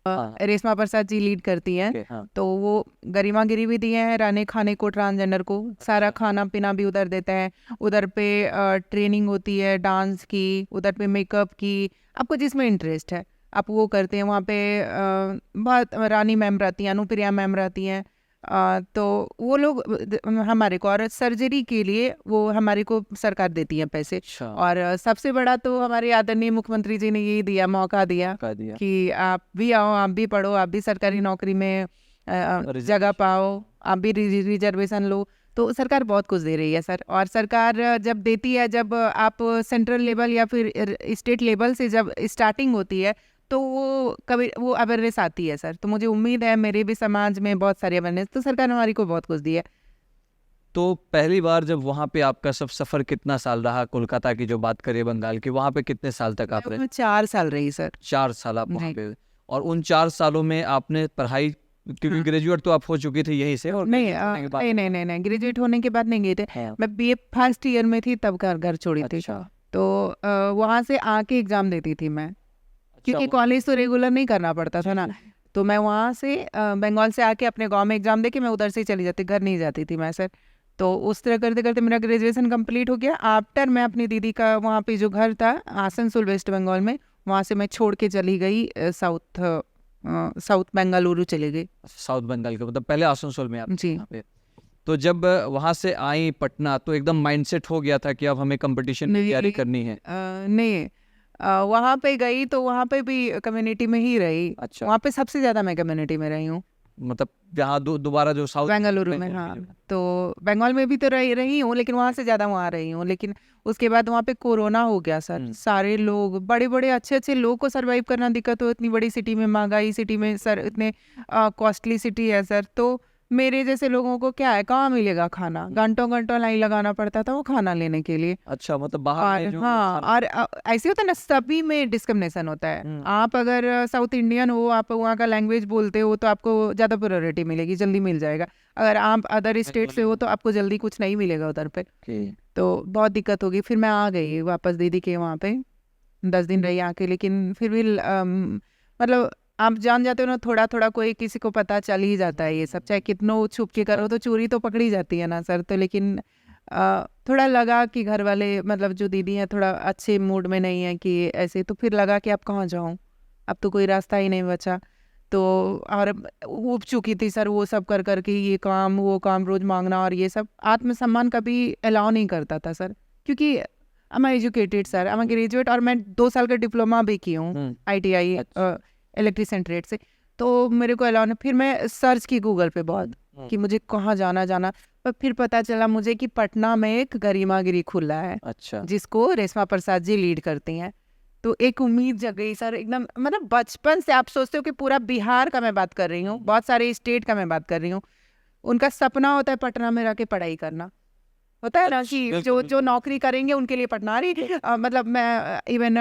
रेशमा प्रसाद जी लीड करती हैं। ओके, हाँ। तो वो गरिमागिरी भी दिए हैं, रहने खाने को, ट्रांसजेंडर को सारा खाना पीना भी उधर देते हैं। उधर पे ट्रेनिंग होती है डांस की, उधर पे मेकअप की, आपको जिसमें इंटरेस्ट है आप वो करते हैं। वहाँ पे बहुत रानी मैम रहती हैं, अनुप्रिया मैम रहती हैं। तो वो लोग हमारे को, और सर्जरी के लिए वो हमारे को सरकार देती है पैसे। अच्छा। और सबसे बड़ा तो हमारे आदरणीय मुख्यमंत्री जी ने यही दिया, मौका दिया कि आप भी आओ, आप भी पढ़ो, आप भी सरकारी नौकरी में जगह पाओ, आप भी रिजर्वेशन लो। तो सरकार बहुत कुछ दे रही है सर। और सरकार जब देती है, जब आप सेंट्रल लेवल या फिर स्टेट लेवल से जब स्टार्टिंग होती है, तो वो कभी वो अवेयरनेस आती है सर। तो मुझे उम्मीद है मेरे भी समाज में बहुत सारी अवेयरनेस, तो सरकार हमारी को बहुत कुछ दिया। तो पहली बार जब वहाँ पे आपका सब सफ़र कितना साल रहा, कोलकाता की जो बात करें, बंगाल की, वहाँ पे कितने साल तक आप रहे? मैं 4 साल रही सर। 4 साल आप वहाँ पे। और उन 4 सालों में आपने पढ़ाई, क्योंकि ग्रेजुएट तो आप हो चुकी थी यहीं से, और नहीं, ग्रेजुएट होने के बाद नहीं गए थे। हाँ। मैं बीए फर्स्ट ईयर में थी तब घर छोड़ी थी। अच्छा। तो वहाँ से आके एग्जाम देती थी मैं, क्योंकि कॉलेज तो रेगुलर नहीं करना पड़ता था ना। तो मैं वहाँ से बंगाल से आके अपने गांव में एग्जाम दे के मैं उधर से चली जाती, घर नहीं जाती थी मैं सर। तो उस तरह करते करते मेरा ग्रेजुएशन कंप्लीट हो गया। आफ्टर मैं अपनी दीदी का वहाँ पे जो घर था आसनसोल वेस्ट बंगाल में, वहाँ से मैं छोड़ के चली गई साउथ बेंगलुरु चली गई। साउथ बंगाल के, मतलब पहले आसनसोल में आप जी। यहाँ पे। तो जब वहाँ से आई पटना, तो एकदम माइंडसेट हो गया था कि अब हमें कंपटीशन की तैयारी करनी है? नहीं, वहाँ पे गई तो वहाँ पे भी कम्युनिटी में ही रही। अच्छा। वहाँ पे सबसे ज़्यादा मैं कम्युनिटी में रही हूँ, मतलब यहाँ दोबारा जो साउथ बेंगलुरु में। हाँ, तो बंगाल में भी तो रही हूँ, लेकिन वहाँ से ज़्यादा वहाँ रही हूँ। लेकिन उसके बाद वहाँ पे कोरोना हो गया सर। सारे लोग, बड़े बड़े अच्छे अच्छे लोग को सरवाइव करना दिक्कत हो, इतनी बड़ी सिटी में, महंगाई सिटी में सर, इतने कॉस्टली सिटी है सर। तो मेरे जैसे लोगों को क्या है, कहाँ मिलेगा खाना, घंटों घंटों लाइन लगाना पड़ता था वो खाना लेने के लिए। अच्छा, मतलब बाहर और हाँ, और ऐसे होता है ना, सभी में डिस्क्रिमिनेशन होता है। आप अगर साउथ इंडियन हो, आप वहाँ का लैंग्वेज बोलते हो, तो आपको ज़्यादा प्रायोरिटी मिलेगी, जल्दी मिल जाएगा। अगर आप अदर स्टेट से हो तो आपको जल्दी कुछ नहीं मिलेगा उधर पे। तो बहुत दिक्कत होगी। फिर मैं आ गई वापस दीदी के वहाँ पे, 10 दिन रही आके। लेकिन फिर भी मतलब आप जान जाते हो ना, थोड़ा थोड़ा कोई किसी को पता चल ही जाता है ये सब, चाहे कितनों छुप के करो तो चोरी तो पकड़ी जाती है ना सर। तो लेकिन थोड़ा लगा कि घर वाले, मतलब जो दीदी हैं, थोड़ा अच्छे मूड में नहीं है कि ऐसे। तो फिर लगा कि अब कहाँ जाऊँ, अब तो कोई रास्ता ही नहीं बचा। तो और ऊब चुकी थी सर वो सब कर करके, ये काम वो काम रोज मांगना, और ये सब आत्मसम्मान कभी अलाउ नहीं करता था सर। क्योंकि I am educated sir, I am graduate, और मैं 2 साल का डिप्लोमा भी की हूँ ITI इलेक्ट्रिशियन ट्रेड से। तो मेरे को अलाउ नहीं। फिर मैं सर्च की गूगल पे बहुत कि मुझे कहाँ जाना, पर फिर पता चला मुझे कि पटना में एक गरिमागिरी खुला है। अच्छा। जिसको रेशमा प्रसाद जी लीड करती हैं। तो एक उम्मीद जग गई सर एकदम, मतलब बचपन से। आप सोचते हो कि पूरा बिहार का मैं बात कर रही हूँ, बहुत सारे स्टेट का मैं बात कर रही हूँ, उनका सपना होता है पटना में रह के पढ़ाई करना। होता है ना कि बिल्कुल, जो बिल्कुल। नौकरी करेंगे उनके लिए पढ़ना। अरे मतलब मैं इवन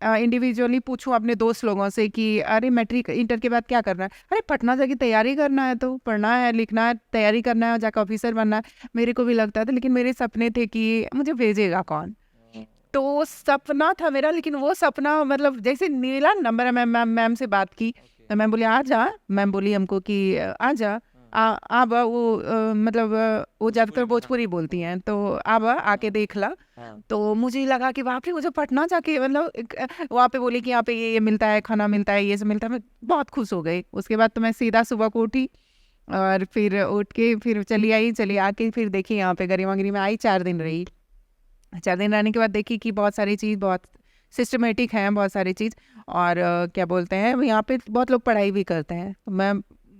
इंडिविजुअली पूछूं अपने दोस्त लोगों से कि अरे मैट्रिक इंटर के बाद क्या करना है, अरे पटना जाके तैयारी करना है, तो पढ़ना है, लिखना है, तैयारी करना है, जाकर ऑफिसर बनना है। मेरे को भी लगता था, लेकिन मेरे सपने थे कि मुझे भेजेगा कौन। तो वो सपना था मेरा, लेकिन वो सपना मतलब जैसे नीला नंबर, मैम से बात की तो मैम बोली आ जा। मैम बोली हमको कि आ जा, आ बा वो मतलब वो ज़्यादातर भोजपुरी बोलती हैं, तो आ बा आके देख ला। तो मुझे लगा कि वहाँ पे मुझे पटना जाके मतलब वहाँ पे बोली कि यहाँ पे ये मिलता है, खाना मिलता है, ये सब मिलता है। मैं बहुत खुश हो गई। उसके बाद तो मैं सीधा सुबह को उठी और फिर उठ के फिर चली आके फिर देखी यहाँ पे गरिमागिरी में आई, 4 दिन रही। 4 दिन रहने के बाद देखी कि बहुत सारी चीज़ बहुत सिस्टमेटिक है, बहुत सारी चीज़। और क्या बोलते हैं, यहाँ पे बहुत लोग पढ़ाई भी करते हैं। तो मैं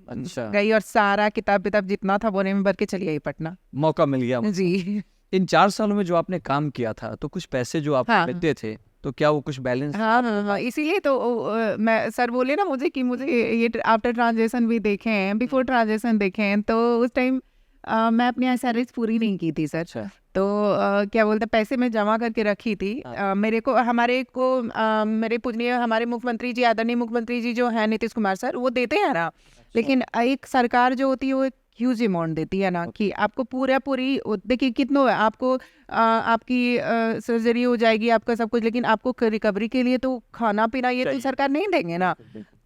अच्छा। गई और सारा किताब जितना था बोरे में भर के चली आई पटना। मौका मिल गया। जी इन 4 सालों में जो आपने काम किया था, तो कुछ पैसे जो आपको हाँ मिलते थे, तो क्या वो कुछ बैलेंस? हाँ, इसीलिए तो मैं सर बोले ना मुझे कि मुझे ये आफ्टर ट्रांजेक्शन भी देखे हैं, बिफोर ट्रांजेक्शन देखे हैं। तो उस टाइम मैं अपनी सैलरीज पूरी नहीं की थी सर। अच्छा। तो क्या बोलते हैं, पैसे मैं जमा करके रखी थी। मेरे को मेरे पूजनीय हमारे मुख्यमंत्री जी, आदरणीय मुख्यमंत्री जी जो हैं नीतीश कुमार सर, वो देते हैं ना। लेकिन एक सरकार जो होती है वो एक ह्यूज अमाउंट देती है ना, कि आपको पूरी देखिए कितना है आपको, आपकी सर्जरी हो जाएगी, आपका सब कुछ, लेकिन आपको रिकवरी के लिए तो खाना पीना ये तो सरकार नहीं देंगे ना।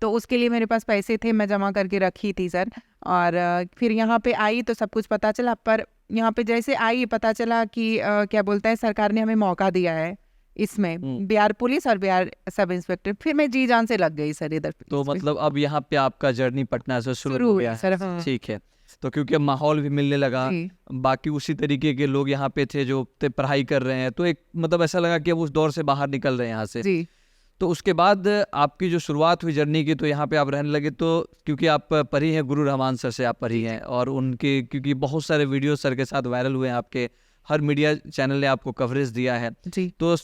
तो उसके लिए मेरे पास पैसे थे, मैं जमा करके रखी थी सर। और फिर यहाँ पे आई तो सब कुछ पता चला। पर यहाँ पे जैसे आई पता चला कि क्या बोलता है, सरकार ने हमें मौका दिया है इसमें, बिहार पुलिस और बिहार सब इंस्पेक्टर। फिर मैं जी जान से लग गई सर इधर। तो मतलब अब यहाँ पे आपका जर्नी पटना से शुरू शुरू हो हुई गया सर, है। हाँ। ठीक है। तो क्योंकि अब माहौल भी मिलने लगा, जी। बाकी उसी तरीके के लोग यहाँ पे थे जो पढ़ाई कर रहे हैं, तो एक मतलब ऐसा लगा कि अब उस दौर से बाहर निकल रहे हैं यहाँ से। जी तो उसके बाद आपकी जो शुरुआत हुई जर्नी की, तो यहाँ पे आप रहने लगे। तो क्योंकि आप पढ़ी हैं, गुरु रहमान सर से आप पढ़ी हैं, और उनके क्योंकि बहुत सारे वीडियो सर के साथ वायरल हुए हैं, आपके हर मीडिया चैनल ने आपको कवरेज दिया है। जी। तो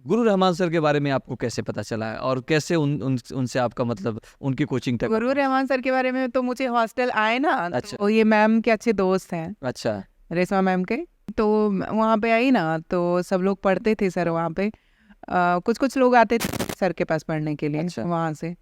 गुरु रहमान सर के बारे में आपको कैसे पता चला है, और कैसे उनसे आपका मतलब उनकी कोचिंग तक? गुरु रहमान सर के बारे में तो मुझे हॉस्टल आए ना, अच्छा। तो ये मैम के अच्छे दोस्त हैं, अच्छा। रेशमा मैम के। तो वहाँ पे आई ना, तो सब लोग पढ़ते थे सर वहाँ पे। कुछ कुछ लोग आते थे सर के पास पढ़ने के लिए। अच्छा। वहाँ से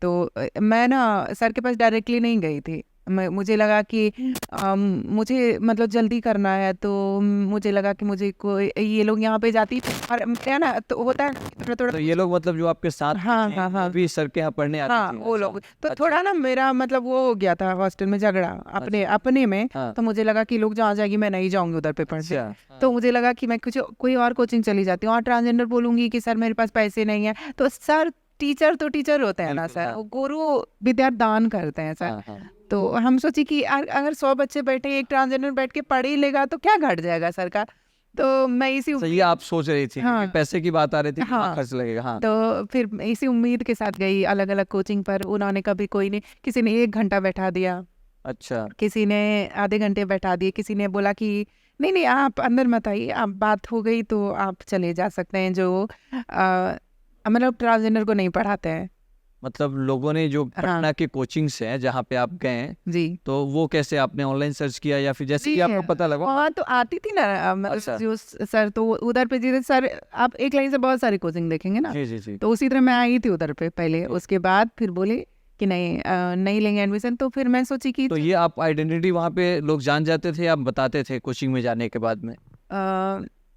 तो मैं ना सर के पास डायरेक्टली नहीं गई थी। मुझे लगा कि मुझे मतलब जल्दी करना है, तो मुझे लगा कि मुझे कोई ये लोग यहाँ पे जाती और क्या ना, तो होता है थोड़ा थोड़ा। तो ये लोग मतलब जो आपके साथ हाँ थे, हाँ हाँ, वो भी सर के यहाँ पढ़ने आते हाँ थे? वो लोग। तो अच्छा। थोड़ा ना मेरा मतलब वो हो गया था हॉस्टल में झगड़ा अपने में। हाँ। तो मुझे लगा कि लोग जहाँ जाएगी मैं नहीं जाऊंगी उधर पे पढ़ने। अच्छा। तो मुझे लगा कि मैं कुछ कोई और कोचिंग चली जाती हूँ, और ट्रांसजेंडर बोलूंगी कि सर मेरे पास पैसे नहीं है। तो सर टीचर तो टीचर होते हैं ना बिल्कुल, सर, हाँ। गुरु विद्या दान करते हैं सर। हाँ, हाँ। तो हम सोची कि अगर 100 बच्चे बैठे, एक ट्रांसजेंडर बैठ के पढ़ ही लेगा तो क्या घट जाएगा सरकार। तो मैं इसी सही आप सोच रही थी, हाँ। क्योंकि पैसे की बात आ रही थी, हाँ। हाँ। खर्च लगेगा। हाँ। तो फिर इसी उम्मीद के साथ गई अलग अलग कोचिंग पर। उन्होंने कभी कोई नहीं, किसी ने 1 घंटा बैठा दिया, अच्छा। किसी ने आधे घंटे बैठा दिए, किसी ने बोला कि नहीं नहीं आप अंदर मत आइए, आप बात हो गई तो आप चले जा सकते हैं, जो मतलब ट्रांसजेंडर को नहीं पढ़ाते हैं। मतलब लोगों ने जो पटना के कोचिंग से हैं जहाँ पे आप गए, जी। तो वो कैसे आपने ऑनलाइन सर्च किया, या फिर जैसे कि आपको पता लगा? वहाँ तो आती थी ना अच्छा। जो सर, तो उधर पे जी सर, आप एक लाइन से बहुत सारी कोचिंग देखेंगे ना। जी जी जी। तो उसी तरह मैं आई थी उधर पे पहले। उसके बाद फिर बोले कि नहीं लेंगे एडमिशन। तो फिर मैं सोची कि तो ये आप आइडेंटिटी वहाँ पे लोग जान जाते थे, आप बताते थे कोचिंग में जाने के बाद में?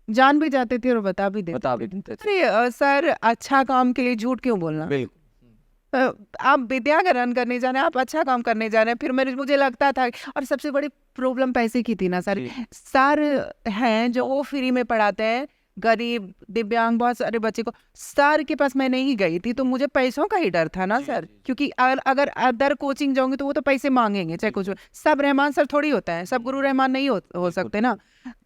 जान भी जाते थे और बता भी देते देते थे। अरे सर, अच्छा काम के लिए झूठ क्यों बोलना। बिल्कुल। आप विद्या का रन करने जा रहे हैं, आप अच्छा काम करने जा रहे हैं। फिर मुझे लगता था, और सबसे बड़ी प्रॉब्लम पैसे की थी ना सर। सर हैं जो वो फ्री में पढ़ाते हैं, गरीब दिव्यांग बहुत सारे बच्चे को। सर के पास मैं नहीं गई थी तो मुझे पैसों का ही डर था ना सर, क्योंकि अगर अदर कोचिंग जाऊंगी तो वो तो पैसे मांगेंगे चाहे कुछ। सब रहमान सर थोड़ी होता है, सब गुरु रहमान नहीं हो सकते ना।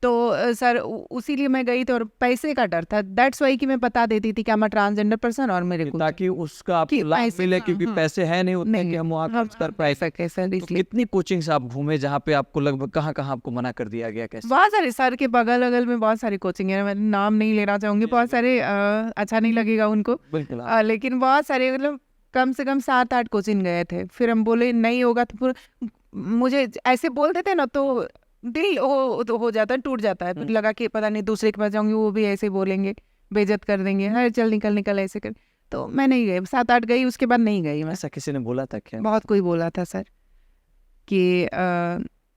तो सर उसीलिए मैं गई थी, और पैसे का डर था। दैट्स वाई कि मैं बता देती थी कि मैं ट्रांसजेंडर पर्सन और मेरे को, ताकि उसका आपको लाभ मिले, क्योंकि पैसे है नहीं उतने कि हम वहाँ खर्च कर पाए। तो कितनी कोचिंग्स आप घूमे जहाँ पे आपको लगभग कहाँ आपको मना कर दिया गया, कैसे? बहुत सारे सर के बगल अगल में बहुत सारी कोचिंग है, मैं नाम नहीं लेना चाहूंगी। बहुत सारे अच्छा नहीं लगेगा उनको, लेकिन बहुत सारे मतलब कम से कम 7-8 कोचिंग गए थे। फिर हम बोले नहीं होगा, तो फिर मुझे ऐसे बोल देते ना, तो दिल हो जाता है, टूट जाता है। फिर लगा कि पता नहीं दूसरे के पास जाऊंगी वो भी ऐसे बोलेंगे, बेइज्जत कर देंगे, अरे चल निकल निकल ऐसे कर। तो मैं नहीं गई, 7-8 गई, उसके बाद नहीं गई मैं। ऐसा किसी ने बोला था क्या? बहुत कोई बोला था सर कि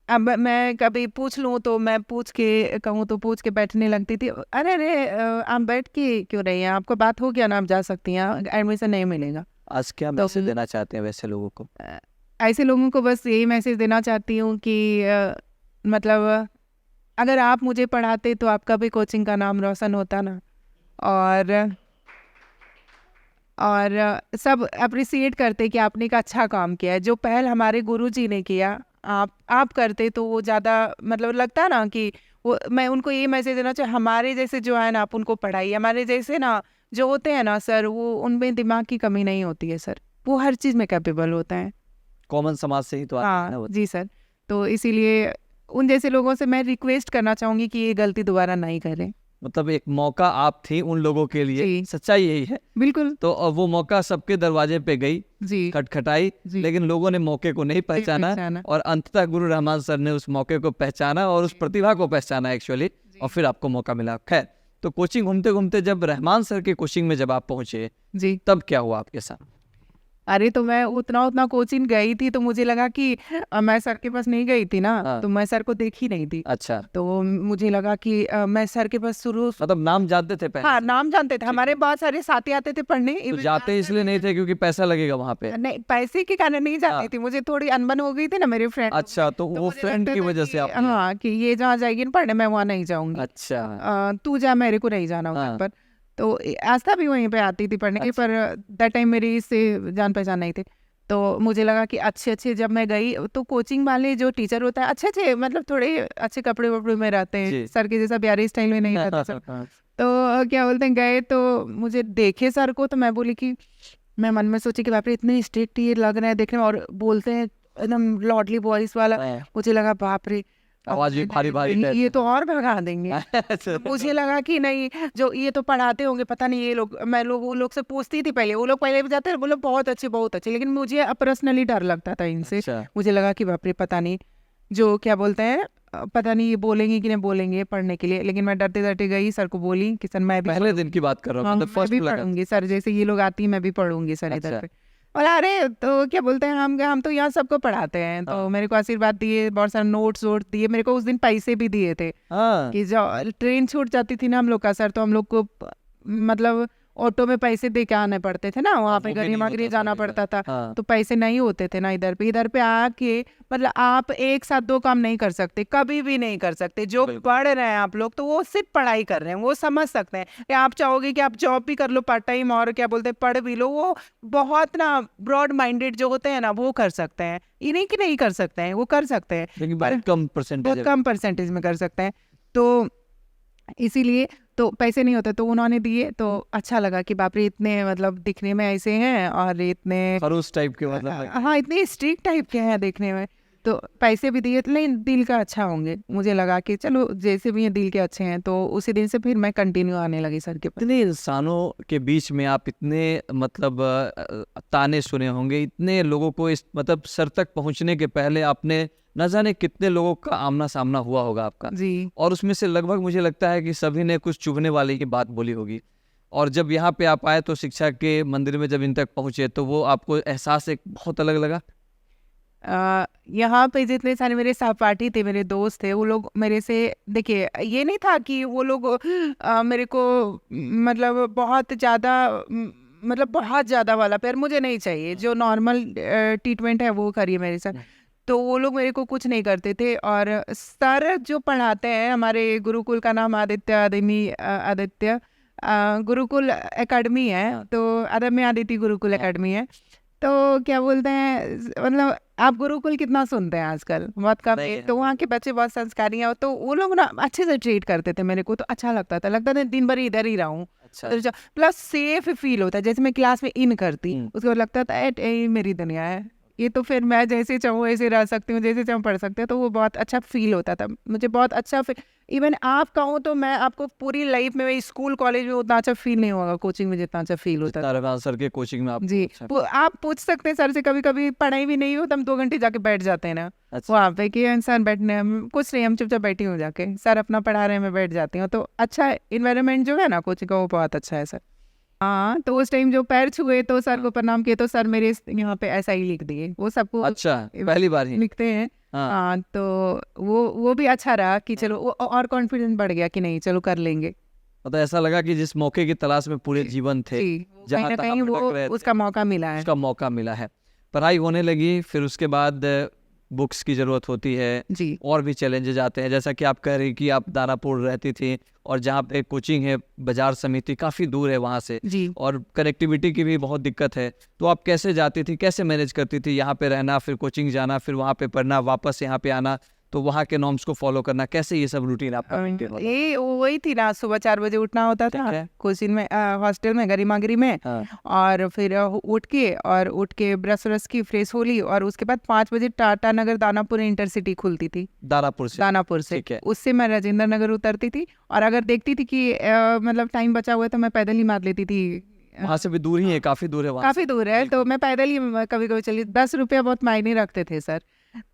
अब मैं कभी पूछ लूँ तो मैं पूछ के कहूँ तो पूछ के बैठने लगती थी। अरे अरे आप बैठ के क्यों रही हैं, आपको बात हो गया ना, आप जा सकती हैं, एडमिशन नहीं मिलेगा। आज क्या मैसेज देना चाहते हैं वैसे लोगों को? ऐसे लोगों को बस यही मैसेज देना चाहती हूँ कि मतलब अगर आप मुझे पढ़ाते तो आपका भी कोचिंग का नाम रोशन होता ना। और सब अप्रिसिएट करते कि आपने एक अच्छा काम किया है। जो पहल हमारे गुरुजी ने किया, आप करते तो वो ज़्यादा मतलब लगता ना कि वो, मैं उनको ये मैसेज देना चाहिए, हमारे जैसे जो है ना आप उनको पढ़ाइए। हमारे जैसे ना जो होते हैं ना सर, वो उनमें दिमाग की कमी नहीं होती है सर, वो हर चीज़ में कैपेबल होता है। कॉमन समाज से ही तो आता है ना हाँ वो। जी सर। तो इसीलिए उन जैसे लोगों से मैं रिक्वेस्ट करना चाहूँगी कि ये गलती दोबारा नहीं करें। मतलब एक मौका आप थी उन लोगों के लिए, जी। सच्चाई यही है। बिल्कुल तो वो मौका सबके दरवाजे पे गई, जी। खटखटाई, जी। लेकिन लोगों ने मौके को नहीं पहचाना और अंततः गुरु रहमान सर ने उस मौके को पहचाना और उस प्रतिभा को पहचाना एक्चुअली, और फिर आपको मौका मिला। खैर, तो कोचिंग घूमते घूमते जब रहमान सर के कोचिंग में जब आप पहुंचे जी। तब क्या हुआ आपके साथ? अरे तो मैं उतना कोचिंग गई थी तो मुझे लगा कि मैं सर के पास नहीं गई थी ना। हाँ। तो मैं सर को देखी नहीं थी। अच्छा, तो मुझे लगा कि मैं सर के पास शुरू। मतलब नाम जानते थे पहले हाँ से? नाम जानते थे, हमारे बहुत सारे साथी आते थे पढ़ने। तो जाते इसलिए नहीं थे क्योंकि पैसा लगेगा वहां पे? नहीं, पैसे के कारण नहीं जाती थी, मुझे थोड़ी अनबन हो गई थी ना मेरे फ्रेंड। अच्छा, तो वो मुझे फ्रेंड लगता की था वजह से कि आप? हाँ कि ये जहाँ जाएगी ना पढ़ने, मैं वहाँ नहीं जाऊंगी। अच्छा। तू जा, मेरे को नहीं जाना हाँ। उधर पर। तो आस्था भी वहीं पे आती थी पढ़ने की, अच्छा। पर दैट टाइम मेरी इससे जान पहचान नहीं थी। तो मुझे लगा कि अच्छे जब मैं गई तो कोचिंग वाले जो टीचर होता है अच्छे मतलब थोड़े अच्छे कपड़े वपड़े में रहते जी। हैं, सर के जैसा प्यारे स्टाइल में नहीं रहते सर। हाँ। तो क्या बोलते हैं, गए तो मुझे देखे सर को तो मैं बोली कि मैं मन में सोची कि बाप रे इतने स्ट्रिक्ट ये लग रहे हैं देखने में, और बोलते हैं एकदम लॉडली वॉइस वाला। हाँ। मुझे लगा बाप रे आवाज भी भारी भारी टाइप ये तो और भगा देंगे। मुझे लगा कि नहीं, जो ये तो पढ़ाते होंगे पता नहीं ये लोग, मैं वो लोग से पूछती थी पहले, वो लोग पहले भी जाते थे, वो लोग बहुत अच्छे, लेकिन मुझे पर्सनली डर लगता था इनसे। अच्छा। मुझे लगा कि बाप रे पता नहीं जो क्या बोलते हैं, पता नहीं ये बोलेंगे कि नहीं बोलेंगे पढ़ने के लिए। लेकिन मैं डरते डरते गई, सर को बोली कि सर मैं भी पहले दिन की बात कर रहा हूँ, हाँ, मतलब मैं फर्स्ट भी मुलाकात। पढ़ूंगी सर, जैसे ये लोग आती है मैं भी पढ़ूंगी सर इधर अच्छा। पे। और अरे तो क्या बोलते हैं, हम तो यहाँ सबको पढ़ाते हैं। तो हाँ। मेरे को आशीर्वाद दिए, बहुत सारे नोट्स वोट दिए, मेरे को उस दिन पैसे भी दिए थे हाँ। कि जो ट्रेन छूट जाती थी ना हम लोग का सर, तो हम लोग को मतलब ऑटो में पैसे दे के आने पड़ते थे ना, वहाँ पे वो भी नहीं गरिमा गृह होता जाना था पड़ता था। हाँ। तो पैसे नहीं होते थे ना इधर पे आके, मतलब आप एक साथ 2 काम नहीं कर सकते, कभी भी नहीं कर सकते। जो बिल्कुल। पढ़ रहे हैं आप लोग तो वो सिर्फ पढ़ाई कर रहे हैं, वो समझ सकते हैं। या आप चाहोगे कि आप जॉब भी कर लो पार्ट टाइम और क्या बोलते हैं पढ़ भी लो, वो बहुत ना ब्रॉड माइंडेड जो होते हैं ना वो कर सकते हैं। ये नहीं कि नहीं कर सकते हैं, वो कर सकते हैं, लेकिन पर बहुत कम परसेंटेज बहुत कम परसेंटेज में कर सकते हैं। तो इसीलिए तो पैसे नहीं होते तो उन्होंने दिए, तो अच्छा लगा कि बाप रे इतने मतलब दिखने में ऐसे हैं और इतने खरूस टाइप के मतलब। हाँ इतने स्ट्रिक्ट टाइप के हैं देखने में। तो पैसे भी दिए, लेकिन दिल का अच्छा होंगे। मुझे लगा कि चलो जैसे भी हैं दिल के अच्छे हैं, तो उसी दिन से फिर मैं कंटिन्यू आने लगी सर के पास। इतने इंसानों के बीच में आप इतने मतलब ताने सुने होंगे, इतने लोगों को इस मतलब सर तक पहुंचने के पहले आपने न जाने कितने लोगों का आमना सामना हुआ होगा आपका। जी और उसमें से लगभग मुझे लगता है कि सभी ने कुछ चुभने वाली की बात बोली होगी। और जब यहाँ पे आप आए तो शिक्षा के मंदिर में जब इन तक पहुंचे तो वो आपको एहसास एक बहुत अलग लगा। यहाँ पे जितने सारे मेरे सहपाठी थे, मेरे दोस्त थे, वो लोग मेरे से, देखिए ये नहीं था कि वो लोग मेरे को मतलब बहुत ज़्यादा मतलब बहुत ज़्यादा वाला प्यार मुझे नहीं चाहिए। जो नॉर्मल ट्रीटमेंट है वो करिए मेरे साथ। तो वो लोग मेरे को कुछ नहीं करते थे। और सर जो पढ़ाते हैं, हमारे गुरुकुल का नाम आदित्य गुरुकुल एकेडमी है, तो अदम्य आदित्य गुरुकुल एकेडमी है। तो क्या बोलते हैं, मतलब आप गुरुकुल कितना सुनते हैं आजकल, बहुत कम है। तो वहाँ के बच्चे बहुत संस्कारी हैं, तो वो लोग ना अच्छे से ट्रीट करते थे मेरे को, तो अच्छा लगता था दिन भर इधर ही रहूँ। अच्छा। प्लस सेफ फील होता है, जैसे मैं क्लास में इन करती उसके बाद लगता था ए मेरी दुनिया है ये, तो फिर मैं जैसे चाहूँ ऐसे रह सकती हूँ, जैसे चाहूँ पढ़ सकते हैं। तो वो बहुत अच्छा फील होता था मुझे, बहुत अच्छा इवन आप कहो तो मैं आपको पूरी लाइफ में स्कूल कॉलेज में उतना अच्छा फील नहीं होगा कोचिंग में जितना अच्छा फील होता है। रविवान सर के कोचिंग में आप जी आप पूछ सकते हैं सर से, कभी कभी पढ़ाई भी नहीं हो तो हम 2 घंटे जाके बैठ जाते हैं ना अच्छा। वहाँ पे कि सर बैठने कुछ नहीं, हम चुपचाप बैठी हूँ जाके, सर अपना पढ़ा रहे हैं मैं बैठ जाती हूँ। तो अच्छा इन्वायरमेंट जो है ना कोचिंग का वो बहुत अच्छा है सर। हाँ तो उस टाइम जो पैर छुए तो सर को प्रणाम किए तो सर मेरे यहाँ पे ऐसा ही लिख दिए, वो सबको अच्छा पहली बार ही लिखते हैं। हाँ। हाँ तो वो भी अच्छा रहा कि चलो और कॉन्फिडेंस बढ़ गया कि नहीं चलो कर लेंगे। मतलब ऐसा लगा कि जिस मौके की तलाश में पूरे जीवन थे, जी, जहाँ कहीं ना तक कहीं आप वो भटक रहे थे, उसका मौका मिला है। उसका मौका मिला है। पढ़ाई होने लगी, फिर उसके बाद बुक्स की ज़रूरत होती है जी और भी चैलेंजेस आते हैं। जैसा कि आप कह रही कि आप दानापुर रहती थी और जहाँ पे कोचिंग है बाजार समिति काफ़ी दूर है वहाँ से, जी और कनेक्टिविटी की भी बहुत दिक्कत है। तो आप कैसे जाती थी, कैसे मैनेज करती थी यहाँ पे रहना, फिर कोचिंग जाना, फिर वहाँ पे पढ़ना, वापस यहाँ पे आना, तो वहाँ के नॉर्म्स को फॉलो करना, कैसे ये सब रूटीन आपका maintain होता? ये वही थी ना, सुबह 4 बजे उठना होता ठीक था है। कोचिंग में, हॉस्टल में गरिमागिरी में। हाँ। और फिर उठ के ब्रश व्रश की फ्रेश हो ली, और उसके बाद 5 बजे टाटा नगर दानापुर इंटरसिटी खुलती थी दानापुर से। दानापुर से, ठीक है। उससे मैं राजेंद्र नगर उतरती थी। और अगर देखती थी कि मतलब टाइम बचा हुआ है तो मैं पैदल ही मार लेती थी। वहाँ से भी दूर ही है, काफ़ी दूर है वहाँ काफी दूर है तो मैं पैदल ही कभी कभी चली। 10 रुपया बहुत मायने रखते थे सर,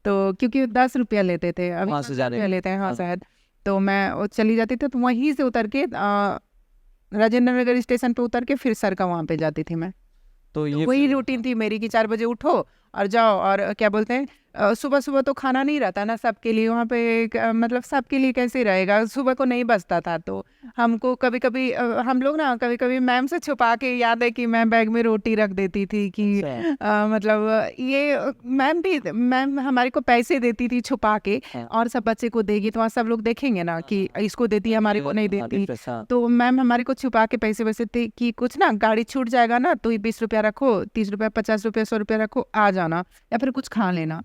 तो क्योंकि 10 रुपया लेते थे, अभी वहाँ से 10 जाने रुपया के। लेते हैं हाँ हाँ। शायद। तो मैं वो चली जाती थी, तो वहीं से उतर के राजेंद्र नगर स्टेशन पे उतर के फिर सर का वहाँ पे जाती थी मैं। तो ये वही रूटीन थी मेरी कि 4 बजे उठो और जाओ। और क्या बोलते हैं, सुबह सुबह तो खाना नहीं रहता ना सबके लिए वहाँ पे, मतलब सबके लिए कैसे रहेगा, सुबह को नहीं बचता था। तो हमको कभी कभी हम लोग ना कभी कभी मैम से छुपा के, याद है कि मैं बैग में रोटी रख देती थी कि मतलब ये मैम हमारे को पैसे देती थी छुपा के, हाँ। और सब बच्चे को देगी तो वहाँ सब लोग देखेंगे ना कि इसको देती है हमारे को नहीं देती। हाँ। तो मैम हमारे को छुपा के पैसे वैसे थे कि कुछ ना गाड़ी छूट जाएगा ना तो 20 रुपया रखो, 30 रुपया, 50 रुपया, 100 रुपया रखो, आ जाना या फिर कुछ खा लेना।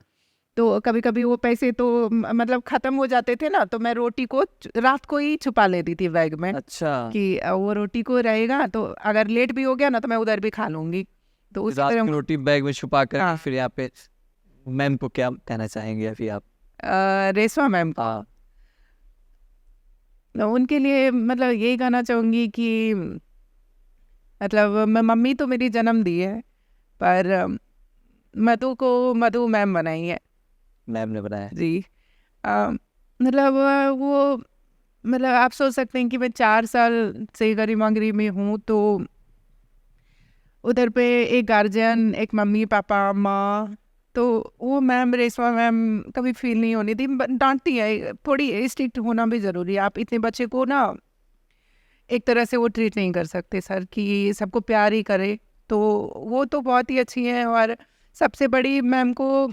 तो कभी कभी वो पैसे तो मतलब खत्म हो जाते थे ना, तो मैं रोटी को रात को ही छुपा लेती थी बैग में अच्छा। कि वो रोटी को रहेगा तो अगर लेट भी हो गया ना तो मैं उधर भी खा लूंगी। तो उस रात तरह की रोटी बैग में छुपा कर हाँ। फिर यहाँ पे मैम को क्या कहना चाहेंगे अभी आप? रेशमा मैम को हाँ। उनके लिए मतलब यही कहना चाहूँगी कि मतलब मम्मी तो मेरी जन्म दी है, पर मधु को मधु मैम बनाई है मैम ने बनाया। जी। मतलब वो मतलब आप सोच सकते हैं कि मैं 4 साल से गरिमागिरी में हूँ, तो उधर पे एक गार्जियन, एक मम्मी पापा माँ, तो वो मैम रेशमा मैम कभी फील नहीं होनी दी। डांटती है, थोड़ी स्ट्रिक्ट होना भी ज़रूरी है। आप इतने बच्चे को ना एक तरह से वो ट्रीट नहीं कर सकते सर कि सबको प्यार ही करे, तो वो तो बहुत ही अच्छी है। और सबसे बड़ी मैम को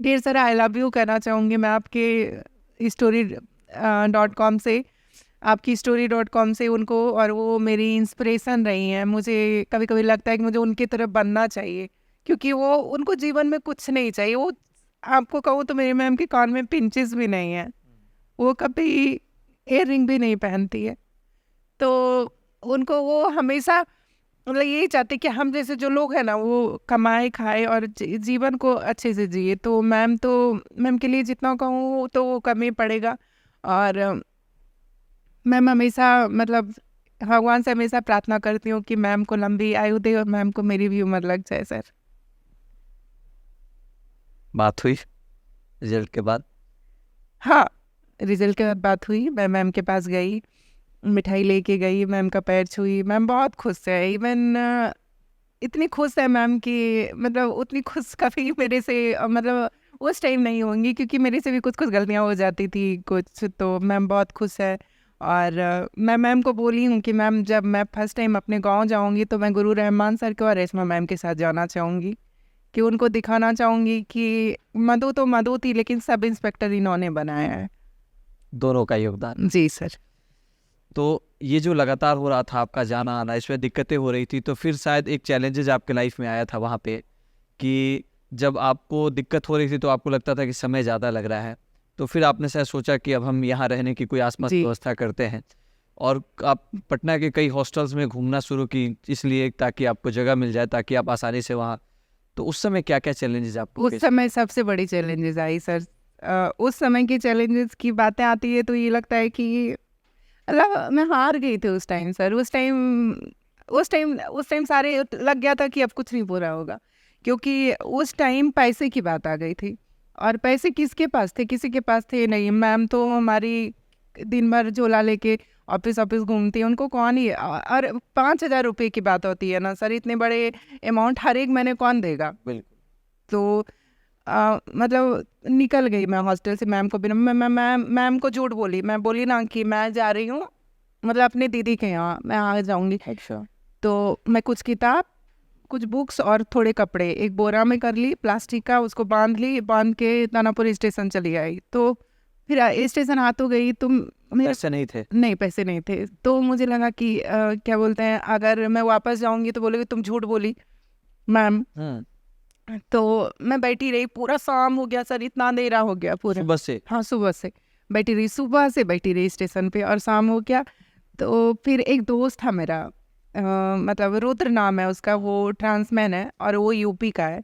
ढेर सारा आई लव यू कहना चाहूँगी मैं आपके story.com से, आपकी story.com से उनको, और वो मेरी इंस्पिरेशन रही हैं। मुझे कभी कभी लगता है कि मुझे उनकी तरफ बनना चाहिए, क्योंकि वो उनको जीवन में कुछ नहीं चाहिए। वो आपको कहूँ तो मेरी मैम के कान में पिंचेस भी नहीं है, वो कभी एयर रिंग भी नहीं पहनती है। तो उनको वो हमेशा मतलब यही चाहते कि हम जैसे जो लोग हैं ना वो कमाए खाए और जीवन को अच्छे से जिए। तो मैम के लिए जितना कहूँ तो वो कम ही पड़ेगा। और मैम हमेशा मतलब भगवान से हमेशा प्रार्थना करती हूँ कि मैम को लंबी आयु दे और मैम को मेरी भी उम्र लग जाए सर। बात हुई रिजल्ट के बाद? हाँ, रिजल्ट के बाद बात हुई, मैं मैम के पास गई, मिठाई लेके गई, मैम का पैर छुई। मैम बहुत खुश है, इवन इतनी खुश है मैम कि मतलब उतनी खुश कभी मेरे से मतलब उस टाइम नहीं होंगी, क्योंकि मेरे से भी कुछ गलतियाँ हो जाती थी कुछ। तो मैम बहुत खुश है। और मैं मैम को बोली हूँ कि मैम जब मैं फर्स्ट टाइम अपने गांव जाऊँगी तो मैं गुरु रहमान सर के और रेशमा मैम के साथ जाना चाहूँगी, कि उनको दिखाना चाहूँगी कि मधु तो मधु थी लेकिन सब इंस्पेक्टर इन्होंने बनाया है। दोनों का योगदान। जी सर। तो ये जो लगातार हो रहा था आपका जाना आना, इसमें दिक्कतें हो रही थी, तो फिर शायद एक चैलेंजेस आपके लाइफ में आया था वहाँ पे, कि जब आपको दिक्कत हो रही थी तो आपको लगता था कि समय ज़्यादा लग रहा है, तो फिर आपने शायद सोचा कि अब हम यहाँ रहने की कोई आसपास जी। व्यवस्था करते हैं, और आप पटना के कई हॉस्टल्स में घूमना शुरू की, इसलिए ताकि आपको जगह मिल जाए, ताकि आप आसानी से वहाँ। तो उस समय क्या क्या चैलेंजेस आपको उस समय सबसे बड़ी चैलेंजेस आई सर, उस समय के चैलेंजेस की बातें आती है तो ये लगता है कि मतलब मैं हार गई थी उस टाइम सर। उस टाइम सारे लग गया था कि अब कुछ नहीं पूरा होगा, क्योंकि उस टाइम पैसे की बात आ गई थी। और पैसे किसके पास थे? किसी के पास थे नहीं। मैम तो हमारी दिन भर झोला लेके ऑफिस ऑफिस घूमती है, उनको कौन ही। और 5,000 रुपये की बात होती है ना सर, इतने बड़े अमाउंट हर एक महीने कौन देगा? बिल्कुल। तो मतलब निकल गई मैं हॉस्टल से। मैम को बिना मैम को झूठ बोली। मैं बोली ना कि मैं जा रही हूँ मतलब अपनी दीदी के यहाँ, मैं आ जाऊँगी। अच्छा। तो मैं कुछ किताब, कुछ बुक्स और थोड़े कपड़े एक बोरा में कर ली प्लास्टिक का, उसको बांध के दानापुर स्टेशन चली आई। तो फिर स्टेशन आ तो गई तो मेरे पैसे नहीं थे? नहीं, पैसे नहीं थे। तो मुझे लगा कि क्या बोलते हैं, अगर मैं वापस जाऊंगी तो बोलेगी तुम झूठ बोली मैम। तो मैं बैठी रही, पूरा शाम हो गया सर, इतना अंधेरा हो गया पूरा। सुबह से? हाँ, सुबह से बैठी रही, सुबह से बैठी रही स्टेशन पे और शाम हो गया। तो फिर एक दोस्त था मेरा, मतलब रुद्र नाम है उसका, वो ट्रांसमैन है और वो यूपी का है।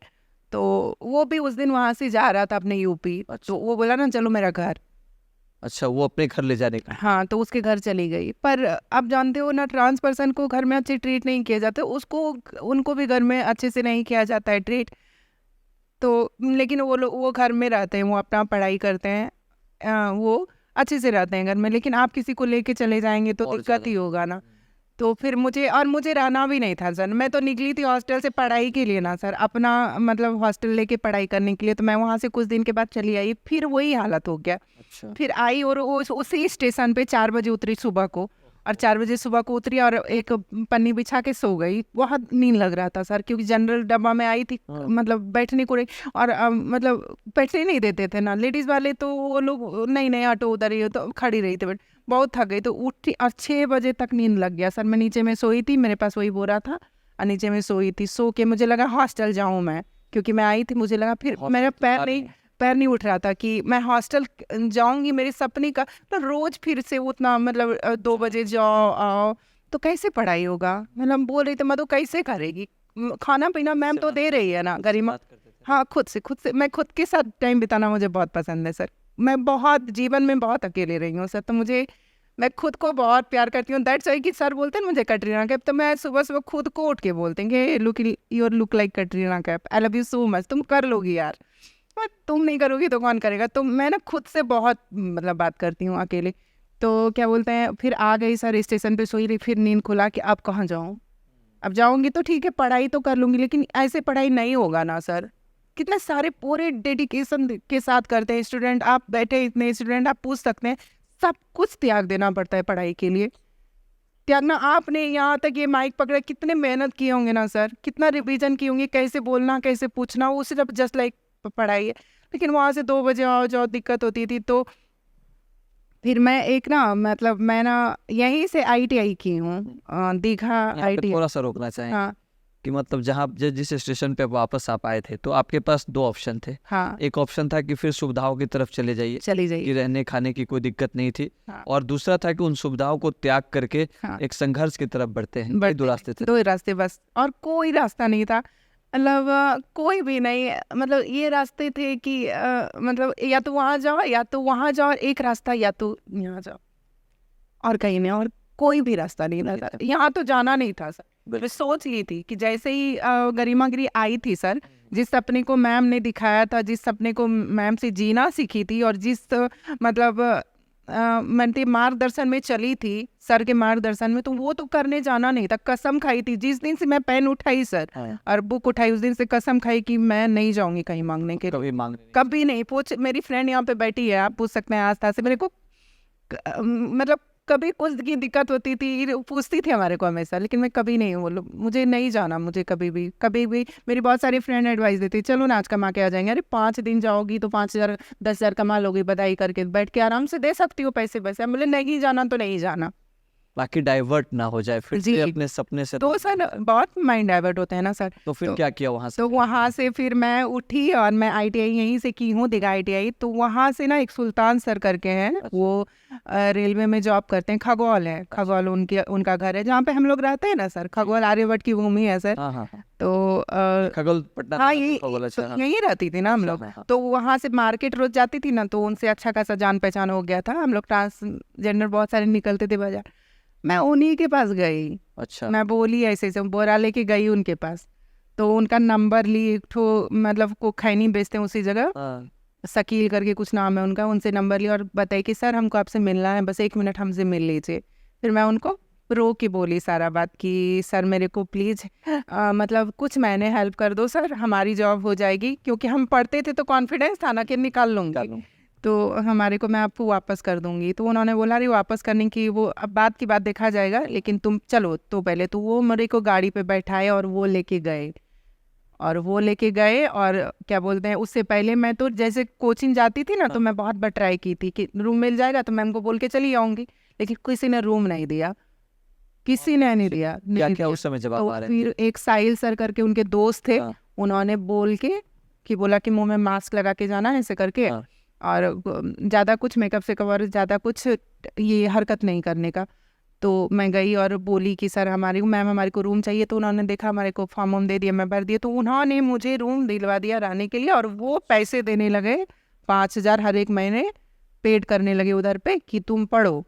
तो वो भी उस दिन वहाँ से जा रहा था अपने यूपी। अच्छा। तो वो बोला ना चलो मेरा घर। अच्छा, वो अपने घर ले जाने का? हाँ, तो उसके घर चली गई। पर आप जानते हो ना, ट्रांस पर्सन को घर में अच्छे ट्रीट नहीं किया जाता, उसको उनको भी घर में अच्छे से नहीं किया जाता है ट्रीट। तो लेकिन वो लोग वो घर में रहते हैं, वो अपना पढ़ाई करते हैं, वो अच्छे से रहते हैं घर में। लेकिन आप किसी को लेके चले जाएंगे तो और दिक्कत ही ज़्यादा। होगा ना। तो फिर मुझे रहना भी नहीं था सर। मैं तो निकली थी हॉस्टल से पढ़ाई के लिए ना सर, अपना मतलब हॉस्टल लेके पढ़ाई करने के लिए। तो मैं वहाँ से कुछ दिन के बाद चली आई, फिर वही हालत हो गया। अच्छा। फिर आई और उसी स्टेशन पे 4 बजे उतरी सुबह को, और 4 बजे सुबह को उतरी और एक पन्नी बिछा के सो गई। बहुत नींद लग रहा था सर, क्योंकि जनरल डब्बा में आई थी, मतलब बैठने को और मतलब बैठने नहीं देते थे ना लेडीज़ वाले। तो वो लोग नहीं नहीं हटो उधर ही, तो खड़ी रही थी। बट बहुत थक गई तो उठी, और 6 बजे तक नींद लग गया सर। मैं नीचे में सोई थी, मेरे पास वही बोरा था और नीचे में सोई थी। सो के मुझे लगा हॉस्टल जाऊँ मैं, क्योंकि मैं आई थी, मुझे लगा फिर मेरा पैर नहीं उठ रहा था कि मैं हॉस्टल जाऊंगी। मेरे सपने का तो रोज फिर से उतना मतलब 2 बजे जाओ आओ, तो कैसे पढ़ाई होगा? मतलब बोल रही थी मधु कैसे करेगी, खाना पीना मैम तो दे रही है ना, गरिमा। हाँ, खुद से मैं खुद के साथ टाइम बिताना मुझे बहुत पसंद है सर। मैं बहुत जीवन में बहुत अकेले रही हूँ सर। तो मैं खुद को बहुत प्यार करती हूँ। दैट्स वाई कि सर बोलते हैं मुझे कटरीना कैफ, तो मैं सुबह सुबह खुद को उठ के बोलते हैं कि look like Katrina Kaif, I love you so much, तुम कर लोगी यार। पर तुम नहीं करोगी तो कौन करेगा? तो मैं ना खुद से बहुत मतलब बात करती हूँ अकेले। तो क्या बोलते हैं, फिर आ गई सर, स्टेशन पे सोई रही, फिर नींद खुला कि अब कहाँ जाऊँ। अब जाऊँगी तो ठीक है, पढ़ाई तो कर लूँगी, लेकिन ऐसे पढ़ाई नहीं होगा ना सर। कितने सारे पूरे डेडिकेशन के साथ करते हैं स्टूडेंट। आप बैठे इतने स्टूडेंट, आप पूछ सकते हैं, सब कुछ त्याग देना पड़ता है पढ़ाई के लिए। त्यागना, आपने यहाँ तक ये माइक पकड़ा, कितने मेहनत किए होंगे ना सर, कितना रिवीजन किए होंगे, कैसे बोलना कैसे पूछना, वो सिर्फ जस्ट लाइक पढ़ाई है। लेकिन वहाँ से 2 बजे आओ जाओ दिक्कत होती थी। तो फिर मैं एक ना मतलब मैं ना यहीं से ITI की हूँ, दीघा यहाँ पे ITI। थोड़ा सा रोकना चाहें हाँ कि मतलब जहाँ जिस स्टेशन पे वापस आप आए थे, तो आपके पास 2 ऑप्शन थे। हाँ, एक ऑप्शन था कि फिर सुविधाओं की तरफ चले जाइए, चली कि जाइए। रहने खाने की कोई दिक्कत नहीं थी। हाँ। और दूसरा था कि उन सुविधाओं को त्याग करके हाँ, एक संघर्ष की तरफ बढ़ते हैं। ये बढ़ते 2 रास्ते थे। 2 ही रास्ते बस, और कोई रास्ता नहीं था। मतलब कोई भी नहीं, मतलब ये रास्ते थे कि मतलब या तो वहाँ जाओ या तो वहाँ जाओ, और एक रास्ता या तो यहाँ जाओ, और कहीं नहीं, और कोई भी रास्ता नहीं था सर। यहाँ तो जाना नहीं था सर। मैं सोच ली थी कि जैसे ही गरिमागिरी आई थी सर, जिस सपने को मैम ने दिखाया था, जिस सपने को मैम से जीना सीखी थी, और जिस मतलब मैं मार्गदर्शन में चली थी, सर के मार्गदर्शन में, तो वो तो करने जाना नहीं था। कसम खाई थी जिस दिन से मैं पेन उठाई सर और बुक उठाई, उस दिन से कसम खाई कि मैं नहीं जाऊंगी कहीं मांगने के लिए, कभी मांगने नहीं। कभी नहीं। पूछ, मेरी फ्रेंड यहाँ पे बैठी है, आप पूछ सकते हैं आस्था से, मेरे को मतलब कभी कुछ की दिक्कत होती थी, पूछती थी हमारे को हमेशा, लेकिन मैं कभी नहीं बोलूँ मुझे नहीं जाना। मुझे कभी भी मेरी बहुत सारी फ्रेंड एडवाइस देती, चलो ना आज कमा के आ जाएंगे। अरे 5 दिन जाओगी तो 5,000 10,000 कमा लोगी, बधाई करके बैठ के आराम से दे सकती हो पैसे। वैसे बोले नहीं जाना तो नहीं जाना। बाकी डाइवर्ट ना हो जाए फिर जी। से अपने सपने से। तो सर बहुत माइंड डाइवर्ट होते हैं ना सर। तो फिर तो क्या किया वहाँ से? तो वहाँ से फिर मैं उठी और मैं आईटीआई यहीं से की हूँ, दीघा आईटीआई। तो वहाँ से ना एक सुल्तान सर करके हैं, वो रेलवे में जॉब करते हैं, खगौल है, खगौल उनके उनका घर है जहाँ पे हम लोग रहते हैं ना सर। खगौल आर्यभट्ट की भूमि है सर। हाँ हाँ हाँ, तो खगोल पटना हाँ था ना, यही तो खगोल, अच्छा तो हाँ। यहीं रहती थी ना हम लोग। हाँ, हाँ। तो वहाँ से मार्केट रोज जाती थी ना, तो उनसे अच्छा खासा जान पहचान हो गया था। हम लोग ट्रांसजेंडर बहुत सारे निकलते थे बाजार, मैं उन्हीं के पास गई। अच्छा। मैं बोली ऐसे ऐसे, बोरा लेके गई उनके पास। तो उनका नंबर ली, एक ठो मतलब को खैनी बेचते हैं उसी जगह, हाँ, शकील करके कुछ नाम है उनका। उनसे नंबर लिया और बताई कि सर हमको आपसे मिलना है, बस 1 मिनट हमसे मिल लीजिए। फिर मैं उनको रो के बोली सारा बात कि सर मेरे को प्लीज़ मतलब कुछ महीने हेल्प कर दो सर, हमारी जॉब हो जाएगी। क्योंकि हम पढ़ते थे तो कॉन्फिडेंस था ना कि निकाल लूँगी, तो हमारे को मैं आपको वापस कर दूंगी। तो उन्होंने बोला अरे वापस करने की वो अब बात की बात देखा जाएगा, लेकिन तुम चलो। तो पहले तो वो मेरे को गाड़ी पे बैठाए और वो लेके गए, और क्या बोलते हैं, उससे पहले मैं तो जैसे कोचिंग जाती थी ना, तो मैं बहुत बार ट्राई की थी कि रूम मिल जाएगा तो मैं उनको बोल के चली आऊँगी, लेकिन किसी ने रूम नहीं दिया, किसी ने नहीं दिया। क्या नहीं क्या दिया। उस समय जवाब तो आ रहे फिर एक साहिल सर करके उनके दोस्त थे, हाँ। उन्होंने बोल के कि बोला कि मुंह में मास्क लगा के जाना है ऐसे करके, हाँ। और ज़्यादा कुछ मेकअप से कवर, ज़्यादा कुछ ये हरकत नहीं करने का। तो मैं गई और बोली कि सर मैम हमारे को रूम चाहिए। तो उन्होंने देखा, हमारे को फॉर्म वॉर्म दे दिया, मैं भर दिया। तो उन्होंने मुझे रूम दिलवा दिया रहने के लिए, और वो पैसे देने लगे 5,000 हर एक महीने पेड करने लगे उधर पे कि तुम पढ़ो।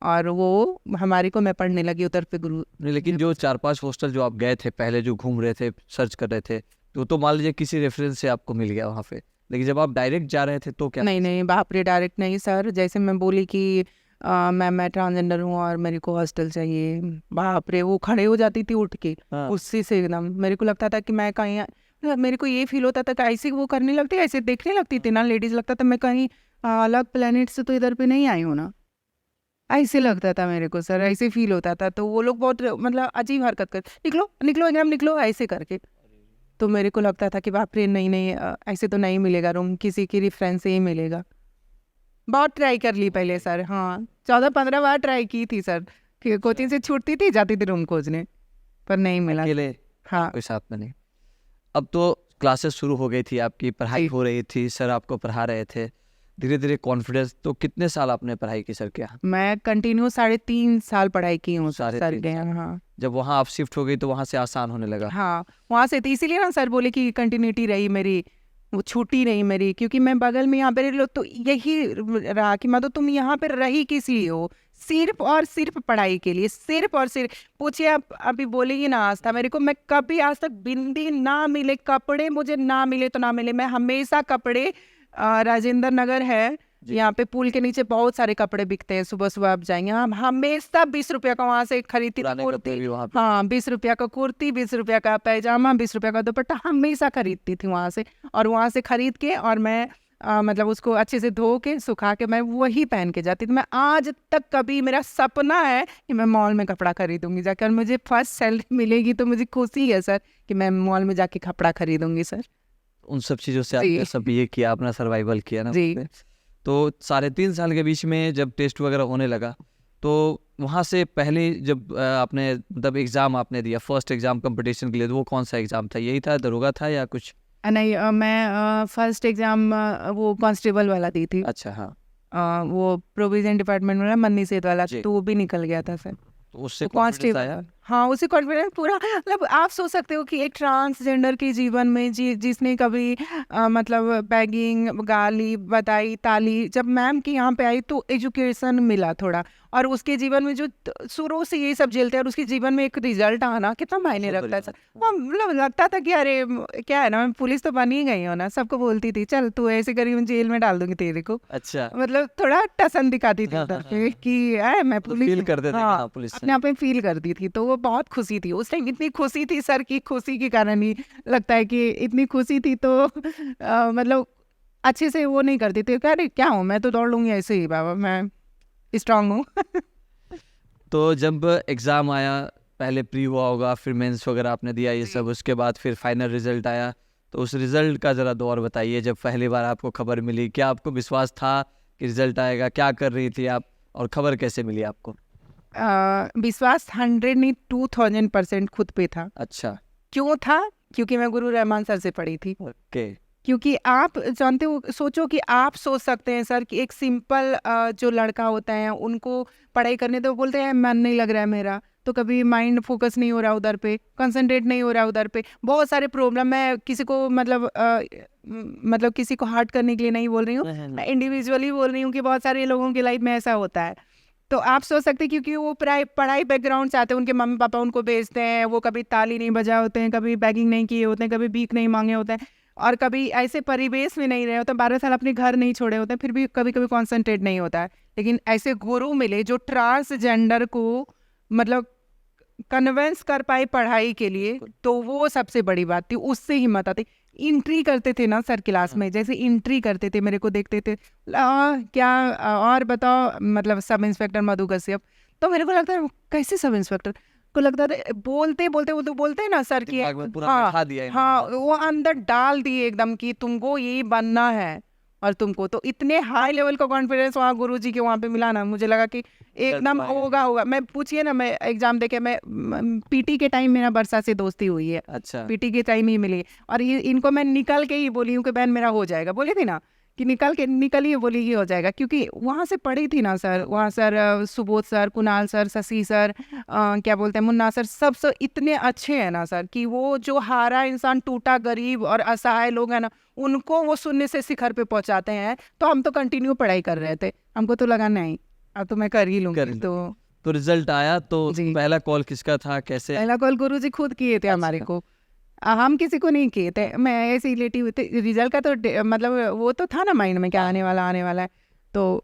और वो हमारे को मैं पढ़ने लगी उधर पे गुरु। नहीं, लेकिन जो 4-5 हॉस्टल जो आप गए थे पहले, जो घूम रहे थे, सर्च कर रहे थे, तो मान लीजिए किसी रेफरेंस से आपको मिल गया वहाँ पे, लेकिन जब आप डायरेक्ट जा रहे थे तो क्या? नहीं नहीं बाप रे, डायरेक्ट नहीं सर। जैसे मैं बोली कि मैं ट्रांसजेंडर हूँ और मेरे को हॉस्टल चाहिए, बाप रे वो खड़े हो जाती थी उठ के। हाँ। उससे से एकदम मेरे को लगता था कि मैं कहीं, मतलब मेरे को ये फील होता था कि ऐसे वो करने लगती, ऐसे देखने लगती थी ना लेडीज, लगता था मैं कहीं अलग प्लेनेट से तो इधर पे नहीं आई हूँ ना, ऐसे लगता था मेरे को सर, ऐसे फील होता था। तो वो लोग बहुत मतलब अजीब हरकत कर, निकलो निकलो एकदम निकलो ऐसे करके। तो मेरे को लगता था कि बाप रे नहीं नहीं, ऐसे तो नहीं मिलेगा रूम, किसी की रेफरेंस से ही मिलेगा। बहुत ट्राई कर ली पहले सर, हाँ 14-15 बार ट्राई की थी सर, कि कोचिंग से छूटती थी जाती थी रूम खोजने, पर नहीं मिला। अकेले हाँ कोई साथ में नहीं? अब तो क्लासेस शुरू हो गई थी, आपकी पढ़ाई जी। हो रही थी, सर आपको पढ़ा रहे थे, धीरे धीरे कॉन्फिडेंस। तो कितने साल आपने पढ़ाई की सर के यहाँ? मैं कंटिन्यू 3.5 साल पढ़ाई की हूँ सर 3.5 के यहाँ। हाँ जब वहाँ आप शिफ्ट हो गई तो वहाँ से आसान होने लगा? हाँ, वहाँ से तो इसीलिए ना सर बोले कि कंटिन्यूटी रही मेरी, वो छूटी नहीं मेरी। क्योंकि मैं बगल में यहाँ पे रह लो, तो यही रहा कि मतलब तुम यहाँ पे रही किस लिए हो, सिर्फ और सिर्फ पढ़ाई के लिए, सिर्फ और सिर्फ। पूछिए आप अभी बोलेगी ना आस्था, मेरे को, मैं कभी आज तक बिंदी ना मिले, कपड़े मुझे ना मिले तो ना मिले, मैं हमेशा कपड़े राजेंद्र नगर है यहाँ पे पुल के नीचे बहुत सारे कपड़े बिकते हैं, सुबह सुबह आप जाएंगे, हम हमेशा 20 रुपया का वहां से खरीदती थी पुराने कपड़े कुर्ती। भी वहाँ पे? हाँ 20 रुपया का कुर्ती, 20 रुपया का पैजामा, 20 रुपया का दुपट्टा, हमेशा खरीदती थी वहां से। और वहां से खरीद के और मैं मतलब उसको अच्छे से धो के सुखा के मैं वही पहन के जाती थी। मैं आज तक, कभी मेरा सपना है कि मैं मॉल में कपड़ा खरीदूंगी जाकर, मुझे फर्स्ट सैलरी मिलेगी तो मुझे खुशी है सर कि मैं मॉल में जाके कपड़ा खरीदूंगी सर। उन सब चीज़ों से आपने सब ये किया, अपना सर्वाइवल किया ना जी। उसपे। तो 3.5 साल के बीच में जब टेस्ट वगैरह होने लगा, तो वहाँ से पहले जब आपने मतलब एग्ज़ाम आपने दिया, फर्स्ट एग्ज़ाम कंपटीशन के लिए, तो वो कौन सा एग्ज़ाम था? यही था, दरोगा था या कुछ? नहीं मैं फर्स्ट एग्जाम वो कांस्टेबल वाला दी थी। अच्छा हाँ। वो प्रोविजन डिपार्टमेंट वाला, मन्नी सेठ वाला, जी। तो वो भी निकल गया था सर। तो उससे कॉन्फिडेंस आया? हाँ उसी कॉन्फिडेंस पूरा, मतलब आप सोच सकते हो कि एक ट्रांसजेंडर के जीवन में जिसने कभी मतलब बैगिंग, गाली, बधाई, ताली, जब मैम के यहाँ पे आई तो एजुकेशन मिला थोड़ा, और उसके जीवन में जो शुरू से ये सब झेलते हैं और उसके जीवन में एक रिजल्ट आना कितना मायने रखता है सर। वो मतलब लगता था कि अरे क्या है ना, मैं पुलिस तो बन ही गई हूँ ना, सबको बोलती थी चल तू ऐसे करी मैं जेल में डाल दूंगी तेरे को। अच्छा, मतलब थोड़ा टसन दिखाती थी उधर पे कि मैं पुलिस फील कर देते हाँ, पुलिस से। अपने आप में फील करती थी। तो वो बहुत खुशी थी उस टाइम, इतनी खुशी थी सर की, खुशी के कारण ही लगता है कि इतनी खुशी थी। तो मतलब अच्छे से वो नहीं करती थी, अरे क्या हूँ मैं तो दौड़ लूंगी ऐसे ही, बाबा मैं स्ट्रांग हूँ। तो जब एग्ज़ाम आया, पहले प्री हुआ होगा, फिर मेंस वगैरह आपने दिया ये सब, उसके बाद फिर फाइनल रिजल्ट आया, तो उस रिजल्ट का ज़रा दौर बताइए। जब पहली बार आपको खबर मिली, क्या आपको विश्वास था कि रिजल्ट आएगा? क्या कर रही थी आप? और खबर कैसे मिली आपको? विश्वास 100 नहीं 2000% खुद पे था। अच्छा, क्यों था? क्योंकि मैं गुरु रहमान सर से पढ़ी थी। ओके। क्योंकि आप जानते हो, सोचो कि आप सोच सकते हैं सर कि एक सिंपल जो लड़का होता है उनको पढ़ाई करने तो बोलते हैं मन नहीं लग रहा है मेरा, तो कभी माइंड फोकस नहीं हो रहा उधर पे, कंसंट्रेट नहीं हो रहा उधर पे, बहुत सारे प्रॉब्लम है। किसी को मतलब किसी को हर्ट करने के लिए नहीं बोल रही हूँ, मैं इंडिविजुअली बोल रही हूँ कि बहुत सारे लोगों की लाइफ में ऐसा होता है। तो आप सोच सकते हैं क्योंकि वो पढ़ाई बैकग्राउंड से आते हैं, उनके मम्मी पापा उनको भेजते हैं, वो कभी ताली नहीं बजा होते हैं, कभी बैगिंग नहीं किए होते हैं, कभी भीख नहीं मांगे होते हैं, और कभी ऐसे परिवेश में नहीं रहे होते, 12 साल अपने घर नहीं छोड़े होते हैं, फिर भी कभी कभी कॉन्सेंट्रेट नहीं होता है। लेकिन ऐसे गुरु मिले जो ट्रांसजेंडर को मतलब कन्वेंस कर पाए पढ़ाई के लिए, तो वो सबसे बड़ी बात थी। उससे हिम्मत आती। एंट्री करते थे ना सर क्लास में, जैसे एंट्री करते थे मेरे को देखते थे, क्या और बताओ, मतलब सब इंस्पेक्टर मधु कश्यप, तो मेरे को लगता है कैसे सब इंस्पेक्टर को लगता था, बोलते बोलते वो तो बोलते हैं ना सर कि दिमाग में पूरा बैठा दिया हाँ वो अंदर डाल दिए एकदम कि तुमको ये बनना है, और तुमको तो इतने हाई लेवल का कॉन्फिडेंस वहाँ गुरुजी के वहाँ पे मिला ना, मुझे लगा कि एकदम होगा। मैं पूछिए ना, मैं एग्जाम देके मैं पीटी के टाइम मेरा वर्षा से दोस्ती हुई है। अच्छा, पीटी के टाइम ही मिली, और ये इनको मैं निकल के ही बोली हूँ कि बहन मेरा हो जाएगा, बोली थी ना कि निकलिए, बोली ही हो जाएगा, क्योंकि वहाँ से पढ़ी थी ना सर। वहाँ sir Subodh sir, Kunal sir, Shashi sir, क्या बोलते हैं मुन्ना सर, सब सर इतने अच्छे हैं ना सर कि वो जो हारा इंसान, टूटा गरीब और असहाय लोग हैं ना, उनको वो शून्य से शिखर पे पहुंचाते हैं। तो हम तो कंटिन्यू पढ़ाई कर रहे थे, हमको तो लगा नहीं अब तो मैं कर ही लूंगी। तो रिजल्ट आया तो जी। पहला कॉल किसका था, कैसे? पहला कॉल गुरुजी खुद किए थे हमारे को, हम किसी को नहीं किए थे। मैं ऐसे ही लेटी हुई थी, रिजल्ट का तो मतलब वो तो था ना माइंड में, क्या आने वाला है। तो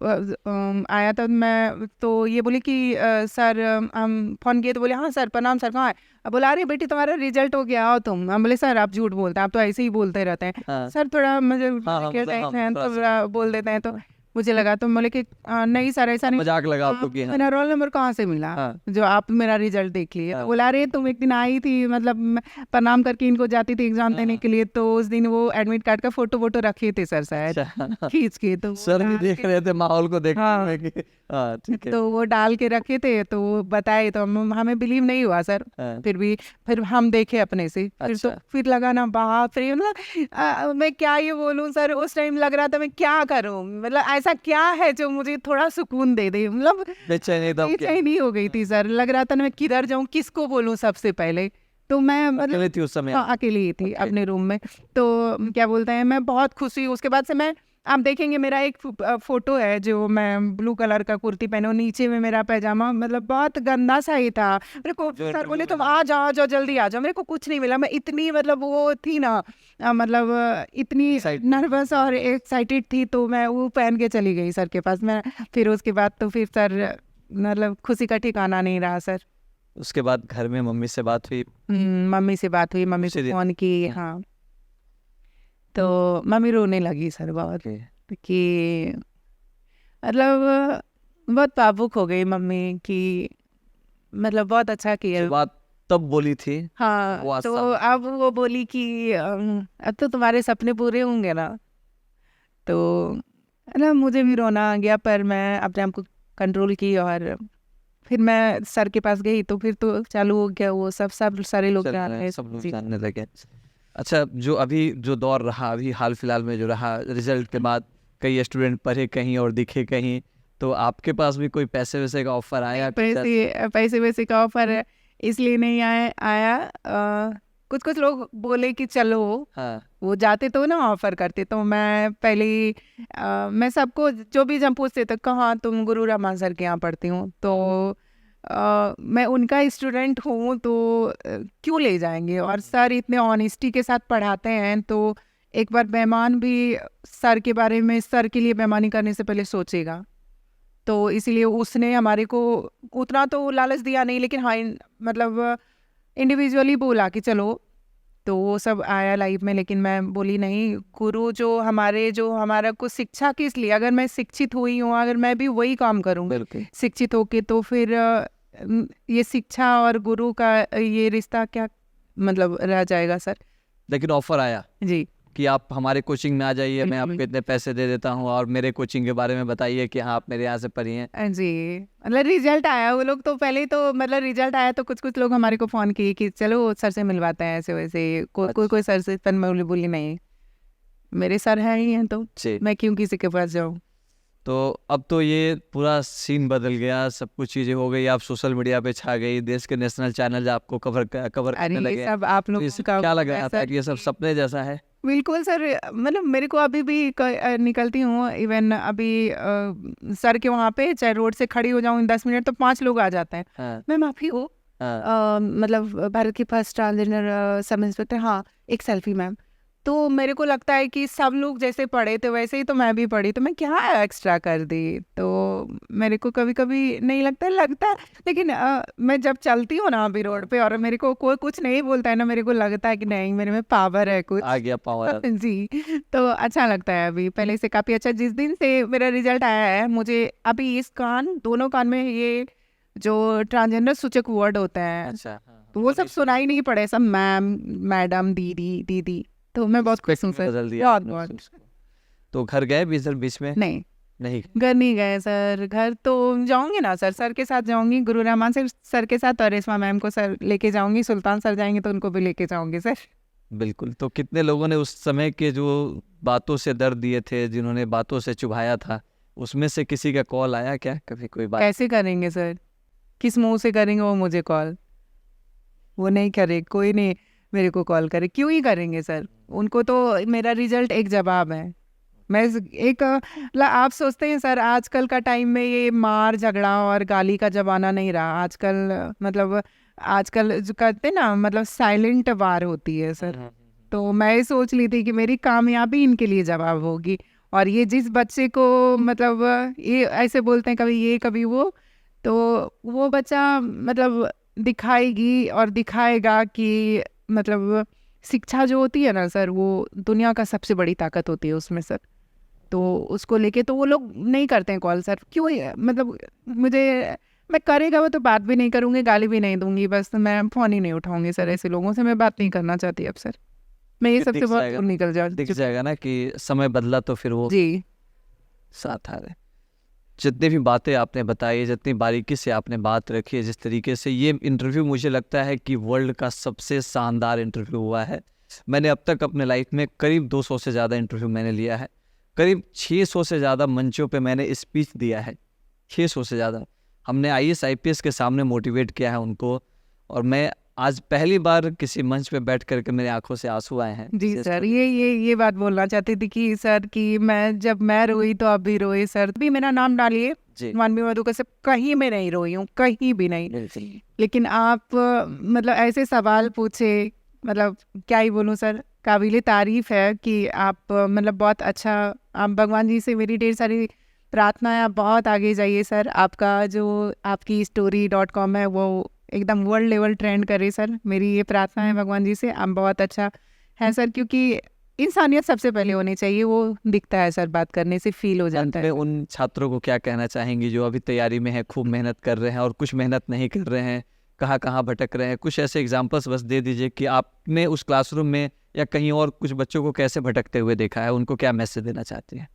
आया तो मैं तो ये बोली कि सर, हम फ़ोन किए तो बोले हाँ सर प्रणाम सर, कहाँ है? अब बोला अरे बेटी तुम्हारा रिजल्ट हो गया, आओ तुम। हम बोले सर आप झूठ बोलते हैं, आप तो ऐसे ही बोलते रहते हैं। हाँ। सर थोड़ा मुझे हाँ, तो बोल देते हैं, तो मुझे लगा, तो बोले कि नहीं सर ऐसा नहीं, मजाक लगा आपको कि हाँ। मेरा रोल नंबर कहाँ से मिला जो आप मेरा रिजल्ट देख लिए? तो बोला अरे तुम एक दिन आई थी, मतलब मैं प्रणाम करके इनको जाती थी एग्जाम देने के लिए, तो उस दिन वो एडमिट कार्ड का फोटो रखे थे सर शायद खींच के, तो सर भी देख रहे थे माहौल को, देख हाँ। ठीक है। तो वो डाल के रखे थे, तो वो बताए, तो हमें बिलीव नहीं हुआ सर। फिर हम देखे अपने से, तो फिर लगा ना बाप रे, मतलब मैं क्या ये बोलूं सर, उस टाइम लग रहा था मैं क्या करूं, मतलब ऐसा क्या है जो मुझे थोड़ा सुकून दे दे, मतलब बेचैनी हो गई थी सर। लग रहा था ना मैं किधर जाऊं, किसको बोलूं सबसे पहले। तो मैं अकेले थी उस समय? अकेली ही थी अपने रूम में। तो क्या बोलते हैं, मैं बहुत खुश हुई। उसके बाद से मैं, आप देखेंगे मेरा एक फोटो है जो मैं ब्लू कलर का कुर्ती पहने हूँ, नीचे में मेरा पैजामा मतलब बहुत गंदा सा ही था। मेरे को सर बोले तुम आ जाओ जल्दी आ जाओ, मेरे को कुछ नहीं मिला। मैं इतनी मतलब वो थी ना, मतलब इतनी नर्वस और एक्साइटेड थी, तो मैं वो पहन के चली गई सर के पास। मैं फिर उसके बाद तो फिर सर मतलब खुशी का ठिकाना नहीं रहा सर। उसके बाद घर में मम्मी से बात हुई? मम्मी से बात हुई, मम्मी को फोन की, हाँ, तो मम्मी रोने लगी सर बहुत, कि मतलब बहुत भावुक हो गई मम्मी कि मतलब बहुत अच्छा किया। बात तब बोली थी? हाँ, तो अब वो बोली कि अब तो तुम्हारे सपने पूरे होंगे ना। तो ना मुझे भी रोना आ गया, पर मैं अपने आप को कंट्रोल की, और फिर मैं सर के पास गई, तो फिर तो चालू हो गया वो सब सारे लोग जानने लगे। अच्छा, जो अभी जो दौर रहा, अभी हाल फिलहाल में जो रहा, रिजल्ट के बाद कई स्टूडेंट पढ़े कहीं और दिखे कहीं, तो आपके पास भी कोई पैसे वैसे का ऑफर आया? पैसे वैसे का ऑफर इसलिए नहीं आया, कुछ लोग बोले कि चलो, वो जाते तो ना ऑफर करते, तो मैं पहले मैं सबको जो भी जब पूछते तो कहाँ तुम गुरु रहमान सर के यहाँ पढ़ती हूँ, तो मैं उनका स्टूडेंट हूँ, तो क्यों ले जाएंगे, और सर इतने ऑनेस्टी के साथ पढ़ाते हैं, तो एक बार मेहमान भी सर के बारे में, सर के लिए बेईमानी करने से पहले सोचेगा। तो इसीलिए उसने हमारे को उतना तो लालच दिया नहीं, लेकिन हाँ मतलब इंडिविजुअली बोला कि चलो, तो वो सब आया लाइफ में। लेकिन मैं बोली नहीं, गुरु जो हमारा कुछ शिक्षा किस लिए, अगर मैं शिक्षित हुई हूँ, अगर मैं भी वही काम करूँ शिक्षित होके, तो फिर ये शिक्षा और गुरु का ये रिश्ता क्या मतलब रह जाएगा सर। लेकिन ऑफर आया? जी, कि आप हमारे कोचिंग में आ जाइए, मैं बिल्कुल। आपको इतने पैसे दे देता हूँ और मेरे कोचिंग के बारे में बताइए कि हाँ आप मेरे यहाँ से पढ़ी हैं। जी, मतलब रिजल्ट आया, वो लोग तो पहले ही तो मतलब रिजल्ट आया तो कुछ-कुछ लोग हमारे को फ़ोन किए कि चलो सर से मिलवाते हैं ऐसे-वैसे। कोई सर से पर मैं बोली नहीं, मेरे सर हैं ही हैं तो जी। मैं क्यों किसी के पास जाऊँ? तो अब तो ये पूरा सीन बदल गया, सब कुछ चीज़ें हो गई, आप सोशल मीडिया पे छा गई, देश के नेशनल चैनल आपको कवर करने अरे लगे ये हैं। सब आप तो लोगों इससे का क्या लगा ऐसा था कि ये सब सपने जैसा है? बिल्कुल सर, मतलब मेरे को अभी भी निकलती हूँ इवन अभी सर के वहाँ पे चाहे रोड से खड़ी हो जाऊँ 10 मिनट तो 5 लोग आ जाते हैं। हाँ, मैम आप ही हो? हाँ। मतलब भारत की फर्स्ट ट्रांसजेंडर सब इंस्पेक्टर, हाँ, एक सेल्फी मैम। तो मेरे को लगता है कि सब लोग जैसे पढ़े थे वैसे ही तो मैं भी पढ़ी, तो मैं क्या एक्स्ट्रा कर दी? तो मेरे को कभी-कभी नहीं लगता है, लेकिन मैं जब चलती हूँ ना अभी रोड पे और मेरे को कोई कुछ नहीं बोलता है ना, मेरे को लगता है कि नहीं मेरे में पावर है कुछ। आ गया पावर। जी, तो अच्छा लगता है अभी, पहले से काफ़ी अच्छा। जिस दिन से मेरा रिज़ल्ट आया है, मुझे अभी इस कान, दोनों कान में ये जो ट्रांसजेंडर सूचक वर्ड होते हैं, अच्छा, हाँ, तो वो सब सुनाई नहीं पड़े, सब मैम, मैडम, दीदी, दीदी। तो मैं बहुत खुश हूँ रिस्पेक्ट में सर, बदल दिया आपने बहुत। उसको। तो घर गए बीच में? नहीं, नहीं। घर नहीं गए सर, घर तो जाऊँगी ना सर, सर के साथ जाऊँगी, गुरु रहमान सर के साथ, और रेशमा मैम को सर लेके जाऊँगी, सुल्तान सर जाएँगे तो उनको भी लेके जाऊँगी सर। बिल्कुल। तो कितने लोगों ने उस समय के जो बातों से दर्द दिए थे, जिन्होंने बातों से चुभाया था, उसमें से किसी का कॉल आया क्या कभी कोई बात? कैसे करेंगे सर? किस मुँह से करेंगे वो मुझे कॉल? वो नहीं करे, कोई नहीं मेरे को कॉल करे, क्यों ही करेंगे सर? उनको तो मेरा रिजल्ट एक जवाब है। मैं एक आप सोचते हैं सर आजकल का टाइम में ये मार झगड़ा और गाली का ज़माना नहीं रहा। आजकल मतलब आजकल जो कहते हैं ना, मतलब साइलेंट वार होती है सर। तो मैं ये सोच ली थी कि मेरी कामयाबी इनके लिए जवाब होगी, और ये जिस बच्चे को मतलब ये ऐसे बोलते हैं कभी ये कभी वो, तो वो बच्चा मतलब दिखाएगी और दिखाएगा कि मतलब शिक्षा जो होती है ना सर, वो दुनिया का सबसे बड़ी ताकत होती है उसमें सर। तो उसको लेके तो वो लोग नहीं करते हैं कॉल सर, क्यों मतलब मुझे, मैं करेगा वो तो बात भी नहीं करूँगी, गाली भी नहीं दूंगी, बस मैं फ़ोन ही नहीं उठाऊंगी सर। ऐसे लोगों से मैं बात नहीं करना चाहती अब सर, मैं ये फिर सबसे बहुत दूर निकल दिख जाएगा ना कि समय बदला तो फिर वो जी। साथ आ रहे। जितनी भी बातें आपने बताई, जितनी बारीकी से आपने बात रखी है, जिस तरीके से ये इंटरव्यू मुझे लगता है कि वर्ल्ड का सबसे शानदार इंटरव्यू हुआ है। मैंने अब तक अपने लाइफ में करीब 200 से ज़्यादा इंटरव्यू मैंने लिया है, करीब 600 से ज़्यादा मंचों पे मैंने स्पीच दिया है, 600 से ज़्यादा। हमने आईएएस आईपीएस के सामने मोटिवेट किया है उनको, और मैं आज पहली बार किसी मंच पे बैठ करके मेरी आंखों से आंसू आए हैं। जी सर, ये बात बोलना चाहती थी कि सर कि जब मैं रोई तो आप भी रोए सर। भी मेरा नाम डालिए, जी। मानवी मधुकर से, कहीं मैं नहीं रोई हूँ, कहीं भी नहीं। लेकिन आप मतलब ऐसे सवाल पूछे, मतलब क्या ही बोलूँ सर, काबिले तारीफ है कि आप मतलब बहुत अच्छा, आप भगवान जी से मेरी ढेर सारी प्रार्थना है, आप बहुत आगे जाइए सर। आपका जो आपकी story.com है वो एकदम वर्ल्ड लेवल ट्रेंड करे सर, मेरी ये प्रार्थना है भगवान जी से। आप बहुत अच्छा है सर, क्योंकि इंसानियत सबसे पहले होनी चाहिए, वो दिखता है सर, बात करने से फील हो अंत जाता में है। उन छात्रों को क्या कहना चाहेंगी जो अभी तैयारी में है, खूब मेहनत कर रहे हैं और कुछ मेहनत नहीं कर रहे हैं, कहाँ कहाँ भटक रहे हैं? कुछ ऐसे एग्जांपल्स बस दे दीजिए कि आपने उस क्लासरूम में या कहीं और कुछ बच्चों को कैसे भटकते हुए देखा है, उनको क्या मैसेज देना चाहती हैं?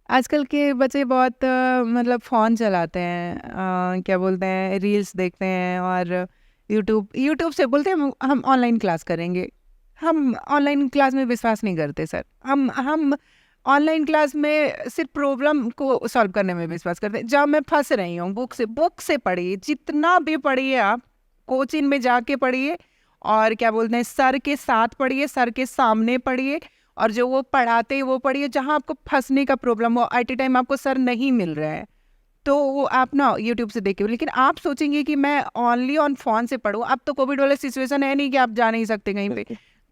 आजकल के बच्चे बहुत मतलब फ़ोन चलाते हैं, क्या बोलते हैं, रील्स देखते हैं, और यूट्यूब से बोलते हैं हम ऑनलाइन क्लास करेंगे। हम ऑनलाइन क्लास में विश्वास नहीं करते सर। हम ऑनलाइन क्लास में सिर्फ प्रॉब्लम को सॉल्व करने में विश्वास करते हैं। जब मैं फंस रही हूँ, बुक से पढ़िए, जितना भी पढ़िए आप, कोचिंग में जाके पढ़िए, और क्या बोलते हैं, सर के साथ पढ़िए, सर के सामने पढ़िए, और जो वो पढ़ाते हैं वो पढ़िए। जहाँ आपको फंसने का प्रॉब्लम हो, एट ए टाइम आपको सर नहीं मिल रहा है, तो वो आप ना यूट्यूब से देखिए। लेकिन आप सोचेंगे कि मैं ओनली ऑन फ़ोन से पढ़ूँ, अब तो कोविड वाला सिचुएशन है नहीं कि आप जा नहीं सकते कहीं पे।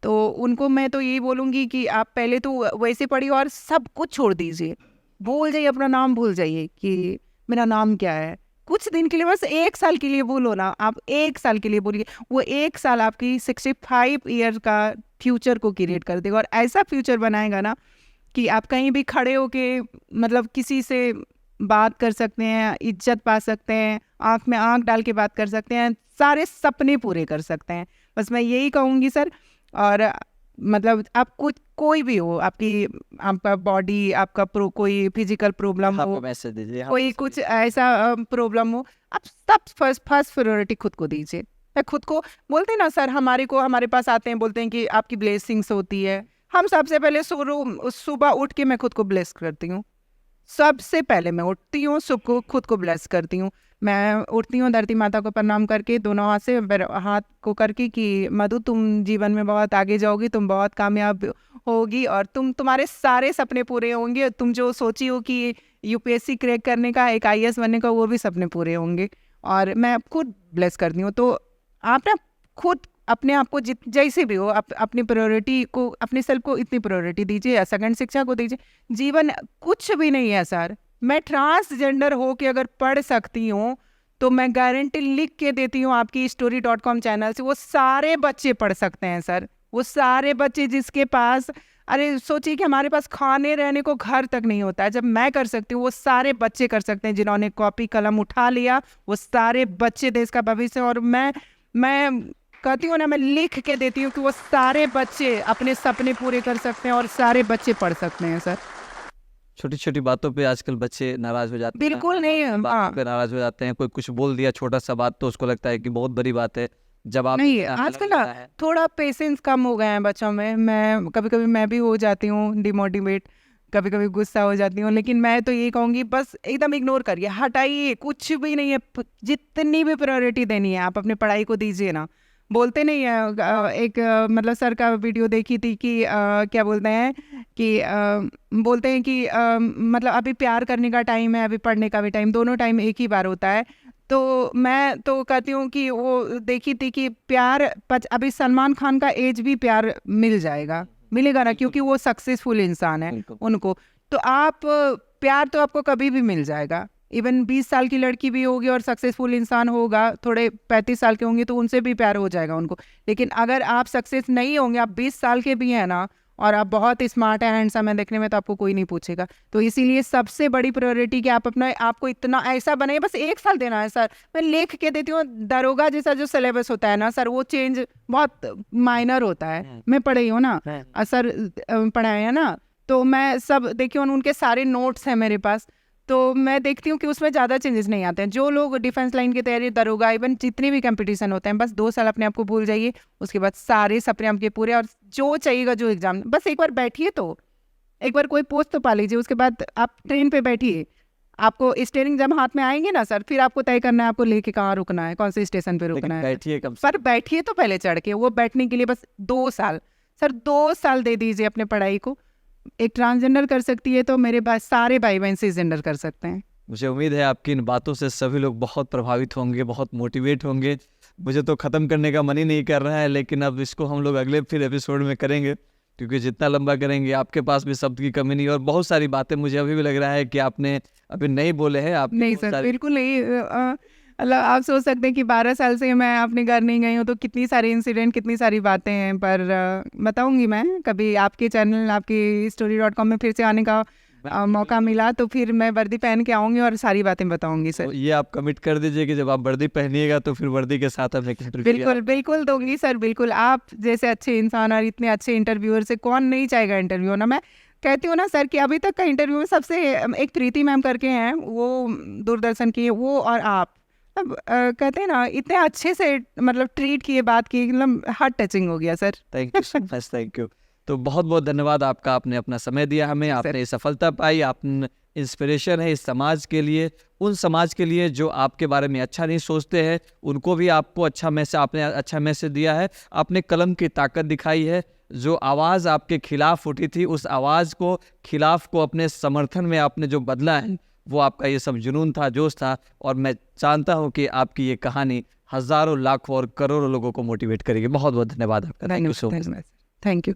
तो उनको मैं तो यही बोलूँगी कि आप पहले तो वैसे पढ़िए और सब कुछ छोड़ दीजिए, भूल जाइए, अपना नाम भूल जाइए कि मेरा नाम क्या है। कुछ दिन के लिए, बस 1 साल के लिए बोलो ना, आप 1 साल के लिए बोलिए, वो 1 साल आपकी 65 ईयर का फ्यूचर को क्रिएट कर देगा, और ऐसा फ्यूचर बनाएगा ना कि आप कहीं भी खड़े होके मतलब किसी से बात कर सकते हैं, इज्जत पा सकते हैं, आँख में आँख डाल के बात कर सकते हैं, सारे सपने पूरे कर सकते हैं। बस मैं यही कहूँगी सर। और मतलब आप कुछ कोई भी हो, आपका बॉडी, आपका कोई फिजिकल प्रॉब्लम आपको हो, मैसेज दीजिए कोई कुछ ऐसा प्रॉब्लम हो, आप सब फर्स्ट प्रायोरिटी खुद को दीजिए। मैं खुद को बोलते हैं ना सर, हमारे पास आते हैं, बोलते हैं कि आपकी ब्लेसिंग्स होती है। हम सबसे पहले सुबह उठ के मैं खुद को ब्लेस करती हूँ। सबसे पहले मैं उठती हूँ, सुबह खुद को ब्लेस करती हूँ। मैं उठती हूँ धरती माता को प्रणाम करके, दोनों हाथ से हाथ को करके कि मधु तुम जीवन में बहुत आगे जाओगी, तुम बहुत कामयाब होगी और तुम्हारे सारे सपने पूरे होंगे। तुम जो सोची हो कि यूपीएससी क्रैक करने का, एक आईएएस बनने का, वो भी सपने पूरे होंगे। और मैं खुद ब्लेस करती हूँ। तो आप ना खुद अपने आप को जैसे भी हो, अपनी प्रायोरिटी को, अपने सेल्फ को इतनी प्रायोरिटी दीजिए या सेकंड शिक्षा को दीजिए। जीवन कुछ भी नहीं है सर। मैं ट्रांसजेंडर हो के अगर पढ़ सकती हूँ तो मैं गारंटी लिख के देती हूँ आपकी story.com चैनल से, वो सारे बच्चे पढ़ सकते हैं सर। वो सारे बच्चे जिसके पास, अरे सोचिए कि हमारे पास खाने रहने को घर तक नहीं होता है, जब मैं कर सकती हूँ वो सारे बच्चे कर सकते हैं। जिन्होंने कॉपी कलम उठा लिया वो सारे बच्चे देश का भविष्य। और मैं कहती हूँ ना, मैं लिख के देती हूँ कि वो सारे बच्चे अपने सपने पूरे कर सकते हैं और सारे बच्चे पढ़ सकते हैं सर। छोटी छोटी बातों पे आजकल बच्चे नाराज हो जाते हैं। बिल्कुल नहीं, बातों पे नाराज हो जाते हैं। कोई कुछ बोल दिया छोटा सा बात तो उसको लगता है कि बहुत बड़ी बात है। जब आप नहीं, आजकल ना थोड़ा पेशेंस कम हो गए हैं बच्चों में। मैं कभी मैं भी हो जाती हूँ डिमोटिवेट, कभी गुस्सा हो जाती हूँ, लेकिन मैं तो ये कहूँगी बस एकदम इग्नोर करिए, हटाइए, कुछ भी नहीं है। जितनी भी प्रायोरिटी देनी है आप अपने पढ़ाई को दीजिए ना। बोलते नहीं है, एक मतलब सर का वीडियो देखी थी कि क्या बोलते हैं कि बोलते हैं कि मतलब अभी प्यार करने का टाइम है, अभी पढ़ने का भी टाइम, दोनों टाइम एक ही बार होता है। तो मैं तो कहती हूँ कि वो देखी थी कि प्यार अभी सलमान खान का एज भी प्यार मिलेगा ना, क्योंकि वो सक्सेसफुल इंसान है उनको। तो आप प्यार तो आपको कभी भी मिल जाएगा। इवन 20 साल की लड़की भी होगी और सक्सेसफुल इंसान होगा, थोड़े 35 साल के होंगे तो उनसे भी प्यार हो जाएगा उनको। लेकिन अगर आप सक्सेस नहीं होंगे, आप 20 साल के भी हैं ना और आप बहुत स्मार्ट है, हैंडसम है देखने में, तो आपको कोई नहीं पूछेगा। तो इसीलिए सबसे बड़ी प्रायोरिटी कि आप अपना आपको इतना ऐसा बनाइए, बस 1 साल देना है सर। मैं लिख के देती हूँ, दरोगा जैसा जो सिलेबस होता है ना सर, वो चेंज बहुत माइनर होता है। मैं पढ़ी हूँ ना सर, पढ़ाए हैं ना, तो मैं सब देखी हूँ, उनके सारे नोट्स हैं मेरे पास। तो मैं देखती हूँ कि उसमें ज़्यादा चेंजेस नहीं आते हैं। जो लोग डिफेंस लाइन की तैयारी, दरोगा, इवन जितने भी कंपटीशन होते हैं, बस 2 साल अपने आप को भूल जाइए, उसके बाद सारे सपने आपके पूरे। और जो चाहिएगा, जो एग्जाम, बस एक बार बैठिए, तो एक बार कोई पोस्ट तो पा लीजिए, उसके बाद आप ट्रेन पे बैठिए। आपको स्टीयरिंग जब हाथ में आएंगे ना सर, फिर आपको तय करना है आपको लेके कहाँ रुकना है, कौन से स्टेशन पे रुकना है। बैठिए कम पर बैठिए तो पहले चढ़ के। वो बैठने के लिए बस 2 साल सर, 2 साल दे दीजिए अपने पढ़ाई को। एक ट्रांसजेंडर कर सकती है तो मेरे पास सारे भाई बहन cisgender कर सकते हैं। मुझे उम्मीद है आपकी इन बातों से सभी लोग बहुत प्रभावित होंगे, बहुत मोटिवेट होंगे। मुझे तो ख़त्म करने का मन ही नहीं कर रहा है, लेकिन अब इसको हम लोग अगले फिर एपिसोड में करेंगे, क्योंकि जितना लंबा करेंगे आपके पास भी शब्द की कमी नहीं। और बहुत सारी बातें मुझे अभी भी लग रहा है कि आपने अभी नहीं बोले हैं। आप नहीं सर, बिल्कुल नहीं। मतलब आप सोच सकते हैं कि 12 साल से मैं अपने घर नहीं गई हूँ, तो कितनी सारी इंसिडेंट, कितनी सारी बातें हैं। पर बताऊंगी मैं कभी, आपके चैनल, आपकी story.com में फिर से आने का मौका मिला तो फिर मैं वर्दी पहन के आऊंगी और सारी बातें बताऊंगी सर। तो ये आप कमिट कर दीजिए कि जब आप वर्दी पहनिएगा तो फिर वर्दी के साथ हमें बिल्कुल दूंगी सर, बिल्कुल। आप जैसे अच्छे इंसान और इतने अच्छे इंटरव्यूअर से कौन नहीं चाहेगा इंटरव्यू ना। मैं कहती हूँ ना सर कि अभी तक का इंटरव्यू में सबसे, एक प्रीति मैम करके हैं, वो दूरदर्शन की, वो और आप अब कहते हैं ना, इतने अच्छे से मतलब ट्रीट किए, बात की, मतलब हार्ट टचिंग हो गया sir. Thank you so much, thank you. तो बहुत बहुत धन्यवाद आपका, आपने अपना समय दिया हमें, आपने सफलता पाई, आप इंस्पिरेशन है इस समाज के लिए, उन समाज के लिए जो आपके बारे में अच्छा नहीं सोचते हैं, उनको भी आपको आपने अच्छा मैसेज दिया है। आपने कलम की ताकत दिखाई है। जो आवाज़ आपके खिलाफ उठी थी, उस आवाज़ को, खिलाफ को अपने समर्थन में आपने जो बदला है, वो आपका ये सब जुनून था, जोश था। और मैं जानता हूँ कि आपकी ये कहानी हज़ारों, लाखों और करोड़ों लोगों को मोटिवेट करेगी। बहुत बहुत धन्यवाद आपका। Thank you so much. Thank you.